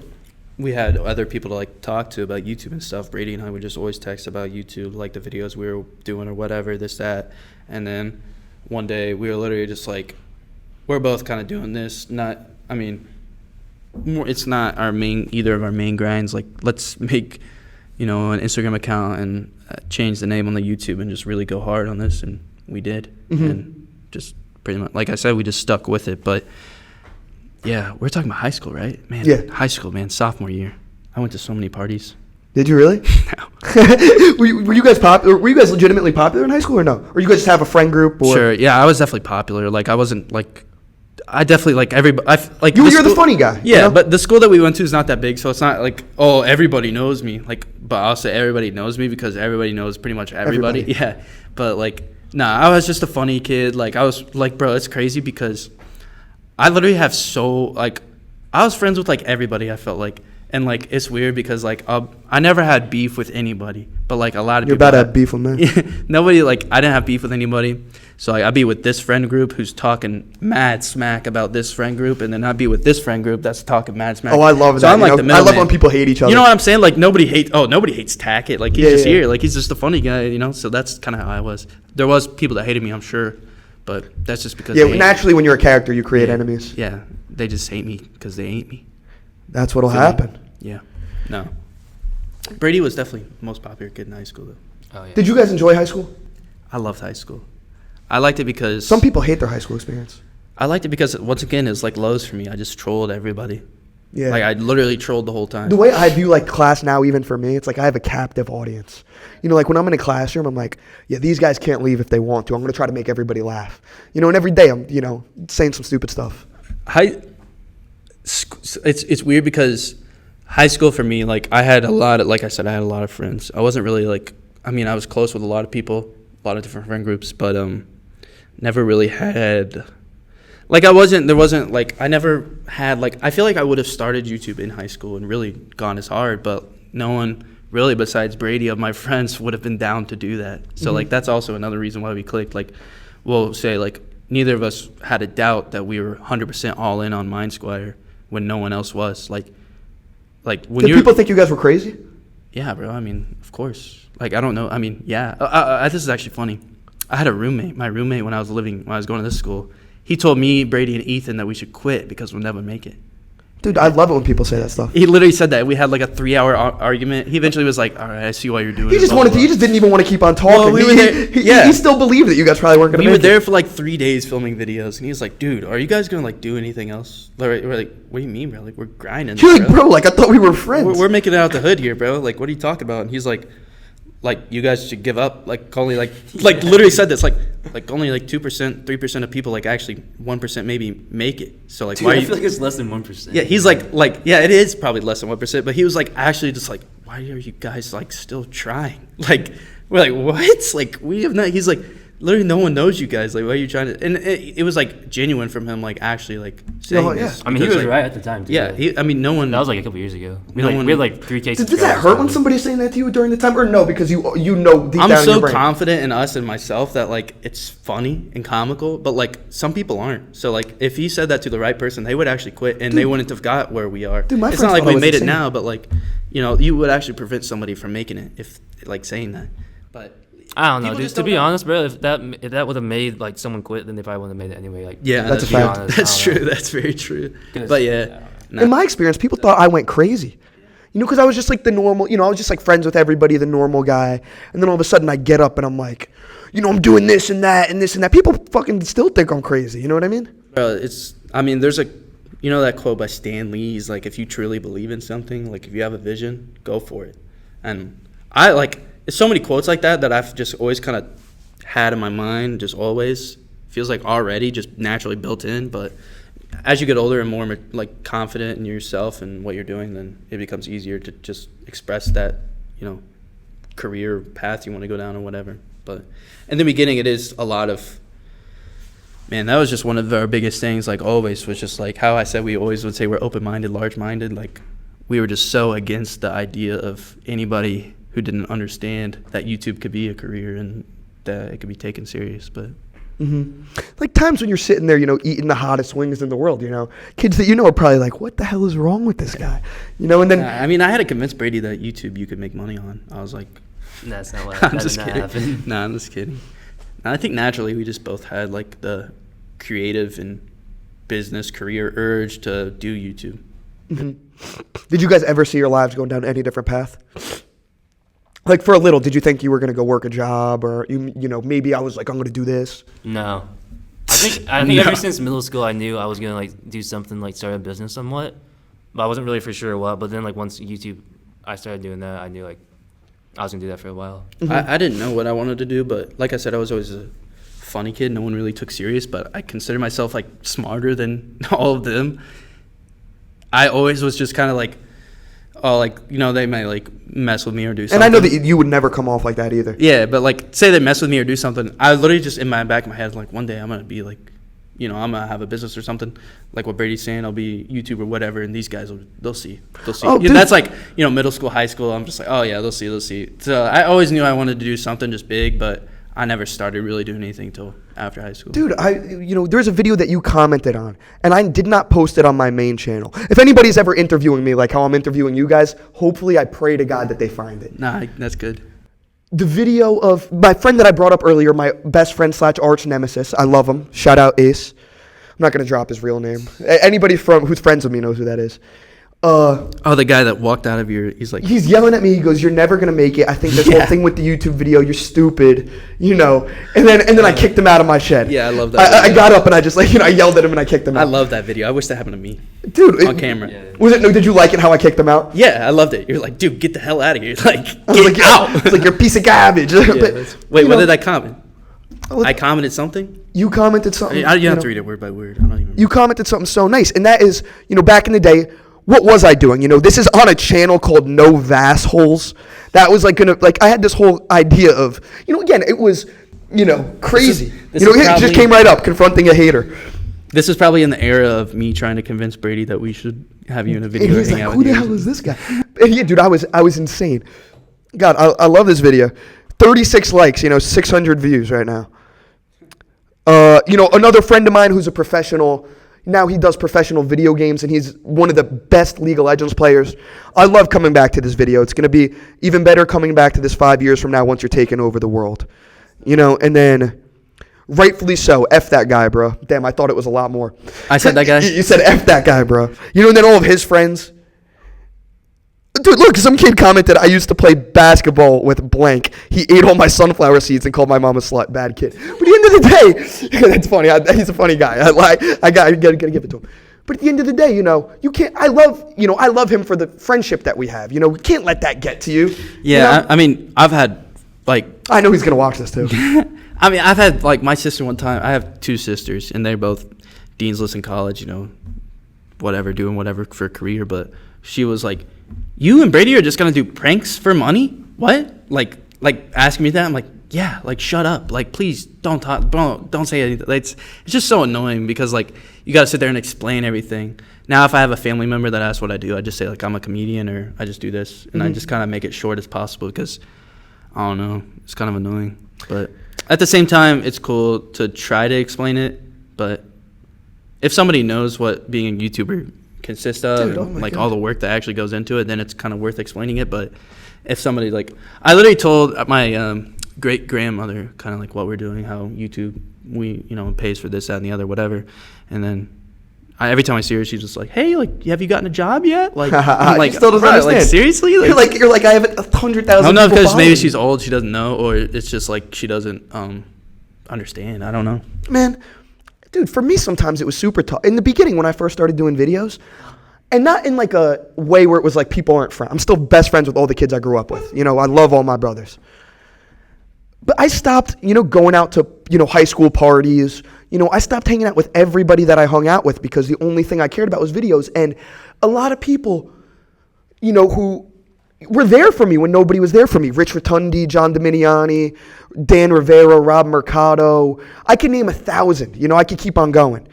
Speaker 3: we had other people to like talk to about YouTube and stuff. Brady and I would just always text about YouTube, like the videos we were doing or whatever, this, that. And then one day we were literally just like, we're both kind of doing this. It's not either of our main grinds. Like let's make an Instagram account and change the name on the YouTube and just really go hard on this, and we did. And just pretty much, like I said, we just stuck with it. But yeah, we're talking about high school, right? Man,
Speaker 1: Yeah.
Speaker 3: high school, man, sophomore year. I went to so many parties.
Speaker 1: Did you really?
Speaker 3: No.
Speaker 1: were you guys popular? Were you guys legitimately popular in high school or no? Or you guys just have a friend group? Or?
Speaker 3: Sure, yeah, I was definitely popular. Like, I wasn't, like, I definitely, like, everybody, like,
Speaker 1: You're the funny guy.
Speaker 3: Yeah,
Speaker 1: you know?
Speaker 3: but the school that we went to is not that big, so it's not like, oh, everybody knows me. Like, but I'll say everybody knows me because everybody knows pretty much everybody. Yeah, but, like, nah, I was just a funny kid. Like, I was, like, bro, it's crazy because I literally have I was friends with, like, everybody, I felt like. And, like, it's weird because, like, I never had beef with anybody. But, like, a lot of
Speaker 1: You're
Speaker 3: people.
Speaker 1: about to have beef with me.
Speaker 3: Nobody, like, I didn't have beef with anybody. So, like, I'd be with this friend group who's talking mad smack about this friend group. And then I'd be with this friend group that's talking mad smack.
Speaker 1: Oh, I love
Speaker 3: so
Speaker 1: that.
Speaker 3: I'm, like, the
Speaker 1: I love
Speaker 3: middleman.
Speaker 1: when people hate each other.
Speaker 3: You know what I'm saying? Like, nobody hates Thacker. Like, he's just here. Like, he's just a funny guy, So that's kind of how I was. There was people that hated me, I'm sure. But that's just because
Speaker 1: Yeah,
Speaker 3: they hate
Speaker 1: naturally, when you're a character, you create enemies.
Speaker 3: me. Yeah, they just hate me because they hate me.
Speaker 1: That's what'll
Speaker 3: Feel me?
Speaker 1: happen.
Speaker 3: Yeah. No. Brady was definitely the most popular kid in high school, though.
Speaker 2: Oh yeah.
Speaker 1: Did you guys enjoy high school?
Speaker 3: I loved high school. I liked it because
Speaker 1: Some people hate their high school experience.
Speaker 3: I liked it because once again it's like lows for me. I just trolled everybody.
Speaker 1: Yeah.
Speaker 3: Like I literally trolled the whole time.
Speaker 1: The way I view like class now, even for me, it's like I have a captive audience. Like when I'm in a classroom, I'm like, yeah, these guys can't leave if they want to. I'm gonna try to make everybody laugh. And every day I'm, saying some stupid stuff.
Speaker 3: It's weird because high school for me, like I had a lot of friends. I wasn't really like, I was close with a lot of people, a lot of different friend groups, but never really had, like I never had, like, I feel like I would have started YouTube in high school and really gone as hard, but no one really besides Brady of my friends would have been down to do that. So like that's also another reason why we clicked. Like we'll say like neither of us had a doubt that we were 100% all in on MindSquire when no one else was. Like when
Speaker 1: Did people think you guys were crazy?
Speaker 3: Yeah, bro. Of course. Like, I don't know. Yeah. This is actually funny. I had a roommate. My roommate when I was going to this school, he told me, Brady, and Ethan that we should quit because we'll never make it.
Speaker 1: Dude, I love it when people say that stuff.
Speaker 3: He literally said that. We had like a 3-hour argument. He eventually was like, all right, I see why you're doing it.
Speaker 1: He just didn't even want to keep on talking.
Speaker 3: Well, we were there- yeah.
Speaker 1: He still believed that you guys probably weren't going to
Speaker 3: We
Speaker 1: make
Speaker 3: were there
Speaker 1: it.
Speaker 3: for like 3 days filming videos, and he was like, dude, are you guys going to like do anything else? We're like, what do you mean, bro? Like, we're grinding.
Speaker 1: You're like, bro, like I thought we were friends.
Speaker 3: We're making it out the hood here, bro. Like, what are you talking about? And he's like, you guys should give up. Like, only like literally said this. Like only like 2%, 3% of people like actually 1% maybe make it. So like,
Speaker 2: Dude,
Speaker 3: why?
Speaker 2: I feel like it's less than 1%.
Speaker 3: Yeah, he's like yeah, it is probably less than 1%. But he was like actually just like, why are you guys like still trying? Like we're like what? Like we have not. He's like. Literally, no one knows you guys. Like, why are you trying to? And it was like genuine from him, like actually, like saying
Speaker 1: Oh, yeah.
Speaker 3: this.
Speaker 2: I mean, he
Speaker 3: because,
Speaker 2: was
Speaker 3: like,
Speaker 2: right at the time, too.
Speaker 3: Yeah, no one.
Speaker 2: That was like a couple years ago. We
Speaker 3: No one-
Speaker 2: had like 3K.
Speaker 1: Does that hurt when somebody's saying that to you during the time, or no? Because you know deep
Speaker 3: I'm
Speaker 1: down in
Speaker 3: so
Speaker 1: your brain.
Speaker 3: confident in us and myself that like it's funny and comical, but like some people aren't. So like if he said that to the right person, they would actually quit and they wouldn't have got where we are.
Speaker 1: Dude, my
Speaker 3: it's
Speaker 1: friends
Speaker 3: not like
Speaker 1: thought I
Speaker 3: we
Speaker 1: was
Speaker 3: made it
Speaker 1: insane.
Speaker 3: now, but like you would actually prevent somebody from making it if like saying that. But
Speaker 2: I don't know,
Speaker 3: people
Speaker 2: dude.
Speaker 3: just
Speaker 2: To
Speaker 3: don't
Speaker 2: be
Speaker 3: know.
Speaker 2: honest, bro, if that would have made like someone quit, then they probably wouldn't have made it anyway. Like,
Speaker 3: yeah,
Speaker 1: That's a
Speaker 3: true.
Speaker 1: fact.
Speaker 2: Honest,
Speaker 3: That's
Speaker 2: I don't
Speaker 3: true.
Speaker 2: know.
Speaker 3: That's very true.
Speaker 2: Because-
Speaker 3: But yeah,
Speaker 1: In my experience, people thought I went crazy. Because I was just like the normal, I was just like friends with everybody, the normal guy. And then all of a sudden I get up and I'm like, I'm doing this and that and this and that. People fucking still think I'm crazy. You know what I mean?
Speaker 3: bro, there's a, that quote by Stan Lee. He's like, if you truly believe in something, like if you have a vision, go for it. And I like, there's so many quotes like that I've just always kind of had in my mind, just always feels like already just naturally built in. But as you get older and more like confident in yourself and what you're doing, then it becomes easier to just express that, career path you want to go down or whatever. But in the beginning, it is a lot of, man, that was just one of our biggest things, like always, was just like how I said we always would say we're open-minded, large-minded. Like we were just so against the idea of anybody who didn't understand that YouTube could be a career and that it could be taken serious. But
Speaker 1: Like times when you're sitting there, eating the hottest wings in the world, kids that are probably like, what the hell is wrong with this guy? And then
Speaker 3: I had to convince Brady that YouTube you could make money on. I was like,
Speaker 2: That's not what
Speaker 3: I'm
Speaker 2: that
Speaker 3: just
Speaker 2: did not
Speaker 3: kidding.
Speaker 2: happen.
Speaker 3: No, I'm just kidding. I think naturally we just both had like the creative and business career urge to do YouTube.
Speaker 1: did you guys ever see your lives going down any different path? Like for a little, did you think you were gonna go work a job, or you know maybe I was like I'm gonna do this?
Speaker 2: No. I think ever since middle school, I knew I was gonna like do something like start a business somewhat, but I wasn't really for sure what. But then like once YouTube, I started doing that, I knew like I was gonna do that for a while.
Speaker 3: I didn't know what I wanted to do, but like I said, I was always a funny kid. No one really took serious, but I consider myself like smarter than all of them. I always was just kind of like, oh, like, you know, they might like mess with me or do something.
Speaker 1: And I know that you would never come off like that either.
Speaker 3: Yeah, but like say they mess with me or do something, I literally just in my back of my head like one day I'm gonna be like, you know, I'm gonna have a business or something. Like what Brady's saying, I'll be YouTube or whatever, and these guys they'll see.
Speaker 1: Oh,
Speaker 3: Yeah, that's like, you know, middle school, high school. I'm just like, oh yeah, they'll see. So I always knew I wanted to do something just big, but I never started really doing anything till after high school.
Speaker 1: Dude, there's a video that you commented on, and I did not post it on my main channel. If anybody's ever interviewing me like how I'm interviewing you guys, hopefully I pray to God that they find it.
Speaker 3: Nah, that's good.
Speaker 1: The video of my friend that I brought up earlier, my best friend / arch nemesis. I love him. Shout out Ace. I'm not going to drop his real name. Anybody who's friends with me knows who that is.
Speaker 3: Oh, the guy that walked out of he's like,
Speaker 1: he's yelling at me. He goes, "You're never gonna make it. I think this whole thing with the YouTube video, you're stupid, you know." And then I kicked him out of my shed.
Speaker 3: Yeah, I love that.
Speaker 1: I got up and I just like I yelled at him and I kicked him out.
Speaker 3: I love that video. I wish that happened to me,
Speaker 1: dude.
Speaker 3: on camera.
Speaker 1: Was it? No, did you like it how I kicked him out?
Speaker 3: Yeah, I loved it. You're like, dude, get the hell out of here. Like,
Speaker 1: I was
Speaker 3: get
Speaker 1: like,
Speaker 3: out.
Speaker 1: I was like, you're a piece of garbage.
Speaker 3: Wait, what did I comment? I commented something?
Speaker 1: You commented something.
Speaker 3: You don't have to read it word by word. I don't even.
Speaker 1: You commented something so nice, and that is, back in the day. What was I doing? This is on a channel called No Vassholes. That was I had this whole idea of, again, it was, crazy. It just came right up, confronting a hater.
Speaker 3: This is probably in the era of me trying to convince Brady that we should have you in a video.
Speaker 1: And he's like, who the hell is this guy? And yeah, dude, I was insane. God, I love this video. 36 likes, 600 views right now. Another friend of mine who's a professional. Now he does professional video games, and he's one of the best League of Legends players. I love coming back to this video. It's going to be even better coming back to this 5 years from now once you're taking over the world. And then rightfully so, F that guy, bro. Damn, I thought it was a lot more.
Speaker 3: I said that guy?
Speaker 1: You said F that guy, bro. And then all of his friends. Dude, look, some kid commented, I used to play basketball with blank. He ate all my sunflower seeds and called my mom a slut. Bad kid. But at the end of the day, that's funny. He's a funny guy. I gotta give it to him. But at the end of the day, you can't, I love him for the friendship that we have. We can't let that get to you.
Speaker 3: Yeah, I mean, I've had,
Speaker 1: I know he's going to watch this too.
Speaker 3: I mean, I've had, my sister one time, I have two sisters, and they're both Dean's List in college, doing whatever for a career, but she was like, you and Brady are just gonna do pranks for money? What? Like asking me that? I'm like, yeah. Like, shut up. Like, please don't talk. Don't say anything. It's just so annoying because you gotta sit there and explain everything. Now, if I have a family member that asks what I do, I just say I'm a comedian or I just do this, and I just kind of make it short as possible because I don't know. It's kind of annoying, but at the same time, it's cool to try to explain it. But if somebody knows what being a YouTuber consist of,
Speaker 1: dude, God.
Speaker 3: all the work that actually goes into it, then it's kind of worth explaining it. But if somebody I literally told my great grandmother kind of what we're doing, how YouTube pays for this, that, and the other, whatever, and then every time I see her, she's just like, hey, have you gotten a job yet? I'm like,
Speaker 1: she still doesn't understand.
Speaker 3: Seriously?
Speaker 1: You're like I have 100,000.
Speaker 3: No, because maybe she's old, she doesn't know, or it's just she doesn't understand. I don't know,
Speaker 1: man. Dude, for me, sometimes it was super tough. In the beginning, when I first started doing videos, and not in a way where it was people aren't friends. I'm still best friends with all the kids I grew up with. I love all my brothers. But I stopped, going out to, high school parties. I stopped hanging out with everybody that I hung out with because the only thing I cared about was videos. And a lot of people, who were there for me when nobody was there for me. Rich Rotundi, John Dominiani, Dan Rivera, Rob Mercado. I could name 1,000. I could keep on going.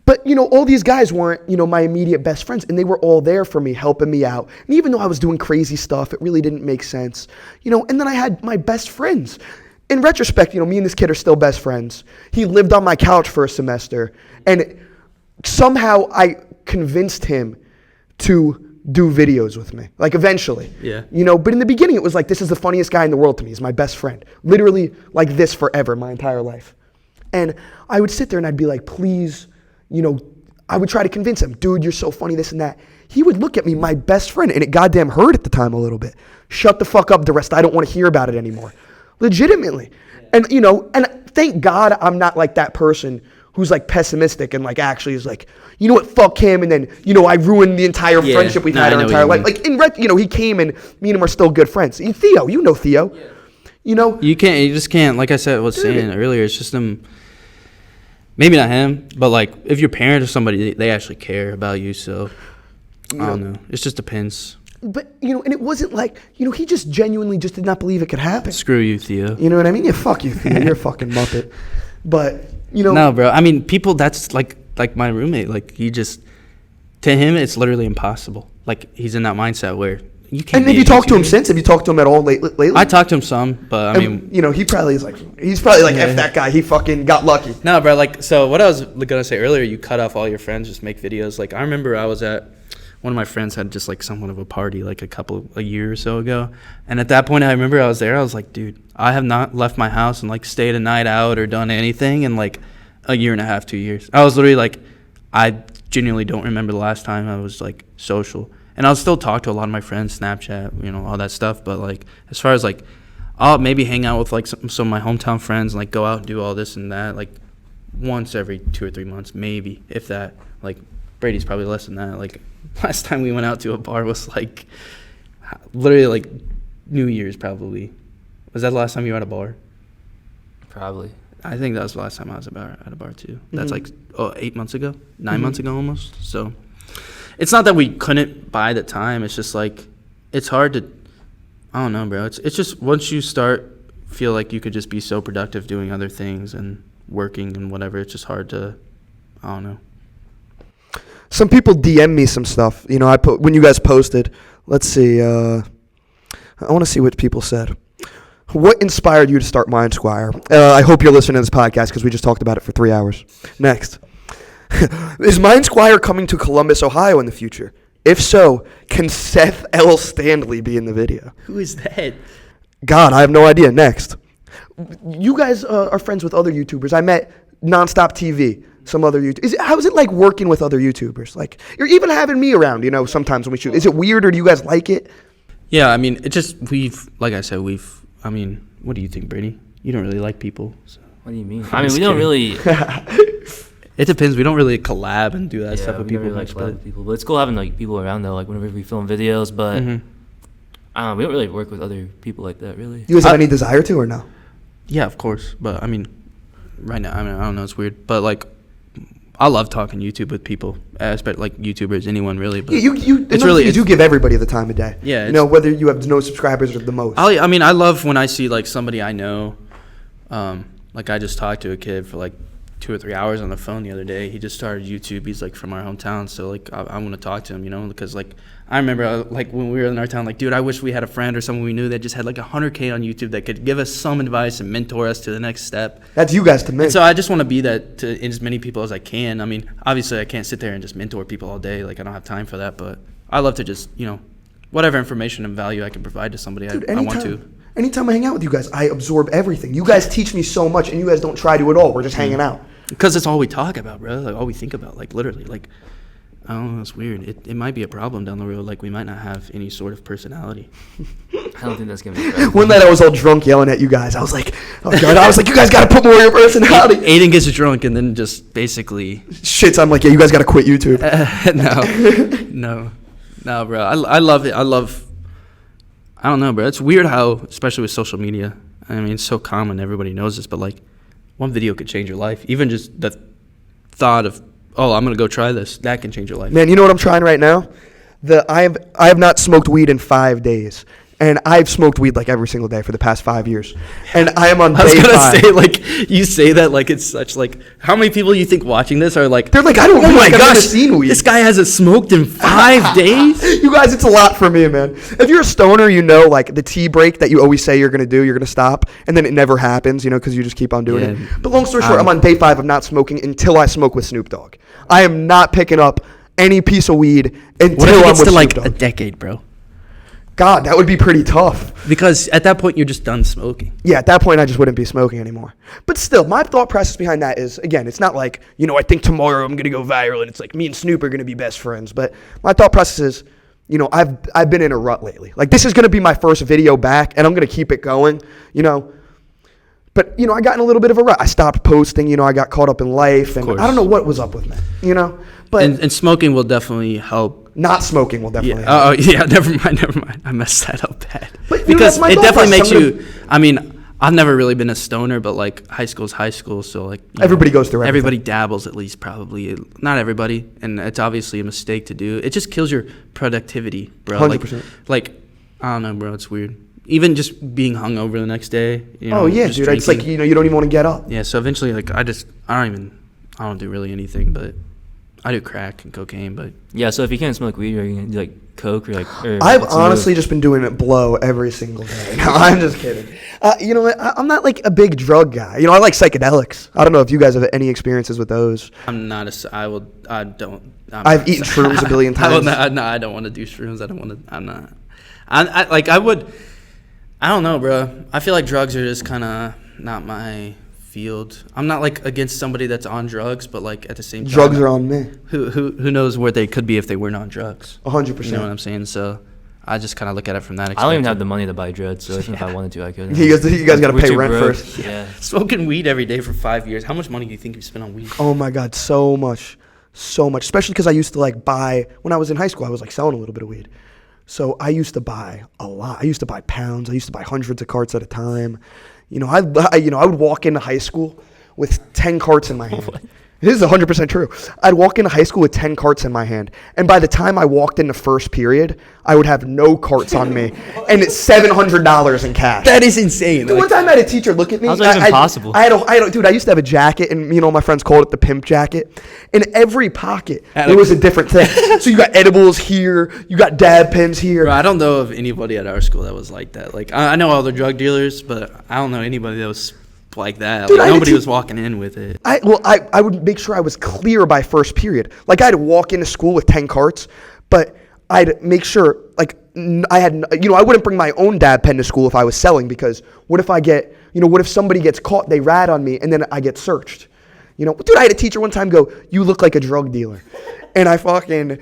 Speaker 1: But, all these guys weren't, my immediate best friends. And they were all there for me, helping me out. And even though I was doing crazy stuff, it really didn't make sense. And then I had my best friends. In retrospect, me and this kid are still best friends. He lived on my couch for a semester. And somehow I convinced him to do videos with me, eventually.
Speaker 3: Yeah.
Speaker 1: But in the beginning it was this is the funniest guy in the world to me. He's my best friend. Literally this forever, my entire life. And I would sit there and I'd be like, please, I would try to convince him, dude, you're so funny, this and that. He would look at me, my best friend, and it goddamn hurt at the time a little bit. Shut the fuck up, DiResta. I don't want to hear about it anymore. Legitimately. And, you know, and thank God I'm not like that person who's like pessimistic and like actually is like, you know what, fuck him, and then, you know, I ruined the entire friendship we've had our entire life. Like, you know, he came and me and him are still good friends. Theo, you know Theo. Yeah. You know? You
Speaker 3: just can't, like I said, was saying earlier, it's just maybe not him, but like if your parent or somebody, they actually care about you, so I don't know. It just depends.
Speaker 1: But, you know, and it wasn't like, you know, he just genuinely just did not believe it could happen.
Speaker 3: Screw you, Theo.
Speaker 1: You know what I mean? Yeah, fuck you, Theo. You're a fucking muppet. But, you know.
Speaker 3: No, bro. I mean, people, that's like my roommate. Like, to him, it's literally impossible. Like, he's in that mindset where you can't.
Speaker 1: And have you talked to him since? Have you talked to him at all lately?
Speaker 3: I talked to him some, but I mean.
Speaker 1: You know, he's probably like, F that guy. He fucking got lucky.
Speaker 3: No, bro. Like, so what I was going to say earlier, you cut off all your friends, just make videos. Like, I remember I was at. One of my friends had just like somewhat of a party like a year or so ago. And at that point, I remember I was there. I was like, dude, I have not left my house and like stayed a night out or done anything in like a year and a half, 2 years. I was literally like, I genuinely don't remember the last time I was like social. And I'll still talk to a lot of my friends, Snapchat, you know, all that stuff. But like, as far as like, I'll maybe hang out with like some of my hometown friends and like go out and do all this and that like once every 2 or 3 months, maybe, if that. Like, Brady's probably less than that. Like, last time we went out to a bar was like literally like New Year's probably. Was that the last time you were at a bar?
Speaker 2: Probably.
Speaker 3: I think that was the last time I was at a bar too. That's like 8 months ago, 9 months ago almost. So it's not that we couldn't buy the time. It's just like it's hard to. I don't know, bro. It's just once you start feel like you could just be so productive doing other things and working and whatever. It's just hard to. I don't know.
Speaker 1: Some people DM me some stuff. You know, when you guys posted. Let's see. I want to see what people said. What inspired you to start MindSquire? I hope you're listening to this podcast because we just talked about it for 3 hours. Next. Is MindSquire coming to Columbus, Ohio in the future? If so, can Seth L. Stanley be in the video?
Speaker 3: Who is that?
Speaker 1: God, I have no idea. Next. You guys are friends with other YouTubers. I met Nonstop TV. Some other YouTubers. How is it like working with other YouTubers? Like, you're even having me around, you know, sometimes when we shoot. Is it weird or do you guys like it?
Speaker 3: Yeah, I mean, it just, I mean, what do you think, Brady? You don't really like people. So.
Speaker 2: What do you mean? I mean, we don't really.
Speaker 3: It depends. We don't really collab and do that stuff with people.
Speaker 2: Really like collab with people, but it's cool having like people around though. Like whenever we film videos, but I don't know, we don't really work with other people like that, really.
Speaker 1: You guys have any desire to or no?
Speaker 3: Yeah, of course. But I mean, right now, I mean, I don't know. It's weird, but like. I love talking YouTube with people, especially like YouTubers, anyone really. But
Speaker 1: you do give everybody the time of day.
Speaker 3: Yeah,
Speaker 1: you know, whether you have no subscribers or the most.
Speaker 3: I mean, I love when I see like somebody I know. Like I just talked to a kid for like 2 or 3 hours on the phone the other day. He just started YouTube. He's like from our hometown, so like I want to talk to him, you know, because like I remember like when we were in our town, like dude, I wish we had a friend or someone we knew that just had like 100K on YouTube that could give us some advice and mentor us to the next step.
Speaker 1: That's you guys to me.
Speaker 3: And so I just want to be that to as many people as I can. I mean, obviously I can't sit there and just mentor people all day. Like I don't have time for that, but I love to just, you know, whatever information and value I can provide to somebody, dude, I want to.
Speaker 1: Anytime I hang out with you guys, I absorb everything. You guys teach me so much, and you guys don't try to at all. We're just hanging out.
Speaker 3: Because it's all we talk about, bro. Like all we think about, like literally, like I don't know. It's weird. It might be a problem down the road. Like we might not have any sort of personality.
Speaker 2: I don't think that's gonna be fair.
Speaker 1: One night I was all drunk yelling at you guys. I was like, oh God, I was like, you guys got to put more of your personality.
Speaker 3: Aiden gets drunk and then just basically
Speaker 1: shits. I'm like, yeah, you guys got to quit YouTube.
Speaker 3: No, bro. I love it. I don't know, bro. It's weird how, especially with social media. I mean, it's so common. Everybody knows this, but like, one video could change your life. Even just the thought of, oh, I'm gonna go try this. That can change your life.
Speaker 1: Man, you know what I'm trying right now? I have not smoked weed in 5 days. And I've smoked weed like every single day for the past 5 years. And I am on day 5.
Speaker 3: I was going to say, like, you say that like it's such, like, how many people you think watching this are like,
Speaker 1: they're like, I don't know,
Speaker 3: my
Speaker 1: I've
Speaker 3: gosh,
Speaker 1: never seen weed.
Speaker 3: This guy hasn't smoked in 5 days?
Speaker 1: You guys, it's a lot for me, man. If you're a stoner, you know, like, the tea break that you always say you're going to do, you're going to stop, and then it never happens, you know, because you just keep on doing it. But long story short, I'm on day 5 of not smoking until I smoke with Snoop Dogg. I am not picking up any piece of weed until I'm with Snoop Dogg.
Speaker 3: A decade, bro?
Speaker 1: God, that would be pretty tough.
Speaker 3: Because at that point, you're just done smoking.
Speaker 1: Yeah, at that point, I just wouldn't be smoking anymore. But still, my thought process behind that is, again, it's not like, I think tomorrow I'm going to go viral and it's like me and Snoop are going to be best friends. But my thought process is, I've been in a rut lately. Like, this is going to be my first video back, and I'm going to keep it going, But, I got in a little bit of a rut. I stopped posting, I got caught up in life, and I don't know what was up with me, But
Speaker 3: and smoking will definitely help.
Speaker 1: Not smoking will definitely help.
Speaker 3: Oh, yeah, never mind. I messed that up bad.
Speaker 1: But,
Speaker 3: because
Speaker 1: that's my
Speaker 3: it
Speaker 1: thought
Speaker 3: definitely
Speaker 1: process.
Speaker 3: makes you, I mean, I've never really been a stoner, but, like, high school's high school, so, like.
Speaker 1: Everybody goes through everything.
Speaker 3: Everybody dabbles at least, probably. Not everybody, and it's obviously a mistake to do. It just kills your productivity, bro.
Speaker 1: 100%.
Speaker 3: Like, I don't know, bro, it's weird. Even just being hungover the next day.
Speaker 1: Oh, yeah, dude. It's like, you don't even want to get up.
Speaker 3: Yeah, so eventually, like, I don't do really anything, but I do crack and cocaine, but.
Speaker 2: Yeah, so if you can't smoke weed, are you going to do, like, coke or, like.
Speaker 1: I've honestly just been doing it blow every single day. No, I'm just kidding. You know what? I'm not, like, a big drug guy. I like psychedelics. I don't know if you guys have any experiences with those.
Speaker 3: I'm not
Speaker 1: I've eaten shrooms a billion times.
Speaker 3: I don't want to do shrooms. I would. I don't know, bro. I feel like drugs are just kind of not my field. I'm not, like, against somebody that's on drugs, but, like, at the same time,
Speaker 1: Drugs are on me.
Speaker 3: Who knows where they could be if they weren't on drugs?
Speaker 1: 100%.
Speaker 3: You know what I'm saying? So I just kind of look at it from that.
Speaker 2: I don't even have the money to buy drugs, so even if I wanted to, I could.
Speaker 1: You guys got to
Speaker 2: We're
Speaker 1: pay
Speaker 2: too
Speaker 1: rent
Speaker 2: broke.
Speaker 1: first.
Speaker 2: Yeah.
Speaker 3: Smoking weed every day for 5 years. How much money do you think you spent on weed?
Speaker 1: Oh my God, so much, especially because I used to like buy when I was in high school. I was like selling a little bit of weed, so I used to buy a lot. I used to buy pounds. I used to buy hundreds of carts at a time. I would walk into high school with 10 carts in my hand. This is 100% true. I'd walk into high school with 10 carts in my hand, and by the time I walked into first period, I would have no carts on me, and it's $700 in cash.
Speaker 3: That is insane.
Speaker 1: Dude, one time I had a teacher look at me.
Speaker 2: How's that even possible?
Speaker 1: Dude, I used to have a jacket, and my friends called it the pimp jacket. In every pocket, there was a different thing. So you got edibles here, you got dab pens here.
Speaker 3: Bro, I don't know of anybody at our school that was like that. Like, I know all the drug dealers, but I don't know anybody that was like that.
Speaker 1: Dude,
Speaker 3: like, nobody was walking in with it.
Speaker 1: I would make sure I was clear by first period. Like, I'd walk into school with 10 carts, but I'd make sure, like, I wouldn't bring my own dab pen to school if I was selling, because what if somebody gets caught, they rat on me, and then I get searched? Dude, I had a teacher one time go, "You look like a drug dealer." And I fucking,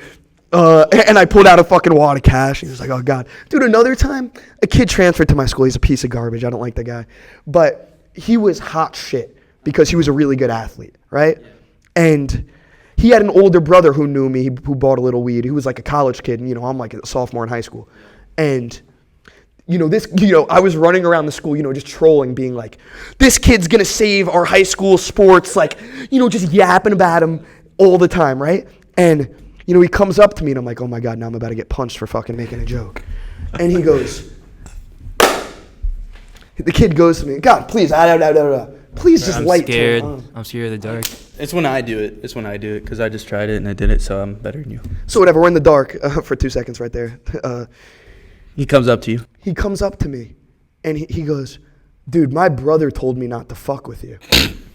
Speaker 1: and I pulled out a fucking wad of cash. He was like, "Oh, God." Dude, another time, a kid transferred to my school. He's a piece of garbage. I don't like the guy. But he was hot shit because he was a really good athlete, right? And he had an older brother who knew me, who bought a little weed. He was like a college kid, and, I'm like a sophomore in high school. And, I was running around the school, just trolling, being like, "This kid's going to save our high school sports," like, just yapping about him all the time, right? And, he comes up to me, and I'm like, "Oh, my God, now I'm about to get punched for fucking making a joke." And he goes, the kid goes to me, "God, please, please just light
Speaker 2: scared.
Speaker 1: turn on."
Speaker 2: I'm scared of the dark.
Speaker 3: It's when I do it. Because I just tried it and I did it, so I'm better than you.
Speaker 1: So whatever, we're in the dark for 2 seconds right there.
Speaker 3: He comes up to you.
Speaker 1: He comes up to me, and he goes, "Dude, my brother told me not to fuck with you."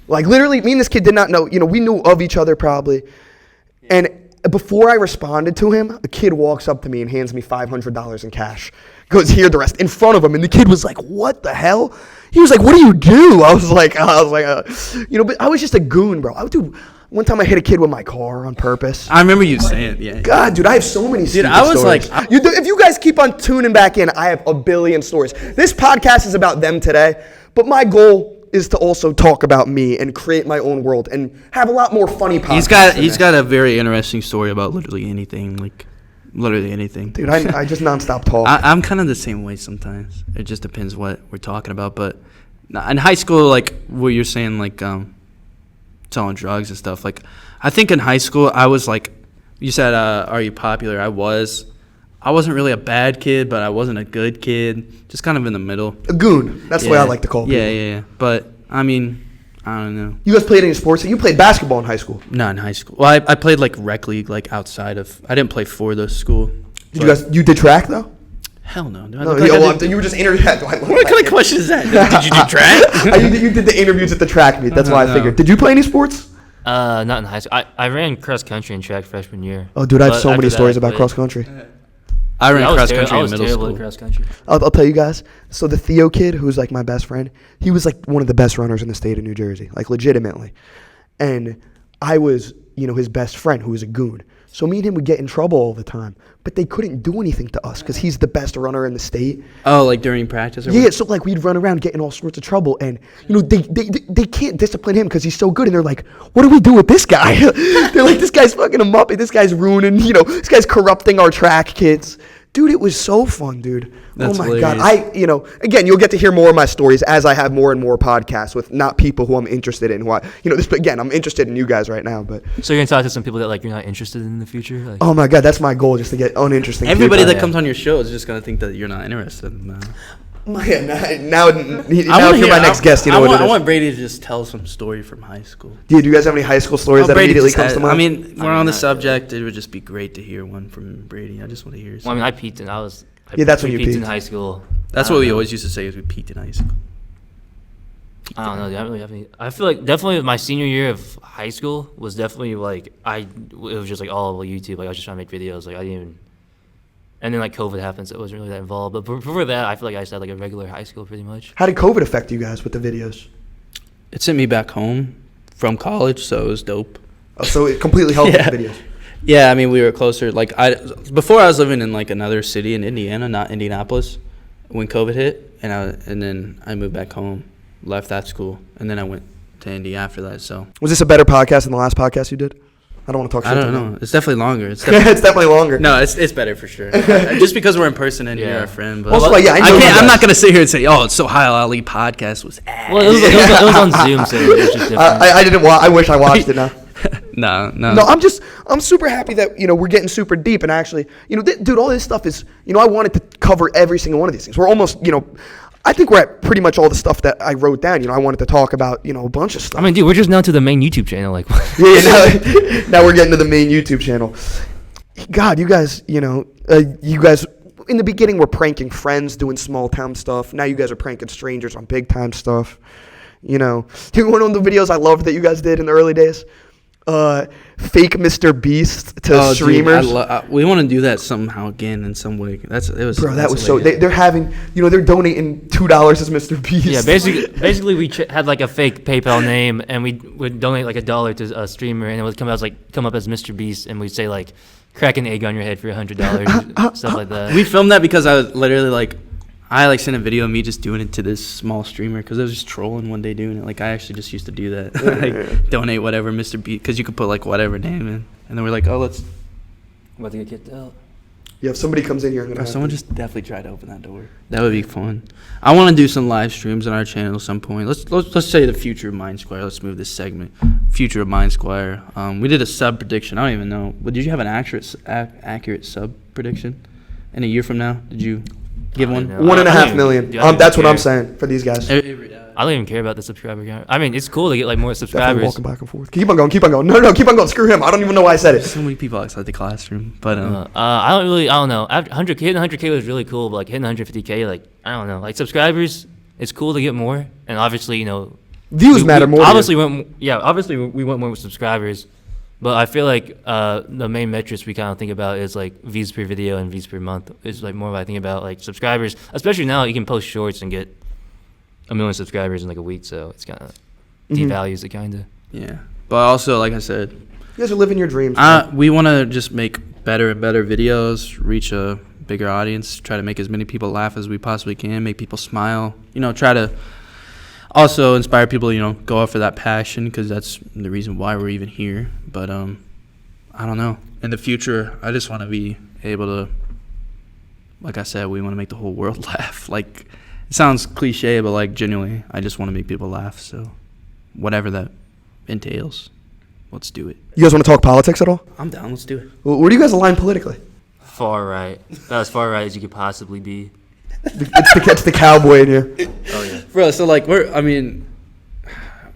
Speaker 1: Like, literally, me and this kid did not know. We knew of each other probably. And before I responded to him, a kid walks up to me and hands me $500 in cash. Goes, "Here, the rest," in front of him. And the kid was like, "What the hell?" He was like, "What do you do?" I was like, but I was just a goon, bro. One time I hit a kid with my car on purpose.
Speaker 3: I remember you saying, yeah.
Speaker 1: God, dude, I have so many stupid
Speaker 3: I was
Speaker 1: stories.
Speaker 3: like-
Speaker 1: if you guys keep on tuning back in, I have a billion stories. This podcast is about them today, but my goal is to also talk about me and create my own world and have a lot more funny podcasts.
Speaker 3: He's got a very interesting story about literally anything, like literally anything.
Speaker 1: Dude, I just nonstop talk.
Speaker 3: I'm kind of the same way sometimes. It just depends what we're talking about. But in high school, like what you're saying, like selling drugs and stuff. Like, I think in high school, I was like, you said, "Are you popular?" I wasn't really a bad kid, but I wasn't a good kid. Just kind of in the middle.
Speaker 1: A goon. That's the way I like to call people.
Speaker 3: Yeah. But I mean, I don't know.
Speaker 1: You guys played any sports? You played basketball in high school.
Speaker 3: Not in high school. Well, I played like rec league, like outside of. I didn't play for the school.
Speaker 1: You did track though?
Speaker 3: Hell no.
Speaker 1: No, you were just interviewed.
Speaker 3: What kind of question is that? Did you do track?
Speaker 1: You did the interviews at the track meet. That's why I figured. Did you play any sports?
Speaker 2: Not in high school. I ran cross country and track freshman year.
Speaker 1: Oh, dude, I have
Speaker 2: But
Speaker 1: so many
Speaker 2: after that,
Speaker 1: stories
Speaker 2: I
Speaker 1: about
Speaker 2: played-
Speaker 1: cross country.
Speaker 3: I ran
Speaker 2: I was
Speaker 3: cross
Speaker 2: terri-
Speaker 3: country
Speaker 2: I
Speaker 3: in
Speaker 2: was
Speaker 3: middle
Speaker 2: terrible
Speaker 3: school.
Speaker 2: at cross country.
Speaker 1: I'll tell you guys. So the Theo kid, who's like my best friend, he was like one of the best runners in the state of New Jersey, like legitimately. And I was, his best friend, who was a goon. So me and him would get in trouble all the time, but they couldn't do anything to us because he's the best runner in the state.
Speaker 3: Oh, like during practice? Or
Speaker 1: Yeah, so like we'd run around getting all sorts of trouble, and they can't discipline him because he's so good, and they're like, what do we do with this guy? They're like, this guy's fucking a muppet, this guy's ruining, this guy's corrupting our track kids. Dude, it was so fun, dude.
Speaker 3: That's
Speaker 1: oh my God.
Speaker 3: hilarious.
Speaker 1: Again, you'll get to hear more of my stories as I have more and more podcasts with not people who I'm interested in. Again, I'm interested in you guys right now, but.
Speaker 2: So you're gonna talk to some people that like you're not interested in the future? Like,
Speaker 1: Oh my God, that's my goal, just to get uninteresting
Speaker 3: Everybody
Speaker 1: people.
Speaker 3: that comes on your show is just gonna think that you're not interested.
Speaker 1: Now if you're my next guest, you know what it is.
Speaker 3: I want Brady to just tell some story from high school.
Speaker 1: Dude, do you guys have any high school stories that
Speaker 3: Brady
Speaker 1: immediately
Speaker 3: just
Speaker 1: comes to mind?
Speaker 3: I mean, we're on the
Speaker 2: not
Speaker 3: subject. It would just be great to hear one from Brady. I just want to hear.
Speaker 2: well, I mean, I peaked and I was.
Speaker 1: Yeah, that's when you
Speaker 2: peaked in
Speaker 1: peaked.
Speaker 2: high school.
Speaker 3: That's
Speaker 2: I
Speaker 3: what
Speaker 2: don't
Speaker 3: we
Speaker 2: know.
Speaker 3: always used to say is we peaked in high school.
Speaker 2: I don't know. I don't really have any. I feel like definitely my senior year of high school was definitely like it was just like all YouTube. Like I was just trying to make videos. Like I didn't even. And then like COVID happened, so it wasn't really that involved. But before that, I feel like I just had like a regular high school pretty much.
Speaker 1: How did COVID affect you guys with the videos?
Speaker 3: It sent me back home from college, so it was dope.
Speaker 1: Oh, so it completely helped
Speaker 3: Yeah.
Speaker 1: with the videos.
Speaker 3: Yeah, I mean, we were closer. Like before I was living in like another city in Indiana, not Indianapolis, when COVID hit, and then I moved back home, left that school, and then I went to Indy after that. So
Speaker 1: Was this a better podcast than the last podcast you did? I don't want to talk shit.
Speaker 3: I don't know. It's definitely longer. It's
Speaker 1: It's definitely longer.
Speaker 3: no, it's better for sure. Just because we're in person and you're
Speaker 2: Yeah.
Speaker 3: our friend. But
Speaker 1: Also, like, yeah, I know you
Speaker 3: I'm
Speaker 1: guys.
Speaker 3: not gonna sit here and say, oh, it's so high Ali podcast was ass.
Speaker 2: Well, it was on Zoom, so it was just different.
Speaker 1: I didn't watch. I wish I watched it now.
Speaker 3: No.
Speaker 1: No, I'm super happy that, we're getting super deep, and actually, dude, all this stuff is, I wanted to cover every single one of these things. We're almost, I think we're at pretty much all the stuff that I wrote down. I wanted to talk about, a bunch of stuff.
Speaker 2: I mean, dude, we're just now to the main YouTube channel. Like,
Speaker 1: Yeah, now we're getting to the main YouTube channel. God, you guys, in the beginning were pranking friends doing small town stuff. Now you guys are pranking strangers on big time stuff. One of the videos I loved that you guys did in the early days? Fake Mr. Beast to streamers.
Speaker 3: Dude, we want to do that somehow again in some way. That was
Speaker 1: So they're having, they're donating $2 as Mr. Beast.
Speaker 2: yeah, basically we had like a fake PayPal name, and we would donate like $1 to a streamer, and it would come up as Mr. Beast, and we'd say like, crack an egg on your head for $100, stuff like that.
Speaker 3: We filmed that because I was literally I sent a video of me just doing it to this small streamer because I was just trolling one day doing it. Like I actually just used to do that, donate whatever Mr. B, because you could put like whatever name in, and then we're like, oh, let's.
Speaker 2: About to get kicked out.
Speaker 1: Yeah, if somebody comes in here, I'm gonna
Speaker 3: Oh,
Speaker 1: have
Speaker 3: someone
Speaker 1: to-
Speaker 3: just definitely tried to open that door. That would be fun. I want to do some live streams on our channel at some point. Let's say the future of MindSquire. Let's move this segment. Future of MindSquire. We did a sub prediction. I don't even know. But did you have an accurate sub prediction? In a year from now, did you give
Speaker 2: I
Speaker 3: one?
Speaker 2: don't know.
Speaker 1: 1.5 million.
Speaker 2: Yeah, I don't
Speaker 1: That's what
Speaker 2: care.
Speaker 1: I'm saying for these guys.
Speaker 2: I don't even care about the subscriber count. I mean, it's cool to get like more
Speaker 1: Definitely
Speaker 2: subscribers.
Speaker 1: walking back and forth. Keep on going. No, keep on going. Screw him. I don't even know why I said it.
Speaker 3: So many people outside the classroom, but
Speaker 2: I don't know. After 100K, hitting 100K was really cool, but like hitting 150K, like I don't know. Like subscribers, it's cool to get more, and obviously,
Speaker 1: Views matter more.
Speaker 2: Obviously, we want more subscribers, but I feel like the main metrics we kind of think about is like views per video and views per month. Is like more what I think about, like subscribers, especially now you can post shorts and get 1 million subscribers in like a week, so it's kind of devalues it kind of.
Speaker 3: yeah. But also, like I said,
Speaker 1: You guys are living your dreams. man.
Speaker 3: we want to just make better and better videos, reach a bigger audience, try to make as many people laugh as we possibly can, make people smile. Try to also inspire people. Go out for that passion because that's the reason why we're even here. But I don't know. In the future, I just want to be able to, like I said, we want to make the whole world laugh. Like, it sounds cliche, but like genuinely, I just want to make people laugh. So, whatever that entails, let's do it.
Speaker 1: You guys want to talk politics at all?
Speaker 3: I'm down. Let's do it.
Speaker 1: Where do you guys align politically?
Speaker 2: Far right. About as far right as you could possibly be.
Speaker 1: It's the cowboy in you.
Speaker 2: Oh yeah.
Speaker 3: Bro, so like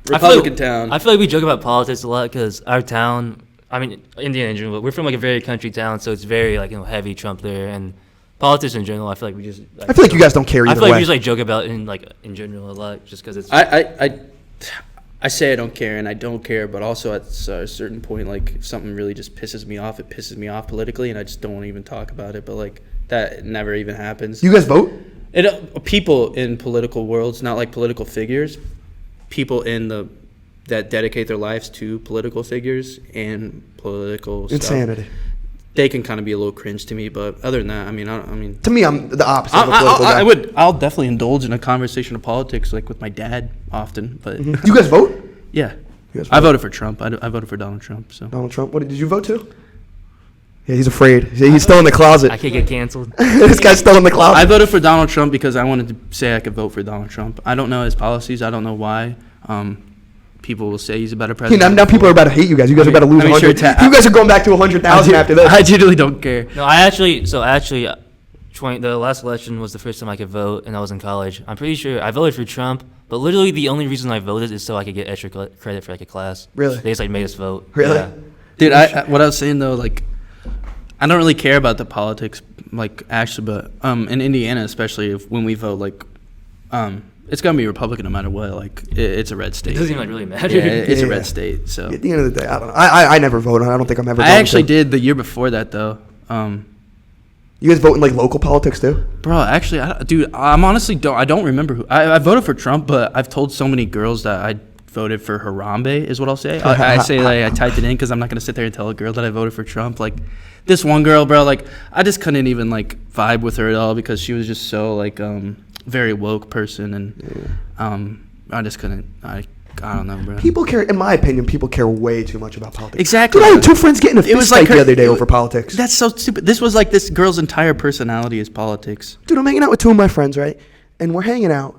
Speaker 3: Republican town.
Speaker 2: I feel like we joke about politics a lot because our town, Indiana in general, we're from like a very country town, so it's very like heavy Trump there, and politics in general. I feel like we just.
Speaker 1: I feel like you guys don't care
Speaker 2: I
Speaker 1: either
Speaker 2: feel like
Speaker 1: way.
Speaker 2: we just like joke about it in general a lot, just because it's.
Speaker 3: I say I don't care, and I don't care, but also at a certain point, like if something really just pisses me off, it pisses me off politically, and I just don't want to even talk about it. But like that never even happens.
Speaker 1: You guys vote?
Speaker 3: People in political worlds, not like political figures, people that dedicate their lives to political figures and political
Speaker 1: Insanity.
Speaker 3: stuff. They can kind of be a little cringe to me, but other than that, I mean,
Speaker 1: To me, I'm the opposite of a political guy.
Speaker 3: I'll definitely indulge in a conversation of politics, like with my dad often. But
Speaker 1: You guys vote?
Speaker 3: yeah,
Speaker 1: You guys
Speaker 3: I
Speaker 1: vote?
Speaker 3: voted for Trump. I voted for Donald Trump. So
Speaker 1: Donald Trump. What did you vote too? Yeah, he's afraid. He's still in the closet.
Speaker 2: I can't get canceled.
Speaker 1: This guy's still in the closet.
Speaker 3: I voted for Donald Trump because I wanted to say I could vote for Donald Trump. I don't know his policies. I don't know why. People will say he's a better president.
Speaker 1: Now people are about to hate you guys. You guys are about to lose 100. You guys are going back to 100,000 after this.
Speaker 3: I genuinely don't care.
Speaker 2: No, the last election was the first time I could vote, and I was in college. I'm pretty sure I voted for Trump, but literally the only reason I voted is so I could get extra credit for like a class.
Speaker 1: Really?
Speaker 2: They just like made us vote.
Speaker 1: Really?
Speaker 2: Yeah.
Speaker 3: Dude, what I was saying though, like, I don't really care about the politics, like, actually, but in Indiana, especially when we vote, like, it's gonna be Republican no matter what. Like, it's a red
Speaker 2: It
Speaker 3: state.
Speaker 2: doesn't even like really matter.
Speaker 3: Yeah, it's a
Speaker 1: Yeah.
Speaker 3: red state. So
Speaker 1: At the end of the day, I don't know. I never voted. I don't think I'm ever.
Speaker 3: I
Speaker 1: going
Speaker 3: actually
Speaker 1: to.
Speaker 3: did the year before that though.
Speaker 1: You guys vote in like local politics too?
Speaker 3: Bro, actually, I'm honestly I don't remember who I voted for Trump, but I've told so many girls that I voted for Harambe is what I'll say. I say like I typed it in because I'm not gonna sit there and tell a girl that I voted for Trump. Like this one girl, bro, like I just couldn't even like vibe with her at all because she was just so like very woke person, and I just couldn't. I don't know, bro.
Speaker 1: People care, in my opinion, people care way too much about politics.
Speaker 3: Exactly.
Speaker 1: Dude, I had two friends getting a
Speaker 3: It was
Speaker 1: fist
Speaker 3: like
Speaker 1: fight the
Speaker 3: her-
Speaker 1: other day over politics.
Speaker 3: That's so stupid. This was like this girl's entire personality is politics.
Speaker 1: Dude, I'm hanging out with two of my friends, right? And we're hanging out.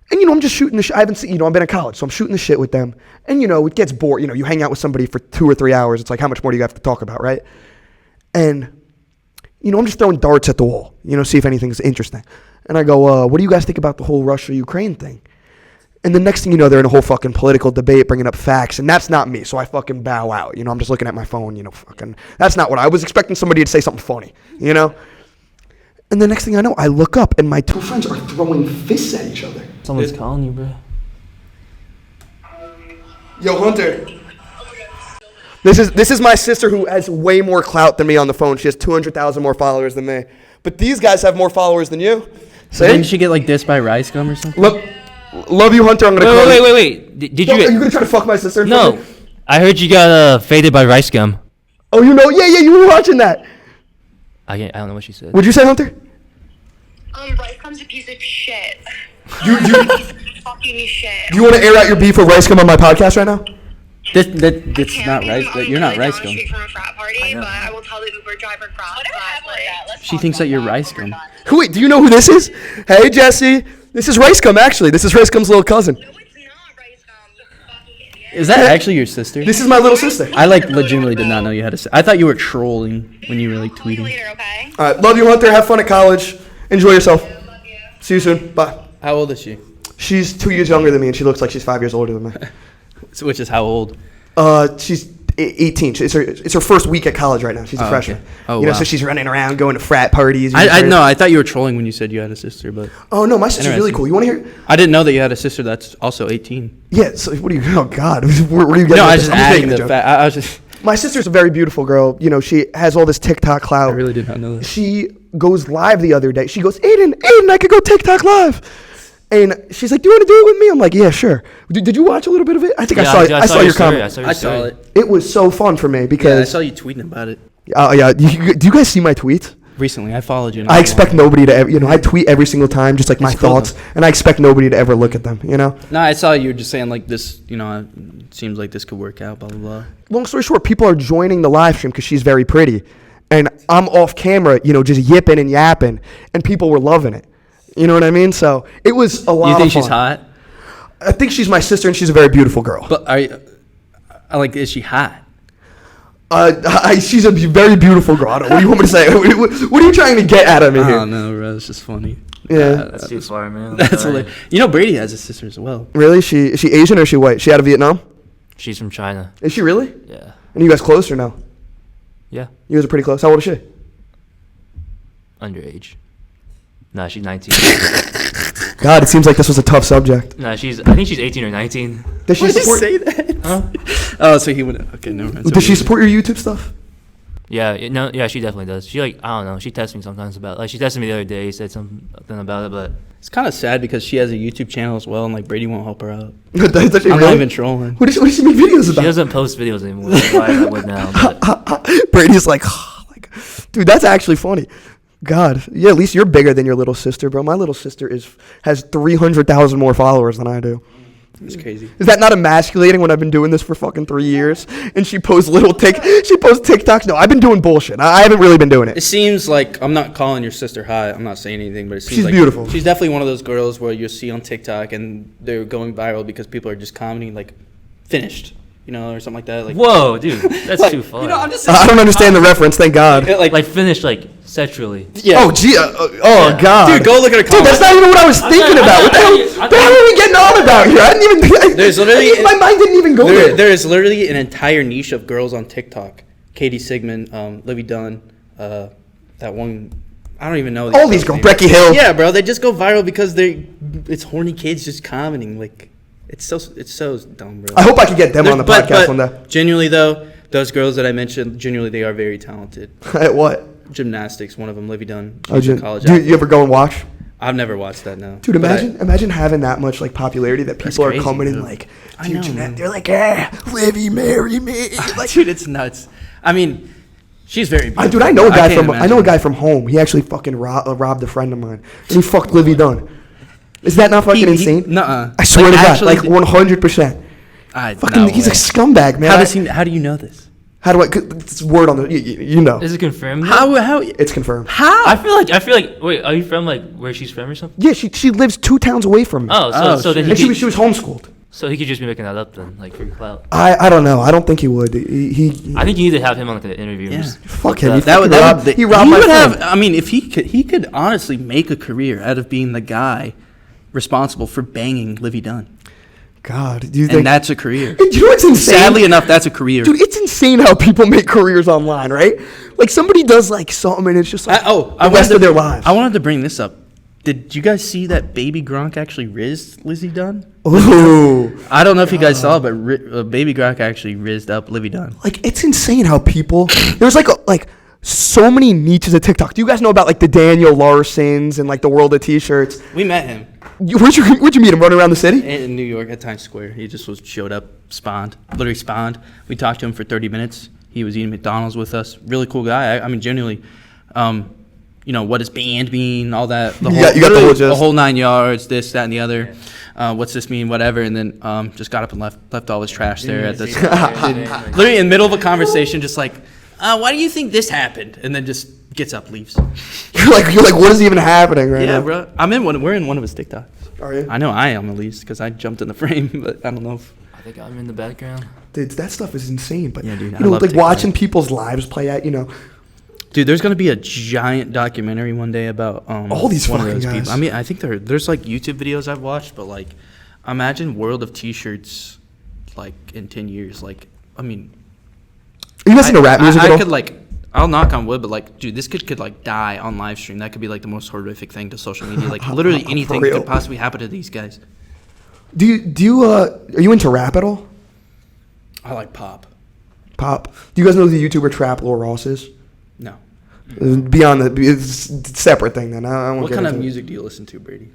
Speaker 1: And, I'm just shooting the shit. I haven't seen, I've been in college, so I'm shooting the shit with them. And, it gets bored. You hang out with somebody for 2 or 3 hours. It's like, how much more do you have to talk about, right? And, I'm just throwing darts at the wall, see if anything's interesting. And I go, what do you guys think about the whole Russia-Ukraine thing? And the next thing you know, they're in a whole fucking political debate, bringing up facts, and that's not me. So I fucking bow out. I'm just looking at my phone. Fucking. That's not what I was expecting. Somebody to say something funny. And the next thing I know, I look up, and my two friends are throwing fists at each other.
Speaker 2: Someone's calling you, bro.
Speaker 1: Yo, Hunter. This is my sister who has way more clout than me on the phone. She has 200,000 more followers than me. But these guys have more followers than you.
Speaker 3: Didn't she get like dissed by Rice Gum or something?
Speaker 1: Love you, Hunter. I'm gonna call you.
Speaker 2: Wait. Did
Speaker 1: Yo,
Speaker 2: you?
Speaker 1: Are you gonna try to fuck my sister? In front of
Speaker 2: No.
Speaker 1: me?
Speaker 2: I heard you got faded by Rice Gum.
Speaker 1: Oh, Yeah, you were watching that.
Speaker 2: I don't know what she said.
Speaker 1: What'd you say, Hunter?
Speaker 5: Rice Gum's a piece of shit.
Speaker 1: You
Speaker 5: Fucking shit.
Speaker 1: Do you want to air out your beef with Rice Gum on my podcast right now?
Speaker 3: That's not Rice. You're not Rice Gum.
Speaker 5: From a frat party, but I will tell the Uber driver crowd that
Speaker 3: She thinks that you're Rice Gum.
Speaker 1: Wait, do you know who this is? Hey, Jesse. This is Rice Gum, actually. This is Rice Gum's little cousin.
Speaker 5: No, it's not Rice Gum, you fucking idiot.
Speaker 3: Is that actually your sister?
Speaker 1: This is my little sister.
Speaker 3: I legitimately did not know you had a. I thought you were trolling when you were like
Speaker 5: I'll call you
Speaker 3: tweeting.
Speaker 5: later, okay?
Speaker 1: All right, love you, Hunter. Have fun at college. Enjoy yourself.
Speaker 5: Love you.
Speaker 1: See you soon. Bye.
Speaker 3: How old is she?
Speaker 1: She's 2 years younger than me, and she looks like she's 5 years older than me.
Speaker 3: Which is how old?
Speaker 1: She's 18. It's her first week at college right now. She's a
Speaker 3: Oh,
Speaker 1: freshman.
Speaker 3: okay. Oh,
Speaker 1: wow.
Speaker 3: wow.
Speaker 1: So she's running around, going to frat parties.
Speaker 3: I know. I thought you were trolling when you said you had a sister, but
Speaker 1: Oh no, my sister's really
Speaker 3: Interesting.
Speaker 1: cool. You want to hear?
Speaker 3: I didn't know that you had a sister that's also 18.
Speaker 1: Yeah. So what are you? Oh God, where are you getting?
Speaker 3: No,
Speaker 1: with
Speaker 3: I
Speaker 1: this?
Speaker 3: was just
Speaker 1: I'm
Speaker 3: adding
Speaker 1: making a
Speaker 3: the
Speaker 1: joke.
Speaker 3: fact. I was just.
Speaker 1: My sister's a very beautiful girl. She has all this TikTok clout.
Speaker 3: I really did not know that.
Speaker 1: She goes live the other day. She goes, Aidan, I could go TikTok live. And she's like, do you want to do it with me? I'm like, yeah, sure. Did you watch a little bit of it? I think I saw your
Speaker 2: story.
Speaker 1: comment.
Speaker 3: I saw it.
Speaker 1: It was so fun for me
Speaker 3: Yeah, I
Speaker 1: because,
Speaker 3: saw you tweeting about it
Speaker 1: yeah. Do you guys see my tweets?
Speaker 3: recently. I followed you.
Speaker 1: I expect nobody to ever, I tweet every single time, just like my
Speaker 3: It's cool,
Speaker 1: thoughts,
Speaker 3: though.
Speaker 1: and I expect nobody to ever look at them,
Speaker 3: No, I saw you were just saying like this. It seems like this could work out. Blah blah blah.
Speaker 1: Long story short, people are joining the live stream because she's very pretty. And I'm off camera, just yipping and yapping, and people were loving it. You know what I mean? So it was a lot
Speaker 3: You
Speaker 1: of fun.
Speaker 3: think she's hot?
Speaker 1: I think she's my sister, and she's a very beautiful girl.
Speaker 3: But is she hot?
Speaker 1: She's a very beautiful girl. What do you want me to say? What are you trying to get out of me
Speaker 3: I
Speaker 1: here?
Speaker 3: don't know, bro. It's just funny.
Speaker 1: Yeah.
Speaker 2: That's too far, man.
Speaker 3: That's
Speaker 2: Sorry.
Speaker 3: hilarious. Brady has a sister as well.
Speaker 1: Really? Is she Asian or is she white? She out of Vietnam?
Speaker 2: She's from China.
Speaker 1: Is she really?
Speaker 2: Yeah.
Speaker 1: And you guys close or no?
Speaker 2: Yeah.
Speaker 1: You guys are pretty close. How old is she?
Speaker 2: Underage. Nah, she's 19.
Speaker 1: God, it seems like this was a tough subject.
Speaker 2: Nah, I think she's 18 or 19.
Speaker 1: Does she
Speaker 3: Why did you
Speaker 1: support?
Speaker 3: say that?
Speaker 2: Huh?
Speaker 3: Oh, so he would. Okay, never mind.
Speaker 1: Does she support your YouTube stuff?
Speaker 2: Yeah, yeah, she definitely does. She I don't know. She texts me sometimes about she texted me the other day, said something about it, but
Speaker 3: It's kind of sad because she has a YouTube channel as well, and like Brady won't help her out.
Speaker 1: Does she
Speaker 3: I'm
Speaker 1: really?
Speaker 3: not even trolling.
Speaker 1: What does she make videos
Speaker 2: she
Speaker 1: about?
Speaker 2: doesn't post videos anymore. That's why I would now. But
Speaker 1: Brady's like, dude, that's actually funny. God, yeah, at least you're bigger than your little sister, bro. My little sister has 300,000 more followers than I do.
Speaker 3: It's crazy.
Speaker 1: Is that not emasculating when I've been doing this for fucking 3 years? And she posts she posts TikToks. No, I've been doing bullshit. I haven't really been doing
Speaker 3: It
Speaker 1: it.
Speaker 3: seems like I'm not calling your sister hot. I'm not saying anything, but it seems
Speaker 1: She's
Speaker 3: like
Speaker 1: beautiful.
Speaker 3: She's definitely one of those girls where you'll see on TikTok and they're going viral because people are just commenting like finished, or something like that. Like,
Speaker 2: whoa, dude, that's too far.
Speaker 3: I'm just
Speaker 1: I don't understand the reference. Thank God.
Speaker 2: like finished sexually.
Speaker 3: yeah.
Speaker 1: Oh, gee. Oh, God.
Speaker 3: Dude, go look at her comments.
Speaker 1: Dude, that's not even what I was thinking about. What the hell are we getting on about here? I didn't even.
Speaker 3: There's literally
Speaker 1: my mind didn't even go there.
Speaker 3: There is literally an entire niche of girls on TikTok. Katie Sigmund, Livy Dunn, that one. I don't even know.
Speaker 1: All these girls, Brecky Hill.
Speaker 3: Yeah, bro. They just go viral because it's horny kids just commenting. Like, it's so dumb, bro.
Speaker 1: I hope I could get them on the podcast one day.
Speaker 3: Genuinely though, those girls that I mentioned, genuinely they are very talented.
Speaker 1: At what?
Speaker 3: Gymnastics, one of them, Livy Dunn.
Speaker 1: Oh,
Speaker 3: She's a college.
Speaker 1: do you ever go and watch?
Speaker 3: I've never watched that. No.
Speaker 1: Dude,
Speaker 3: But
Speaker 1: imagine having that much popularity that people
Speaker 3: crazy,
Speaker 1: are coming in
Speaker 3: dude. I
Speaker 1: dude,
Speaker 3: know,
Speaker 1: Jeanette,
Speaker 3: man.
Speaker 1: they're like, Livy, marry me. Like,
Speaker 3: dude, it's nuts. I mean, she's very beautiful.
Speaker 1: dude, I know a guy
Speaker 3: can't
Speaker 1: I know a
Speaker 3: imagine.
Speaker 1: guy from home. He actually fucking robbed a friend of mine, and he fucked Livy Dunn. Is that not fucking insane?
Speaker 3: Nuh-uh.
Speaker 1: I swear to God,
Speaker 3: actually,
Speaker 1: 100%.
Speaker 3: no
Speaker 1: He's a
Speaker 3: way.
Speaker 1: scumbag, man.
Speaker 3: How do you know this?
Speaker 1: How do I? It's word on the. You know.
Speaker 2: Is it confirmed?
Speaker 3: How?
Speaker 1: It's confirmed.
Speaker 3: How?
Speaker 2: I feel like. Wait, are you from where she's from or something?
Speaker 1: Yeah, she lives 2 towns away from me.
Speaker 2: Oh, so then
Speaker 1: and
Speaker 2: he
Speaker 1: she was homeschooled.
Speaker 2: so he could just be making that up then, for clout.
Speaker 1: I don't know. I don't think he would. He
Speaker 2: I think you need to have him on an interview. and
Speaker 3: Yeah.
Speaker 2: just-
Speaker 1: fuck him. He
Speaker 3: That would
Speaker 1: robbed
Speaker 3: he
Speaker 1: my
Speaker 3: would
Speaker 1: friend.
Speaker 3: have. I mean, if he could honestly make a career out of being the guy responsible for banging Livy Dunn,
Speaker 1: God, do you think?
Speaker 3: and that's a career.
Speaker 1: You know what's insane?
Speaker 3: Sadly enough, that's a career.
Speaker 1: Dude, it's insane how people make careers online, right? Like somebody does something and it's just the rest of their lives.
Speaker 3: I wanted to bring this up. Did you guys see that Baby Gronk actually rizzed Lizzie Dunn?
Speaker 1: Ooh.
Speaker 3: I don't know if you guys saw, but Baby Gronk actually rizzed up Livy Dunn.
Speaker 1: Like it's insane how people there's so many niches of TikTok. Do you guys know about the Daniel Larsons and the world of t-shirts?
Speaker 3: We met him
Speaker 1: Where'd you meet him? Running around the city?
Speaker 3: in New York at Times Square. He just showed up, literally spawned. We talked to him for 30 minutes. He was eating McDonald's with us. Really cool guy. I mean, genuinely, what does band mean? All that.
Speaker 1: You got the whole gist.
Speaker 3: The whole 9 yards. This, that, and the other. What's this mean? Whatever. And then just got up and left all his trash there at this. Literally in the middle of a conversation, just why do you think this happened? And then just gets up, leaves.
Speaker 1: You're like, what is even happening right now?
Speaker 3: Yeah, bro. We're in one of his TikToks.
Speaker 1: Are you?
Speaker 3: I know I am at least because I jumped in the frame, but I don't know if.
Speaker 2: I think I'm in the background.
Speaker 1: Dude, that stuff is insane. But
Speaker 3: Yeah, dude, I
Speaker 1: you know,
Speaker 3: love TikTok.
Speaker 1: watching people's lives play out.
Speaker 3: Dude, there's gonna be a giant documentary one day about
Speaker 1: All these
Speaker 3: one of
Speaker 1: fucking
Speaker 3: those
Speaker 1: guys.
Speaker 3: people. I mean, I think there's YouTube videos I've watched, but imagine World of T-shirts in 10 years. I mean,
Speaker 1: Are you listening to rap music
Speaker 3: I
Speaker 1: at all?
Speaker 3: could I'll knock on wood, but dude, this kid could die on live stream. That could be the most horrific thing to social media. Literally anything
Speaker 1: real.
Speaker 3: could possibly happen to these guys.
Speaker 1: Do you are you into rap at all?
Speaker 3: I like pop.
Speaker 1: Pop. Do you guys know who the YouTuber Trap Lil Ross is?
Speaker 3: No.
Speaker 1: Beyond it's a separate thing then. I won't
Speaker 3: What
Speaker 1: get
Speaker 3: kind of
Speaker 1: into it.
Speaker 3: music do you listen to, Brady?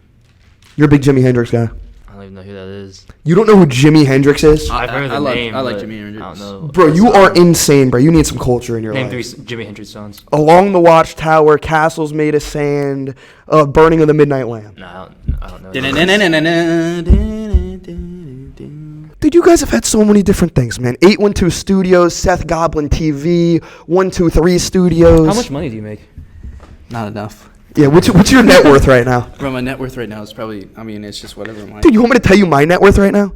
Speaker 1: You're a big Jimi Hendrix guy.
Speaker 2: I don't even know who that is.
Speaker 1: You don't know who Jimi Hendrix is?
Speaker 2: I've heard the name.
Speaker 3: I like
Speaker 2: but
Speaker 3: Jimi Hendrix.
Speaker 2: I don't know.
Speaker 1: Bro, you are insane, bro. You need some culture in your
Speaker 2: Name
Speaker 1: life.
Speaker 2: 3 Jimi Hendrix songs.
Speaker 1: Along the Watchtower, Castles Made of Sand, Burning of the Midnight Lamp.
Speaker 2: No, I don't know.
Speaker 1: Dude, you guys have had so many different things, man. 812 Studios, Seth Goblin TV, 123 Studios.
Speaker 2: How much money do you make?
Speaker 3: Not enough.
Speaker 1: Yeah, what's your net worth right now?
Speaker 3: Bro, my net worth right now is probably, it's just whatever.
Speaker 1: Dude, you want me to tell you my net worth right now?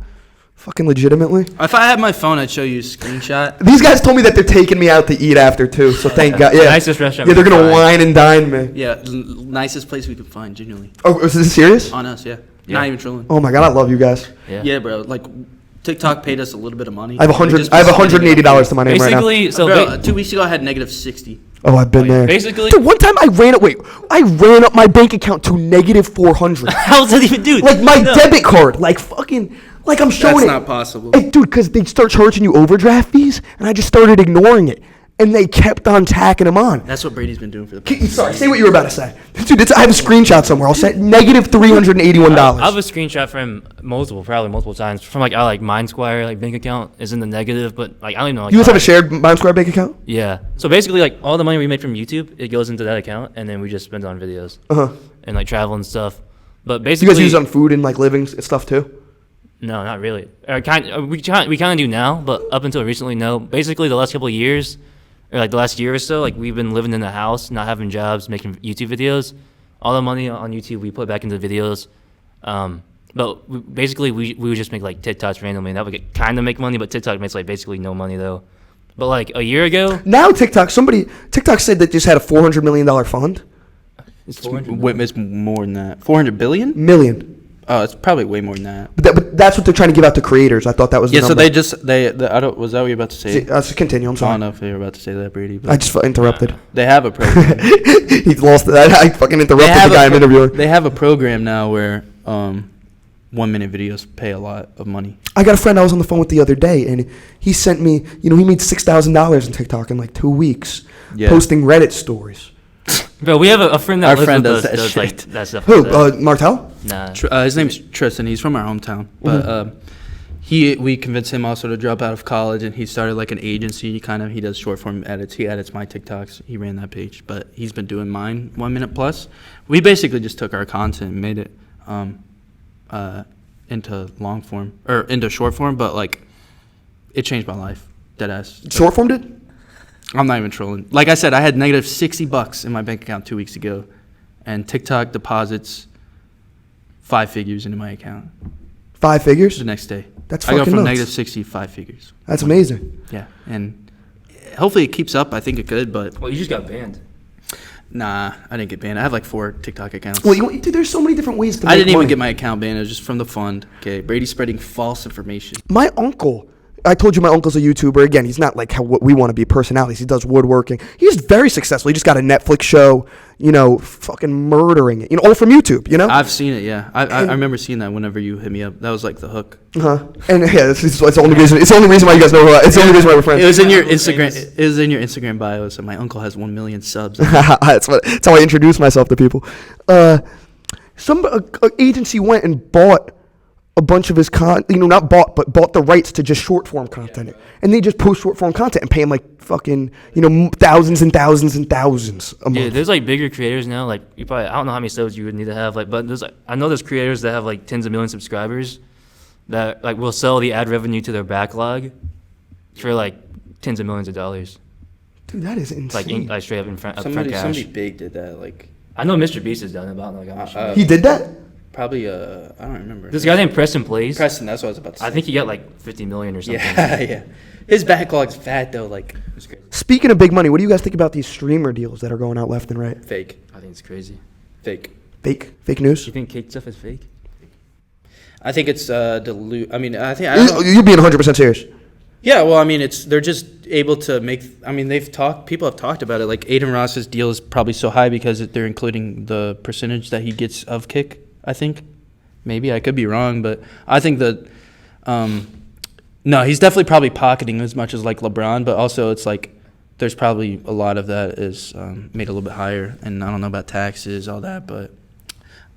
Speaker 1: Fucking legitimately.
Speaker 3: If I had my phone, I'd show you a screenshot.
Speaker 1: These guys told me that they're taking me out to eat after too, so thank God. Yeah,
Speaker 2: Nicest restaurant
Speaker 1: Yeah, they're
Speaker 2: we can
Speaker 1: gonna
Speaker 2: find.
Speaker 1: wine and dine me.
Speaker 3: Yeah, nicest place we could find, genuinely.
Speaker 1: Oh, is this serious?
Speaker 3: On us, yeah.
Speaker 2: Yeah.
Speaker 3: Not even trolling.
Speaker 1: Oh my God, I love you guys.
Speaker 2: Yeah.
Speaker 3: Yeah, bro. TikTok paid us a little bit of money.
Speaker 1: I have $180 to my name right now.
Speaker 2: Basically, so
Speaker 3: Bro, 2 weeks ago I had negative 60.
Speaker 1: Oh, I've been there.
Speaker 2: basically,
Speaker 1: Dude, one time I ran up my bank account to negative 400.
Speaker 2: how does that even do?
Speaker 1: My
Speaker 2: No.
Speaker 1: debit card, I'm showing
Speaker 3: That's
Speaker 1: it.
Speaker 3: not possible.
Speaker 1: Hey, dude, because they start charging you overdraft fees, and I just started ignoring it. and they kept on tacking him on.
Speaker 3: That's what Brady's been doing for the.
Speaker 1: Sorry, say what you were about to say. Dude, I have a screenshot somewhere. I'll say negative $381.
Speaker 2: I have a screenshot from probably multiple times from like our MindSquire bank account is in the negative, but I don't even know.
Speaker 1: You guys have a shared MindSquare bank account?
Speaker 2: Yeah. So basically, all the money we make from YouTube, it goes into that account, and then we just spend it on videos and travel and stuff. But basically,
Speaker 1: You guys use it on food and living stuff too?
Speaker 2: No, not really. We kind of do now, but up until recently, no. Basically, the last couple of years, or the last year or so, we've been living in the house, not having jobs, making YouTube videos. All the money on YouTube we put back into videos. But we would just make TikToks randomly, and that would kind of make money, but TikTok makes basically no money though. But a year ago,
Speaker 1: now TikTok said that just had a $400 million fund.
Speaker 2: it's 400.
Speaker 3: It's more than that. 400 billion?
Speaker 1: Million.
Speaker 3: Oh, it's probably way more than that.
Speaker 1: But that's what they're trying to give out to creators. I thought that was the
Speaker 3: Yeah, so
Speaker 1: number.
Speaker 3: I don't. Was that what you were about to say?
Speaker 1: Let's continue. I'm
Speaker 3: I
Speaker 1: sorry.
Speaker 3: don't know if you were about to say that, Brady. But
Speaker 1: I just interrupted.
Speaker 3: they have a program.
Speaker 1: He lost it. I fucking interrupted the guy I'm interviewing.
Speaker 3: They have a program now where 1-minute videos pay a lot of money.
Speaker 1: I got a friend I was on the phone with the other day, and he sent me, he made $6,000 in TikTok in 2 weeks, posting Reddit stories.
Speaker 2: Bro, we have a friend that
Speaker 3: Our
Speaker 2: lives
Speaker 3: friend
Speaker 2: with
Speaker 3: does
Speaker 2: us,
Speaker 3: that shit.
Speaker 2: that stuff.
Speaker 1: Who? Martel?
Speaker 2: Nah.
Speaker 3: His name's Tristan. He's from our hometown, but we convinced him also to drop out of college, and he started an agency. He does short form edits. He edits my TikToks. He ran that page, but he's been doing mine 1 minute plus. We basically just took our content and made it into long form or into short form, but it changed my life. Deadass.
Speaker 1: Short form did?
Speaker 3: I'm not even trolling. Like I said, I had negative $60 in my bank account 2 weeks ago, and TikTok deposits 5 figures into my account
Speaker 1: 5 figures?
Speaker 3: the next day.
Speaker 1: That's
Speaker 3: I go
Speaker 1: fucking
Speaker 3: from
Speaker 1: nuts.
Speaker 3: negative 60 to 5 figures.
Speaker 1: That's amazing.
Speaker 3: Yeah, and hopefully it keeps up. I think it could, but
Speaker 2: Well, you just got banned.
Speaker 3: nah, I didn't get banned. I have 4 TikTok accounts.
Speaker 1: Well, dude, there's so many different ways to make
Speaker 3: I didn't even
Speaker 1: money.
Speaker 3: get my account banned. It was just from the fund. Okay, Brady's spreading false information.
Speaker 1: My uncle, I told you my uncle's a YouTuber. Again, he's not what we want to be, personalities. He does woodworking. He's very successful. He just got a Netflix show, fucking murdering it. All from YouTube,
Speaker 3: I've seen it, yeah. I remember seeing that whenever you hit me up. That was the hook.
Speaker 1: And yeah, it's the only reason. It's the only reason why you guys know. It's the only reason why we're friends.
Speaker 3: It was in your Instagram. It was in your Instagram bio. So my uncle has 1 million subs.
Speaker 1: That's how I introduce myself to people. Some agency went and bought a bunch of his not bought, but bought the rights to just short form content, and they just post short form content and pay him fucking thousands and thousands and thousands a month.
Speaker 2: Yeah, there's bigger creators now. You probably, I don't know how many subs you would need to have. But I know there's creators that have tens of millions of subscribers that will sell the ad revenue to their backlog for tens of millions of dollars.
Speaker 1: Dude, that is insane.
Speaker 2: Straight up in front cash.
Speaker 3: Somebody big did that.
Speaker 2: I know Mr. Beast has done it, but I don't know how much.
Speaker 1: He did that?
Speaker 3: Probably I don't remember.
Speaker 2: This guy named Preston Plays.
Speaker 3: Preston, that's what I was about to say.
Speaker 2: I think he got 50 million or something.
Speaker 3: Yeah. His backlog's fat though,
Speaker 2: It's crazy.
Speaker 1: Speaking of big money, what do you guys think about these streamer deals that are going out left and right?
Speaker 3: fake.
Speaker 2: I think it's crazy.
Speaker 1: Fake news?
Speaker 2: You think cake stuff is fake?
Speaker 3: I think it's dilute. I mean,
Speaker 1: You're being 100% serious.
Speaker 3: Yeah, well, I mean, they're just able to make. I mean, people have talked about it. Aidan Ross's deal is probably so high because they're including the percentage that he gets of kick. I think, maybe I could be wrong, but I think that, no, he's definitely probably pocketing as much as LeBron, but also it's there's probably a lot of that is made a little bit higher, and I don't know about taxes, all that, but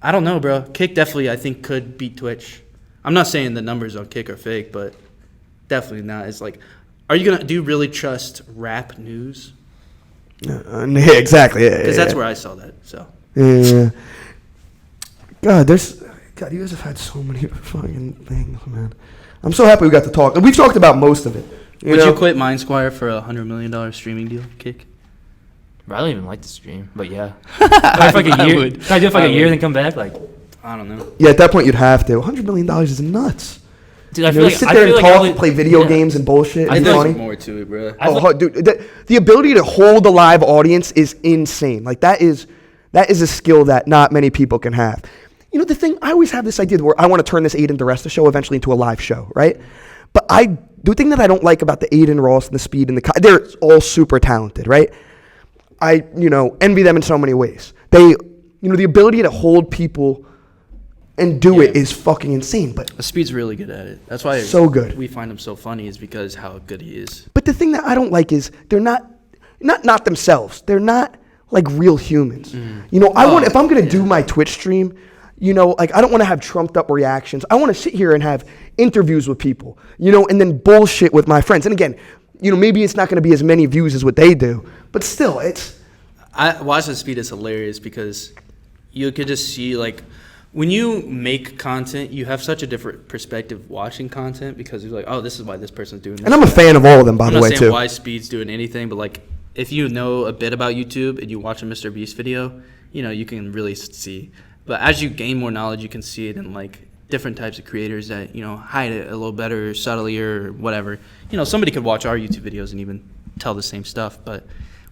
Speaker 3: I don't know, bro. Kick definitely I think could beat Twitch. I'm not saying the numbers on Kick are fake, but definitely not. It's do you really trust rap news?
Speaker 1: Yeah, exactly.
Speaker 3: Because that's where I saw that. So.
Speaker 1: Yeah. God, you guys have had so many fucking things, man. I'm so happy we got to talk. We've talked about most of it.
Speaker 3: Would you quit MindSquire for a $100 million streaming deal, Kick?
Speaker 2: I don't even like the stream, but yeah. If a year,
Speaker 3: would.
Speaker 2: can I do it for a year and then come back?
Speaker 3: I don't know.
Speaker 1: Yeah, at that point you'd have to. $100 million is nuts.
Speaker 2: Dude, I feel like
Speaker 1: sit
Speaker 2: I
Speaker 1: there
Speaker 2: feel
Speaker 1: and
Speaker 2: like
Speaker 1: talk
Speaker 2: I
Speaker 1: and
Speaker 2: would-
Speaker 1: play video
Speaker 2: yeah.
Speaker 1: games and bullshit.
Speaker 3: I
Speaker 1: And
Speaker 3: think
Speaker 1: funny.
Speaker 3: there's more to it, bro.
Speaker 1: Dude, the ability to hold a live audience is insane. That is a skill that not many people can have. The thing, I always have this idea where I want to turn this Aidan DiResta show eventually into a live show, right? But the thing that I don't like about the Aidan Ross and the Speed and they're all super talented, right? I envy them in so many ways. They, the ability to hold people and do it is fucking insane. But
Speaker 3: Speed's really good at it. That's why
Speaker 1: so good.
Speaker 3: we find him so funny is because how good he is.
Speaker 1: But the thing that I don't like is they're not not themselves. They're not like real humans. You know, if I'm gonna do my Twitch stream, you know, like I don't want to have trumped up reactions. I want to sit here and have interviews with people, you know, and then bullshit with my friends. And again, you know, maybe it's not going to be as many views as what they do, but still,
Speaker 3: Watch the Speed is hilarious because you could just see, like, when you make content, you have such a different perspective watching content because you're like, oh, this is why this person's doing this.
Speaker 1: And I'm a fan of all of them, by the way,
Speaker 3: I'm not saying
Speaker 1: too.
Speaker 3: why Speed's doing anything, but, like, if you know a bit about YouTube and you watch a Mr. Beast video, you know, you can really see. But as you gain more knowledge, you can see it in, like, different types of creators that, you know, hide it a little better, subtly, or whatever. You know, somebody could watch our YouTube videos and even tell the same stuff, but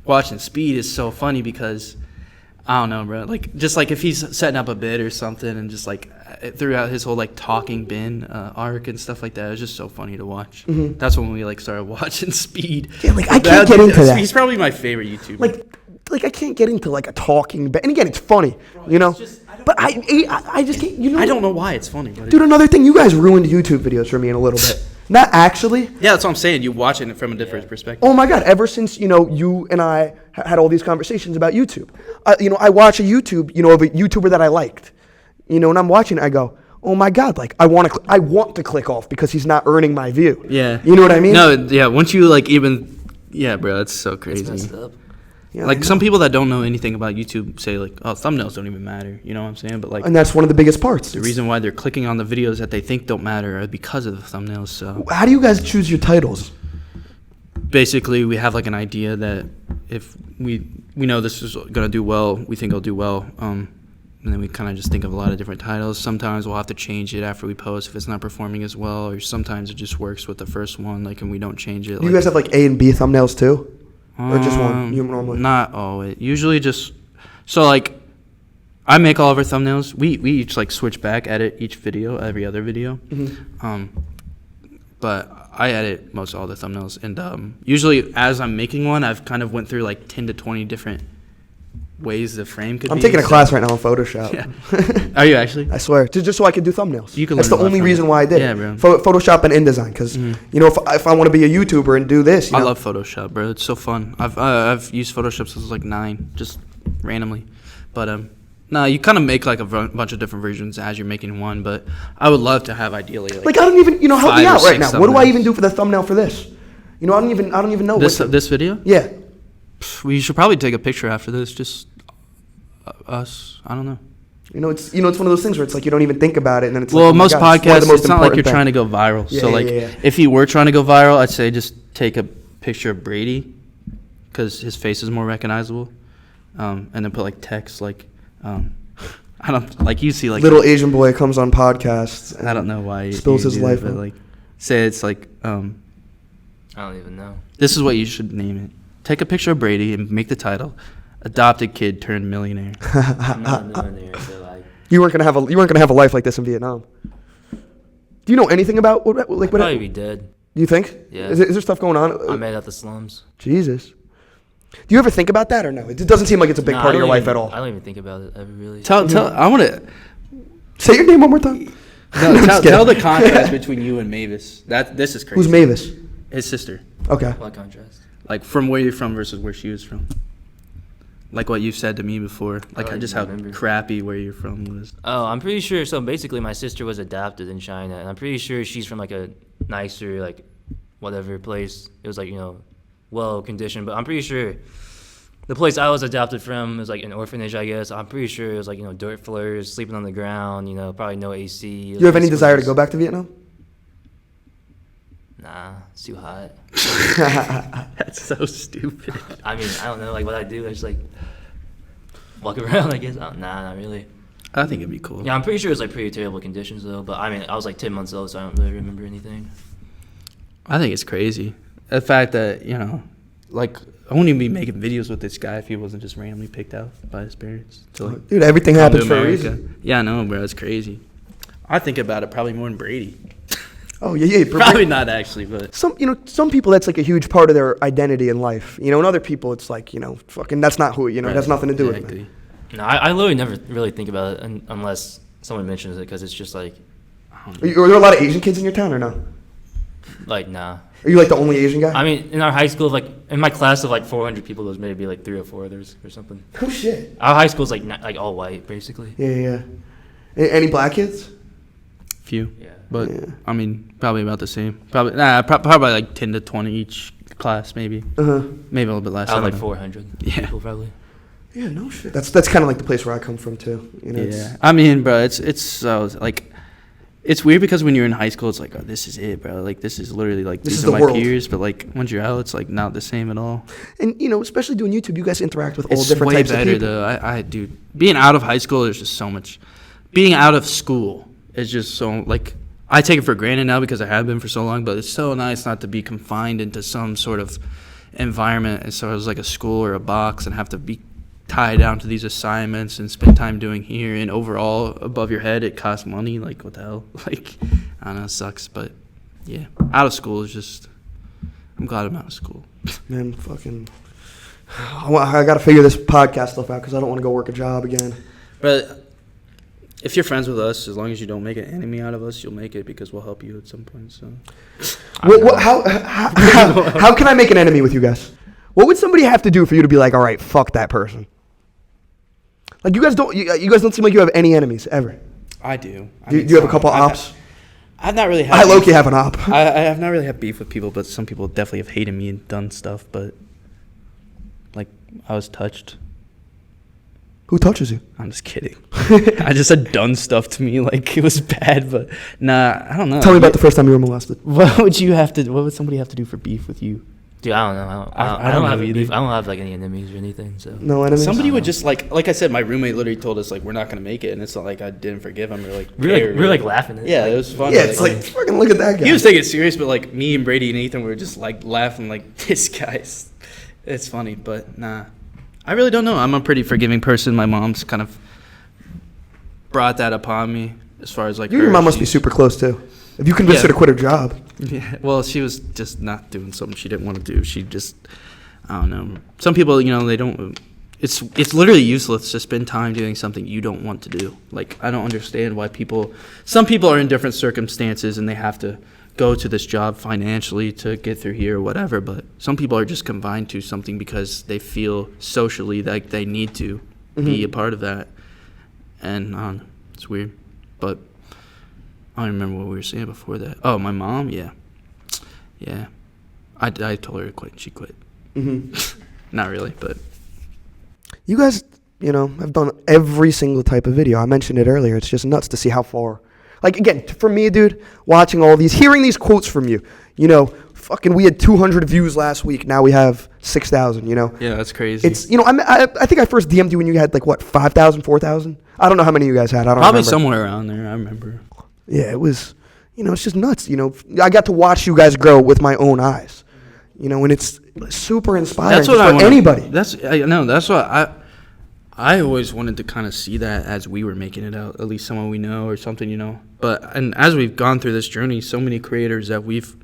Speaker 3: watching Speed is so funny because, I don't know, bro. Like, just like if he's setting up a bid or something and just like throughout his whole like talking bin arc and stuff like that, it was just so funny to watch. That's when we like started watching Speed.
Speaker 1: Yeah, like I can't get into that.
Speaker 3: He's probably my favorite YouTuber.
Speaker 1: Like I can't get into like a talking bit. And again, it's funny, you know. But I just can't. You know.
Speaker 3: I don't know why it's funny, but
Speaker 1: Dude, another thing, you guys ruined YouTube videos for me in a little bit. Not actually.
Speaker 3: yeah, that's what I'm saying. You watch it from a different perspective.
Speaker 1: Oh my God! Ever since you and I had all these conversations about YouTube, you know, I watch a YouTube, of a YouTuber that I liked, and I'm watching it, I go, oh my God! Like I want to click off because he's not earning my view.
Speaker 3: Yeah.
Speaker 1: You know what I mean?
Speaker 3: No, yeah. Once you yeah, bro, that's so crazy.
Speaker 2: It's messed up.
Speaker 1: Yeah,
Speaker 3: like some people that don't know anything about YouTube say like, oh, thumbnails don't even matter. You know what I'm saying? But like,
Speaker 1: and that's one of the biggest parts.
Speaker 3: the reason why they're clicking on the videos that they think don't matter are because of the thumbnails. So
Speaker 1: How do you guys choose your titles?
Speaker 3: basically, we have like an idea that if we know this is gonna do well, we think it'll do well. And then we kind of just think of a lot of different titles. Sometimes we'll have to change it after we post if it's not performing as well, or sometimes it just works with the first one, like, and we don't change it.
Speaker 1: Do you guys have like A and B thumbnails too? Or just one, you normally?
Speaker 3: Not always. Usually just so like I make all of our thumbnails. We each like switch back, edit each video, every other video. But I edit most all the thumbnails, and usually as I'm making one, I've kind of went through like 10 to 20 different ways the frame could be.
Speaker 1: I'm taking a class right now on Photoshop.
Speaker 3: Yeah. Are you actually?
Speaker 1: I swear, just so I can do thumbnails.
Speaker 3: You can
Speaker 1: That's
Speaker 3: learn
Speaker 1: the
Speaker 3: a lot
Speaker 1: only
Speaker 3: from
Speaker 1: reason
Speaker 3: it.
Speaker 1: why I did
Speaker 3: Yeah,
Speaker 1: it.
Speaker 3: bro.
Speaker 1: Photoshop and InDesign, because if I want to be a YouTuber and do this,
Speaker 3: I love Photoshop, bro. It's so fun. I've used Photoshop since I was like 9, just randomly. But no, you kind of make like a bunch of different versions as you're making one. But I would love to have ideally
Speaker 1: like I don't even help
Speaker 3: 5
Speaker 1: me
Speaker 3: or
Speaker 1: out right
Speaker 3: 6
Speaker 1: now. What do I
Speaker 3: thumbnails.
Speaker 1: even do for the thumbnail for this? I don't even know
Speaker 3: this video.
Speaker 1: Yeah.
Speaker 3: We should probably take a picture after this. Just us. I don't know.
Speaker 1: It's one of those things where it's like you don't even think about it, and then it's
Speaker 3: Well,
Speaker 1: like, oh my
Speaker 3: most
Speaker 1: God, it's one of
Speaker 3: podcasts,
Speaker 1: the most
Speaker 3: it's not like you're
Speaker 1: important
Speaker 3: trying to
Speaker 1: things.
Speaker 3: go viral.
Speaker 1: Yeah,
Speaker 3: So,
Speaker 1: yeah,
Speaker 3: like,
Speaker 1: yeah.
Speaker 3: if you were trying to go viral, I'd say just take a picture of Brady because his face is more recognizable, and then put like text like, I don't like you see like
Speaker 1: Little Asian boy comes on podcasts.
Speaker 3: I don't know why
Speaker 1: spills
Speaker 3: you
Speaker 1: his
Speaker 3: do
Speaker 1: life
Speaker 3: that, but
Speaker 1: out.
Speaker 3: like say it's like
Speaker 2: I don't even know.
Speaker 3: this is what you should name it. Take a picture of Brady and make the title "Adopted Kid Turned Millionaire."
Speaker 2: I'm not a millionaire, so like.
Speaker 1: You weren't gonna have a life like this in Vietnam. Do you know anything about what
Speaker 2: I'd probably be dead.
Speaker 1: Do you think?
Speaker 2: Yeah.
Speaker 1: Is there stuff going on?
Speaker 2: I made out the slums.
Speaker 1: Jesus. Do you ever think about that or no? It doesn't seem like it's a big
Speaker 2: Nah,
Speaker 1: part
Speaker 2: I
Speaker 1: of your
Speaker 2: don't
Speaker 1: life
Speaker 2: even-
Speaker 1: at all.
Speaker 2: I don't even think about it ever really.
Speaker 3: Tell I want to
Speaker 1: Say your name one more time.
Speaker 3: no,
Speaker 1: I'm just kidding.
Speaker 3: tell the contrast between you and Mavis. This is crazy.
Speaker 1: Who's Mavis?
Speaker 3: His sister.
Speaker 1: Okay.
Speaker 2: What contrast?
Speaker 3: Like from where you're from versus where she was from. Like what you said to me before. Like
Speaker 2: don't
Speaker 3: just
Speaker 2: even
Speaker 3: how
Speaker 2: remember.
Speaker 3: crappy where you're from was.
Speaker 2: Oh, I'm pretty sure. So basically, my sister was adopted in China, and I'm pretty sure she's from like a nicer, like, whatever place. It was like well conditioned, but I'm pretty sure the place I was adopted from was like an orphanage, I guess. I'm pretty sure it was like dirt floors, sleeping on the ground. Probably no AC.
Speaker 1: You have any desire to go back to Vietnam?
Speaker 2: Nah, it's too hot.
Speaker 3: That's so stupid.
Speaker 2: I mean, I don't know, like what I do. I just like walk around, I guess. Nah, not really.
Speaker 3: I think it'd be cool.
Speaker 2: Yeah, I'm pretty sure it's like pretty terrible conditions though. But I mean, I was like 10 months old, so I don't really remember anything.
Speaker 3: I think it's crazy. The fact that, like, I wouldn't even be making videos with this guy if he wasn't just randomly picked out by his parents. To, like,
Speaker 1: Dude, everything
Speaker 3: come to
Speaker 1: happens for a
Speaker 3: America.
Speaker 1: reason.
Speaker 3: Yeah, I know, bro. It's crazy. I think about it probably more than Brady.
Speaker 1: Oh yeah.
Speaker 3: Probably not actually, but
Speaker 1: Some people that's like a huge part of their identity in life. And other people it's like fucking that's not who it has nothing to do with
Speaker 3: exactly.
Speaker 1: it.
Speaker 2: No, I literally never really think about it unless someone mentions it because it's just like.
Speaker 1: Are there a lot of Asian kids in your town or no?
Speaker 2: Like, nah.
Speaker 1: Are you like the only Asian guy?
Speaker 2: I mean, in our high school, like in my class of like 400 people, there's maybe like 3 or 4 others or something.
Speaker 1: Oh shit.
Speaker 2: Our high school's like like all white, basically.
Speaker 1: Yeah. Any black kids?
Speaker 3: Few.
Speaker 2: Yeah.
Speaker 3: But
Speaker 1: Yeah.
Speaker 3: I mean, probably about the same. Probably like 10 to 20 each class, maybe. Maybe a little bit less.
Speaker 2: Out
Speaker 3: I
Speaker 2: of
Speaker 3: don't
Speaker 2: like
Speaker 3: know.
Speaker 2: 400
Speaker 3: Yeah.
Speaker 2: people, probably.
Speaker 1: Yeah, no shit. That's kind of like the place where I come from too. You know,
Speaker 3: Yeah. I mean, bro, it's like. It's weird because when you're in high school, it's like, oh, this is it, bro. Like, this is literally, like,
Speaker 1: This
Speaker 3: these
Speaker 1: is
Speaker 3: are
Speaker 1: the
Speaker 3: my
Speaker 1: world.
Speaker 3: peers. But, like, once you're out, it's, like, not the same at all.
Speaker 1: And you know, especially doing YouTube, you guys interact with all
Speaker 3: It's
Speaker 1: different
Speaker 3: way
Speaker 1: types
Speaker 3: better,
Speaker 1: of people.
Speaker 3: though. Dude, being out of high school, there's just so much. Being out of school is just so, like, I take it for granted now because I have been for so long. But it's so nice not to be confined into some sort of environment as far as, like, a school or a box and have to be tied down to these assignments and spend time doing here. And overall, above your head, it costs money. Like, what the hell? Like, I don't know, it sucks. But, yeah, out of school is just, I'm glad I'm out of school.
Speaker 1: Man, fucking, I got to figure this podcast stuff out because I don't want to go work a job again.
Speaker 3: But if you're friends with us, as long as you don't make an enemy out of us, you'll make it because we'll help you at some point. So,
Speaker 1: How can I make an enemy with you guys? What would somebody have to do for you to be like, all right, fuck that person? Like, you guys don't seem like you have any enemies ever.
Speaker 3: I do.
Speaker 1: Do you have a couple ops?
Speaker 3: I've not really had.
Speaker 1: I low-key have an op.
Speaker 3: I have not really had beef with people, but some people definitely have hated me and done stuff. But like, I was touched.
Speaker 1: Who touches you?
Speaker 3: I'm just kidding. I just said done stuff to me like it was bad, but nah, I don't know.
Speaker 1: Tell me about the first time you were molested.
Speaker 3: What would somebody have to do for beef with you?
Speaker 2: Dude, I don't know.
Speaker 3: I don't
Speaker 2: have
Speaker 3: know either.
Speaker 2: beef. I don't have like any enemies or anything. So
Speaker 1: No enemies?
Speaker 3: Somebody would just like I said, my roommate literally told us like we're not gonna make it, and it's not like I didn't forgive him or like
Speaker 2: we were like laughing at it.
Speaker 3: yeah, it was fun.
Speaker 1: Yeah, it's like, fucking look at that guy.
Speaker 3: he was taking it serious, but like me and Brady and Ethan were just like laughing like this guy's. It's funny, but nah, I really don't know. I'm a pretty forgiving person. My mom's kind of brought that upon me as far as like
Speaker 1: You and your
Speaker 3: her.
Speaker 1: mom must be super close, too. If you convinced her to quit her job.
Speaker 3: Yeah, well, she was just not doing something she didn't want to do. She just, I don't know. Some people, they don't. It's literally useless to spend time doing something you don't want to do. Like, I don't understand why some people are in different circumstances and they have to go to this job financially to get through here or whatever. But some people are just confined to something because they feel socially like they need to be a part of that. And it's weird, but. I don't remember what we were saying before that. Oh, my mom? Yeah. I told her to quit, and she quit. Not really, but.
Speaker 1: You guys, have done every single type of video. I mentioned it earlier. It's just nuts to see how far. Like, again, for me, dude, watching all these, hearing these quotes from you, fucking, we had 200 views last week. Now we have 6,000,
Speaker 3: Yeah, that's crazy.
Speaker 1: It's, I think I first DM'd you when you had, like, what, 5,000, 4,000? I don't know how many you guys had. I don't
Speaker 3: Probably
Speaker 1: remember.
Speaker 3: somewhere around there, I remember.
Speaker 1: Yeah, it was, it's just nuts. I got to watch you guys grow with my own eyes, and it's super inspiring
Speaker 3: That's what I
Speaker 1: for
Speaker 3: wanted.
Speaker 1: anybody.
Speaker 3: That's what I always wanted to kind of see that as we were making it out, at least someone we know or something, But, and as we've gone through this journey, so many creators that we've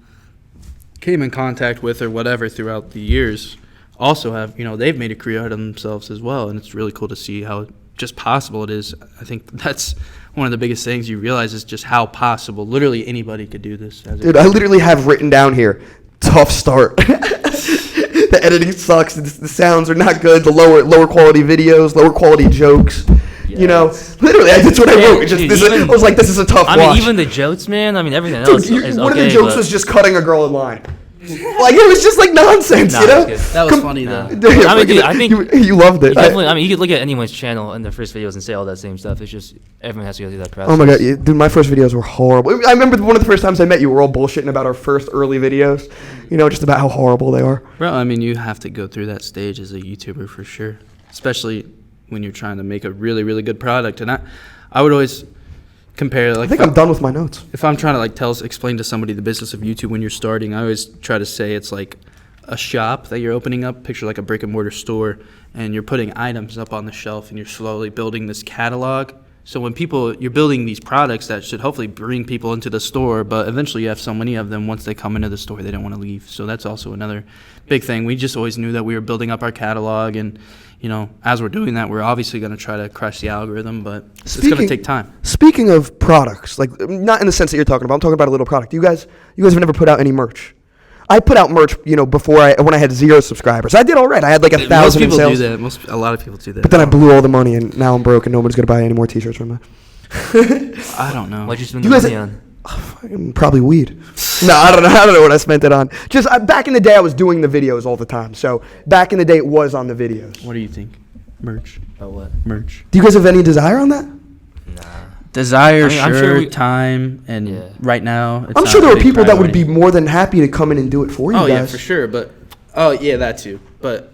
Speaker 3: came in contact with or whatever throughout the years also have, they've made a career out of themselves as well. And it's really cool to see how just possible it is. I think that's one of the biggest things you realize is just how possible literally anybody could do this.
Speaker 1: Dude, I literally have written down here, tough start. The editing sucks. The sounds are not good. The lower quality videos, lower quality jokes.
Speaker 2: Yes.
Speaker 1: Literally, that's what I wrote.
Speaker 2: Dude,
Speaker 1: I was like, this is a tough watch.
Speaker 2: I mean, even the jokes, man. I mean, everything else
Speaker 1: Dude,
Speaker 2: is
Speaker 1: one
Speaker 2: okay.
Speaker 1: of the jokes
Speaker 2: but
Speaker 1: was just cutting a girl in line. Like, it was just like nonsense,
Speaker 2: Nah,
Speaker 1: you know?
Speaker 2: it was good.
Speaker 3: That was funny, though.
Speaker 1: Dude,
Speaker 2: I mean, dude, I think
Speaker 1: you loved it.
Speaker 2: definitely. I mean, you could look at anyone's channel in their first videos and say all that same stuff. It's just everyone has to go through that process.
Speaker 1: Oh my god, dude, my first videos were horrible. I remember one of the first times I met you, we were all bullshitting about our first early videos, just about how horrible they are.
Speaker 3: Bro, I mean, you have to go through that stage as a YouTuber for sure, especially when you're trying to make a really, really good product. And I would always compare, like,
Speaker 1: I think I'm done with my notes.
Speaker 3: if I'm trying to like explain to somebody the business of YouTube when you're starting, I always try to say it's like a shop that you're opening up. Picture like a brick and mortar store, and you're putting items up on the shelf, and you're slowly building this catalog. So when you're building these products that should hopefully bring people into the store, but eventually you have so many of them, once they come into the store, they don't want to leave. So that's also another big thing. We just always knew that we were building up our catalog, and, as we're doing that, we're obviously going to try to crush the algorithm, but it's going to take time.
Speaker 1: Speaking of products, like not in the sense that you're talking about, I'm talking about a little product. You guys have never put out any merch. I put out merch, before when I had 0 subscribers. I did all right. I had like 1,000
Speaker 3: Most people
Speaker 1: in sales.
Speaker 3: do that. A lot of people do that.
Speaker 1: But then I blew all the money, and now I'm broke, and nobody's gonna buy any more T-shirts from me.
Speaker 3: I don't know.
Speaker 2: What'd you spend the money on?
Speaker 1: Probably weed. No, I don't know what I spent it on. Just back in the day, I was doing the videos all the time. So back in the day, it was on the videos.
Speaker 3: What do you think? Merch.
Speaker 2: Oh, what?
Speaker 3: Merch.
Speaker 1: Do you guys have any desire on that?
Speaker 2: Nah.
Speaker 3: Desire,
Speaker 2: I'm sure
Speaker 3: time, and right now,
Speaker 1: I'm sure there are people that would be more than happy to come in and do it for you guys.
Speaker 3: Oh yeah, for sure. But that too. But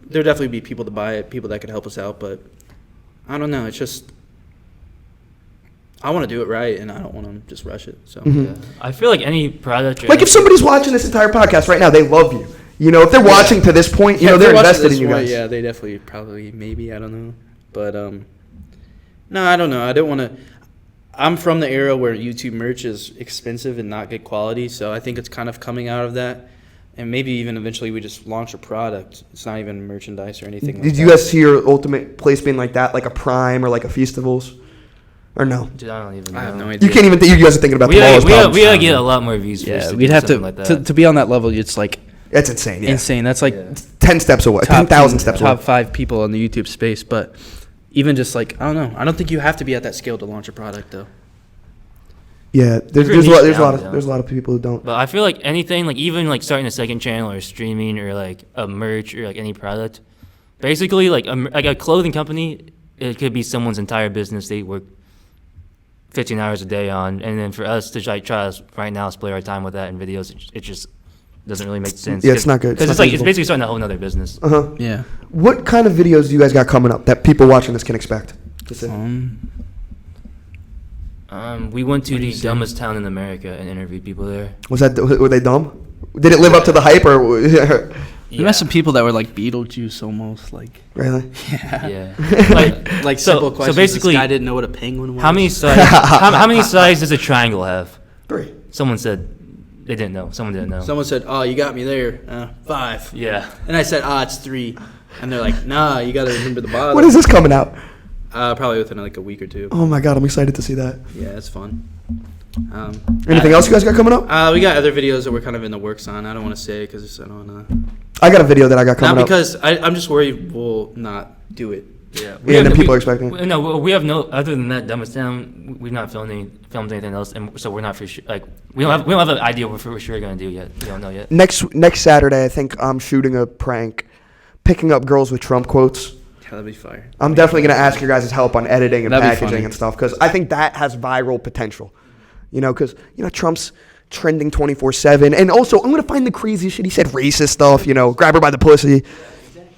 Speaker 3: there'll definitely be people to buy it, people that could help us out. But I don't know. It's just I want to do it right, and I don't want to just rush it. So
Speaker 2: Yeah. I feel like any product.
Speaker 1: Like if somebody's watching this entire podcast right now, they love you. If they're watching to this point, they're invested in you guys.
Speaker 3: Yeah, they definitely, probably, maybe, I don't know. But no, I don't know. I don't want to. I'm from the era where YouTube merch is expensive and not good quality, so I think it's kind of coming out of that. And maybe even eventually we just launch a product. It's not even merchandise or anything like that.
Speaker 1: Did you guys see your ultimate place being like that, like a Prime or like a Festivals? Or no?
Speaker 2: Dude, I don't even know.
Speaker 3: I have no idea.
Speaker 1: You can't even think. You guys are thinking about
Speaker 2: We
Speaker 1: the
Speaker 2: gotta,
Speaker 1: smallest
Speaker 2: we, gotta,
Speaker 1: problems.
Speaker 2: we gotta get a lot more views.
Speaker 3: Yeah,
Speaker 2: first
Speaker 3: we'd
Speaker 2: do
Speaker 3: have
Speaker 2: something like that.
Speaker 3: to be on that level. It's like
Speaker 1: That's insane. Yeah.
Speaker 3: insane. That's like
Speaker 1: 10 steps away.
Speaker 3: top
Speaker 1: 10,000 steps away.
Speaker 3: top 5 people in the YouTube space. But even just like, I don't know. I don't think you have to be at that scale to launch a product though.
Speaker 1: Yeah, there's
Speaker 2: Pretty
Speaker 1: a lot of people who don't.
Speaker 2: But I feel like anything, like even like starting a second channel or streaming or like a merch or like any product, basically like a clothing company, it could be someone's entire business they work 15 hours a day on, and then for us to like try to right now split our time with that in videos, it just doesn't really make sense.
Speaker 1: Yeah, it's not good.
Speaker 2: Because
Speaker 1: It's
Speaker 2: it's
Speaker 1: not
Speaker 2: like it's
Speaker 1: feasible.
Speaker 2: basically starting a whole nother business.
Speaker 3: Yeah.
Speaker 1: What kind of videos do you guys got coming up that people watching this can expect to see?
Speaker 2: We went to the dumbest town in America and interviewed people there.
Speaker 1: Were they dumb? Did it live up to the hype or?
Speaker 3: You met some people that were like Beetlejuice almost, like
Speaker 1: Really?
Speaker 2: Yeah.
Speaker 3: like
Speaker 2: So-
Speaker 3: simple
Speaker 2: so
Speaker 3: questions.
Speaker 2: basically,
Speaker 3: this guy didn't know what a penguin was.
Speaker 2: How many sides? how many sides does a triangle have?
Speaker 1: 3.
Speaker 2: Someone said they didn't know. Someone didn't know.
Speaker 3: Someone said, "Oh, you got me there. 5."
Speaker 2: Yeah.
Speaker 3: And I said, "It's 3." And they're like, "Nah, you got to remember the bottom."
Speaker 1: When is this coming out?
Speaker 3: Probably within like a week or 2.
Speaker 1: Oh my god, I'm excited to see that.
Speaker 3: Yeah, it's fun.
Speaker 1: Anything else you guys got coming up?
Speaker 3: We got other videos that we're kind of in the works on. I don't want to say because I don't want to.
Speaker 1: I got a video that I got coming
Speaker 3: Not
Speaker 1: up.
Speaker 3: because I'm just worried we'll not do it.
Speaker 2: Yeah.
Speaker 1: Yeah, and then people are expecting it.
Speaker 2: No, we have no. Other than that, dumbest town, we've not filmed anything else, and so we're not for sure. Like we don't have an idea what we're sure gonna do yet. We don't know yet.
Speaker 1: Next Saturday, I think I'm shooting a prank, picking up girls with Trump quotes.
Speaker 3: Yeah, that'd be fire.
Speaker 1: I'm definitely gonna ask your guys' help on editing and
Speaker 3: That'd be
Speaker 1: packaging
Speaker 3: funny.
Speaker 1: and stuff because I think that has viral potential. Because Trump's trending 24/7, and also I'm gonna find the craziest shit. He said racist stuff. Grab her by the pussy,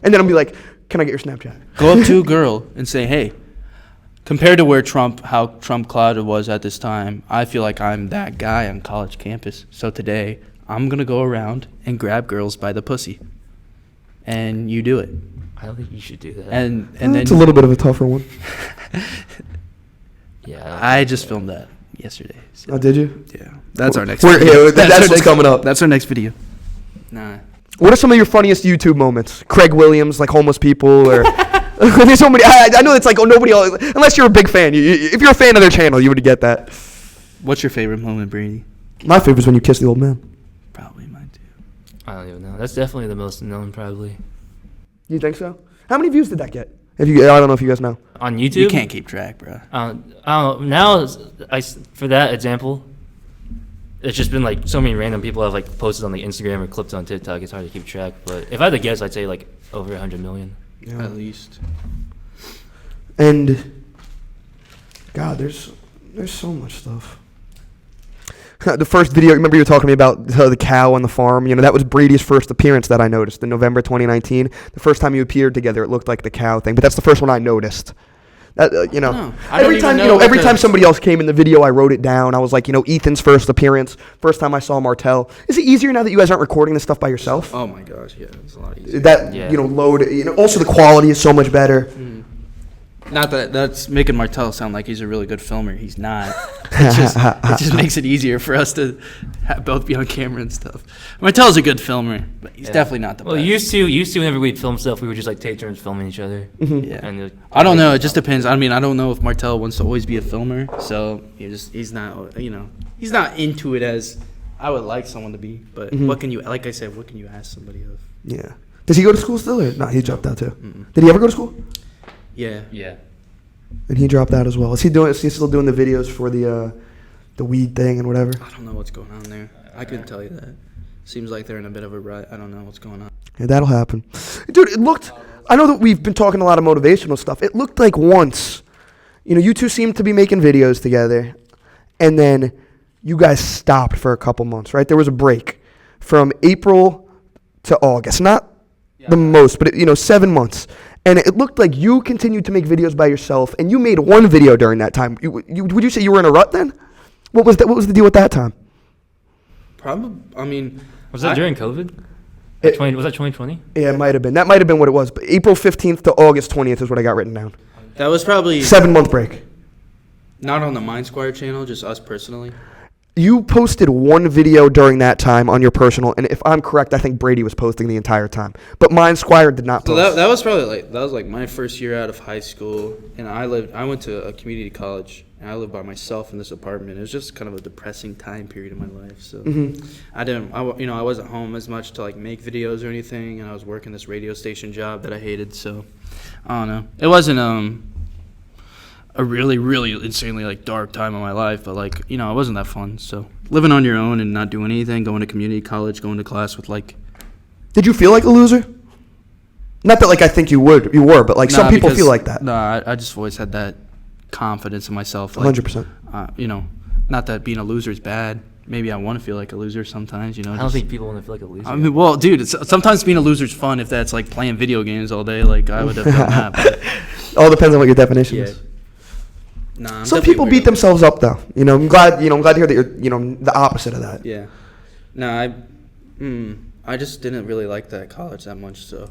Speaker 1: and then I'll be like, "Can I get your Snapchat?"
Speaker 3: Go up to a girl and say, "Hey, compared to how Trump clouded was at this time, I feel like I'm that guy on college campus. So today, I'm gonna go around and grab girls by the pussy, and you do it."
Speaker 2: I don't think you should do that.
Speaker 3: And then
Speaker 1: It's a little bit of a tougher one.
Speaker 2: yeah.
Speaker 3: I just filmed that yesterday. So.
Speaker 1: Oh, did you?
Speaker 3: Yeah, that's our next.
Speaker 1: We're-
Speaker 3: video.
Speaker 1: yeah, that's
Speaker 3: our
Speaker 1: what's
Speaker 3: next-
Speaker 1: coming up.
Speaker 3: That's our next video. Nah.
Speaker 1: What are some of your funniest YouTube moments? Craig Williams, like homeless people, or there's so many. I know it's like nobody else, unless you're a big fan. If you're a fan of their channel, you would get that.
Speaker 3: What's your favorite moment, Brady?
Speaker 1: My favorite is when you kiss the old man.
Speaker 3: Probably mine too.
Speaker 2: I don't even know. That's definitely the most known, probably.
Speaker 1: You think so? How many views did that get? I don't know if you guys know.
Speaker 2: On YouTube.
Speaker 3: You can't keep track, bro.
Speaker 2: I don't know. Now, for that example, it's just been like so many random people have like posted on like Instagram or clips on TikTok. It's hard to keep track. But if I had to guess, I'd say like over 100 million.
Speaker 3: At least.
Speaker 1: And God, there's so much stuff. The first video, remember you were talking to me about the cow on the farm? That was Brady's first appearance that I noticed in November 2019. The first time you appeared together, it looked like the cow thing, but that's the first one I noticed. That
Speaker 3: I don't
Speaker 1: every
Speaker 3: even
Speaker 1: time
Speaker 3: know
Speaker 1: every
Speaker 3: because-
Speaker 1: time somebody else came in the video, I wrote it down. I was like, Ethan's first appearance, first time I saw Martell. Is it easier now that you guys aren't recording this stuff by yourself?
Speaker 3: Oh my gosh, yeah, it's a lot easier.
Speaker 1: That
Speaker 2: Yeah.
Speaker 1: load. Also the quality is so much better.
Speaker 3: Not that that's making Martell sound like he's a really good filmer. He's not. It just makes it easier for us to both be on camera and stuff. Martell's a good filmer, but he's definitely not the
Speaker 2: Well,
Speaker 3: best.
Speaker 2: used to whenever we'd film stuff, we would just like take turns filming each other.
Speaker 3: Yeah.
Speaker 2: And
Speaker 3: I don't know. It just depends. I mean, I don't know if Martell wants to always be a filmer, so he's not. He's not into it as I would like someone to be. But what can you, like I said, what can you ask somebody of?
Speaker 1: Yeah. Does he go to school still? Or no, he dropped out too. Did he ever go to school?
Speaker 3: Yeah.
Speaker 2: Yeah.
Speaker 1: And he dropped out as well. Is he still doing the videos for the weed thing and whatever?
Speaker 3: I don't know what's going on there. I couldn't tell you that. Seems like they're in a bit of a rut. I don't know what's going on.
Speaker 1: Yeah, that'll happen. Dude, it looked, I know that we've been talking a lot of motivational stuff. It looked like once, you two seemed to be making videos together, and then you guys stopped for a couple months, right? There was a break from April to August. Not the most, but 7 months. And it looked like you continued to make videos by yourself, and you made one video during that time. Would you say you were in a rut then? What was the deal at that time?
Speaker 3: Probably. I mean,
Speaker 2: Was that during COVID? Was that 2020?
Speaker 1: Yeah, it might have been. That might have been what it was. But April 15th to August 20th is what I got written down.
Speaker 3: that was probably
Speaker 1: 7-month break.
Speaker 3: not on the MindSquire channel, just us personally.
Speaker 1: You posted one video during that time on your personal, and if I'm correct, I think Brady was posting the entire time. But MindSquire did not
Speaker 3: So
Speaker 1: post.
Speaker 3: that was probably like my first year out of high school, and I went to a community college, and I lived by myself in this apartment. It was just kind of a depressing time period in my life. So I wasn't home as much to like make videos or anything, and I was working this radio station job that I hated. So I don't know. It wasn't a really, really insanely like dark time in my life, but like it wasn't that fun. So living on your own and not doing anything, going to community college, going to class with like.
Speaker 1: Did you feel like a loser? Not that like I think you were, but like some people feel like that.
Speaker 3: No, I just always had that confidence in myself.
Speaker 1: 100%.
Speaker 3: Not that being a loser is bad. Maybe I want to feel like a loser sometimes.
Speaker 2: I don't think people want to feel like a loser.
Speaker 3: I mean, well, dude, sometimes being a loser is fun if that's like playing video games all day. Like I would have done that. But,
Speaker 1: All depends on what your definition is.
Speaker 3: Nah, I'm
Speaker 1: Some
Speaker 3: definitely
Speaker 1: people beat
Speaker 3: weirdo.
Speaker 1: themselves up though. I'm glad to hear that you're the opposite of that.
Speaker 3: Yeah. No, I just didn't really like that college that much. So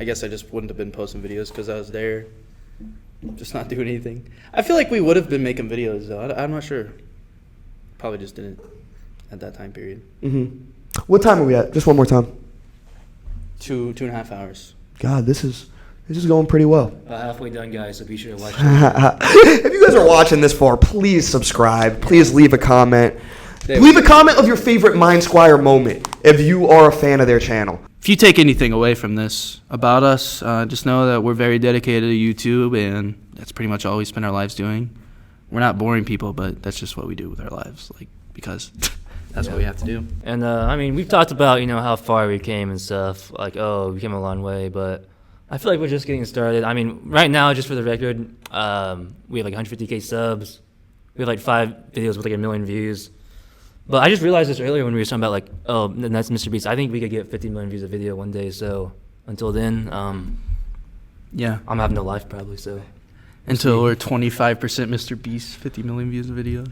Speaker 3: I guess I just wouldn't have been posting videos because I was there, just not doing anything. I feel like we would have been making videos though. I'm not sure. Probably just didn't at that time period.
Speaker 1: What time are we at? Just one more time.
Speaker 3: 2.5 hours.
Speaker 1: God, this is going pretty well.
Speaker 2: About halfway done, guys, so be sure to watch.
Speaker 1: If you guys are watching this far, please subscribe. Please leave a comment. Leave a comment of your favorite MindSquire moment if you are a fan of their channel.
Speaker 3: If you take anything away from this about us, just know that we're very dedicated to YouTube, and that's pretty much all we spend our lives doing. We're not boring people, but that's just what we do with our lives, like because that's what we have to do.
Speaker 2: And I mean, we've talked about how far we came and stuff. Like, we came a long way, but I feel like we're just getting started. I mean, right now, just for the record, we have like 150K subs. We have like 5 videos with like 1 million views. But I just realized this earlier when we were talking about like, that's Mr. Beast. I think we could get 50 million views a video one day. So until then,
Speaker 3: Yeah.
Speaker 2: I'm having no life probably. So
Speaker 3: Until we're 25% Mr. Beast, 50 million views a video.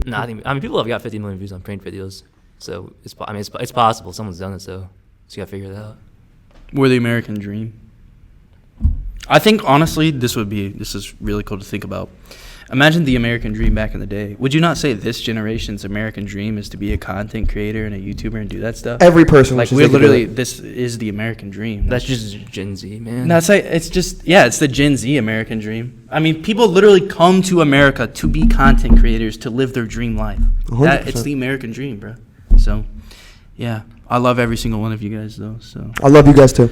Speaker 2: no, I mean people have got 50 million views on prank videos. So it's possible. Someone's done it. So you gotta figure it out.
Speaker 3: We're the American dream. I think honestly, this is really cool to think about. Imagine the American dream back in the day. Would you not say this generation's American dream is to be a content creator and a YouTuber and do that stuff?
Speaker 1: Every person
Speaker 3: Like
Speaker 1: wishes
Speaker 3: we're
Speaker 1: they could do
Speaker 3: literally,
Speaker 1: it.
Speaker 3: this is the American dream.
Speaker 2: That's just Gen Z, man.
Speaker 3: That's like, it's just, it's the Gen Z American dream. I mean, people literally come to America to be content creators, to live their dream life.
Speaker 1: 100%.
Speaker 3: It's the American dream, bro. So, yeah, I love every single one of you guys, though. So,
Speaker 1: I love you guys too.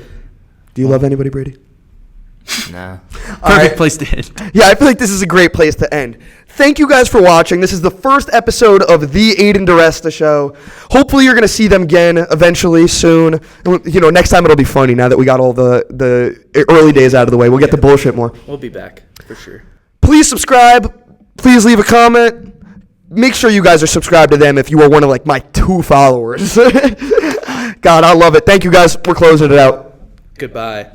Speaker 1: Do you love anybody, Brady?
Speaker 2: Nah.
Speaker 3: perfect place to end.
Speaker 1: Yeah, I feel like this is a great place to end. Thank you guys for watching. This is the first episode of the Aidan DiResta Show. Hopefully you're going to see them again eventually soon. Next time it'll be funny now that we got all the early days out of the way. We'll get the bullshit more.
Speaker 3: We'll be back, for sure.
Speaker 1: Please subscribe. Please leave a comment. Make sure you guys are subscribed to them if you are one of like my 2 followers. God, I love it. Thank you guys. We're closing it out.
Speaker 3: Goodbye.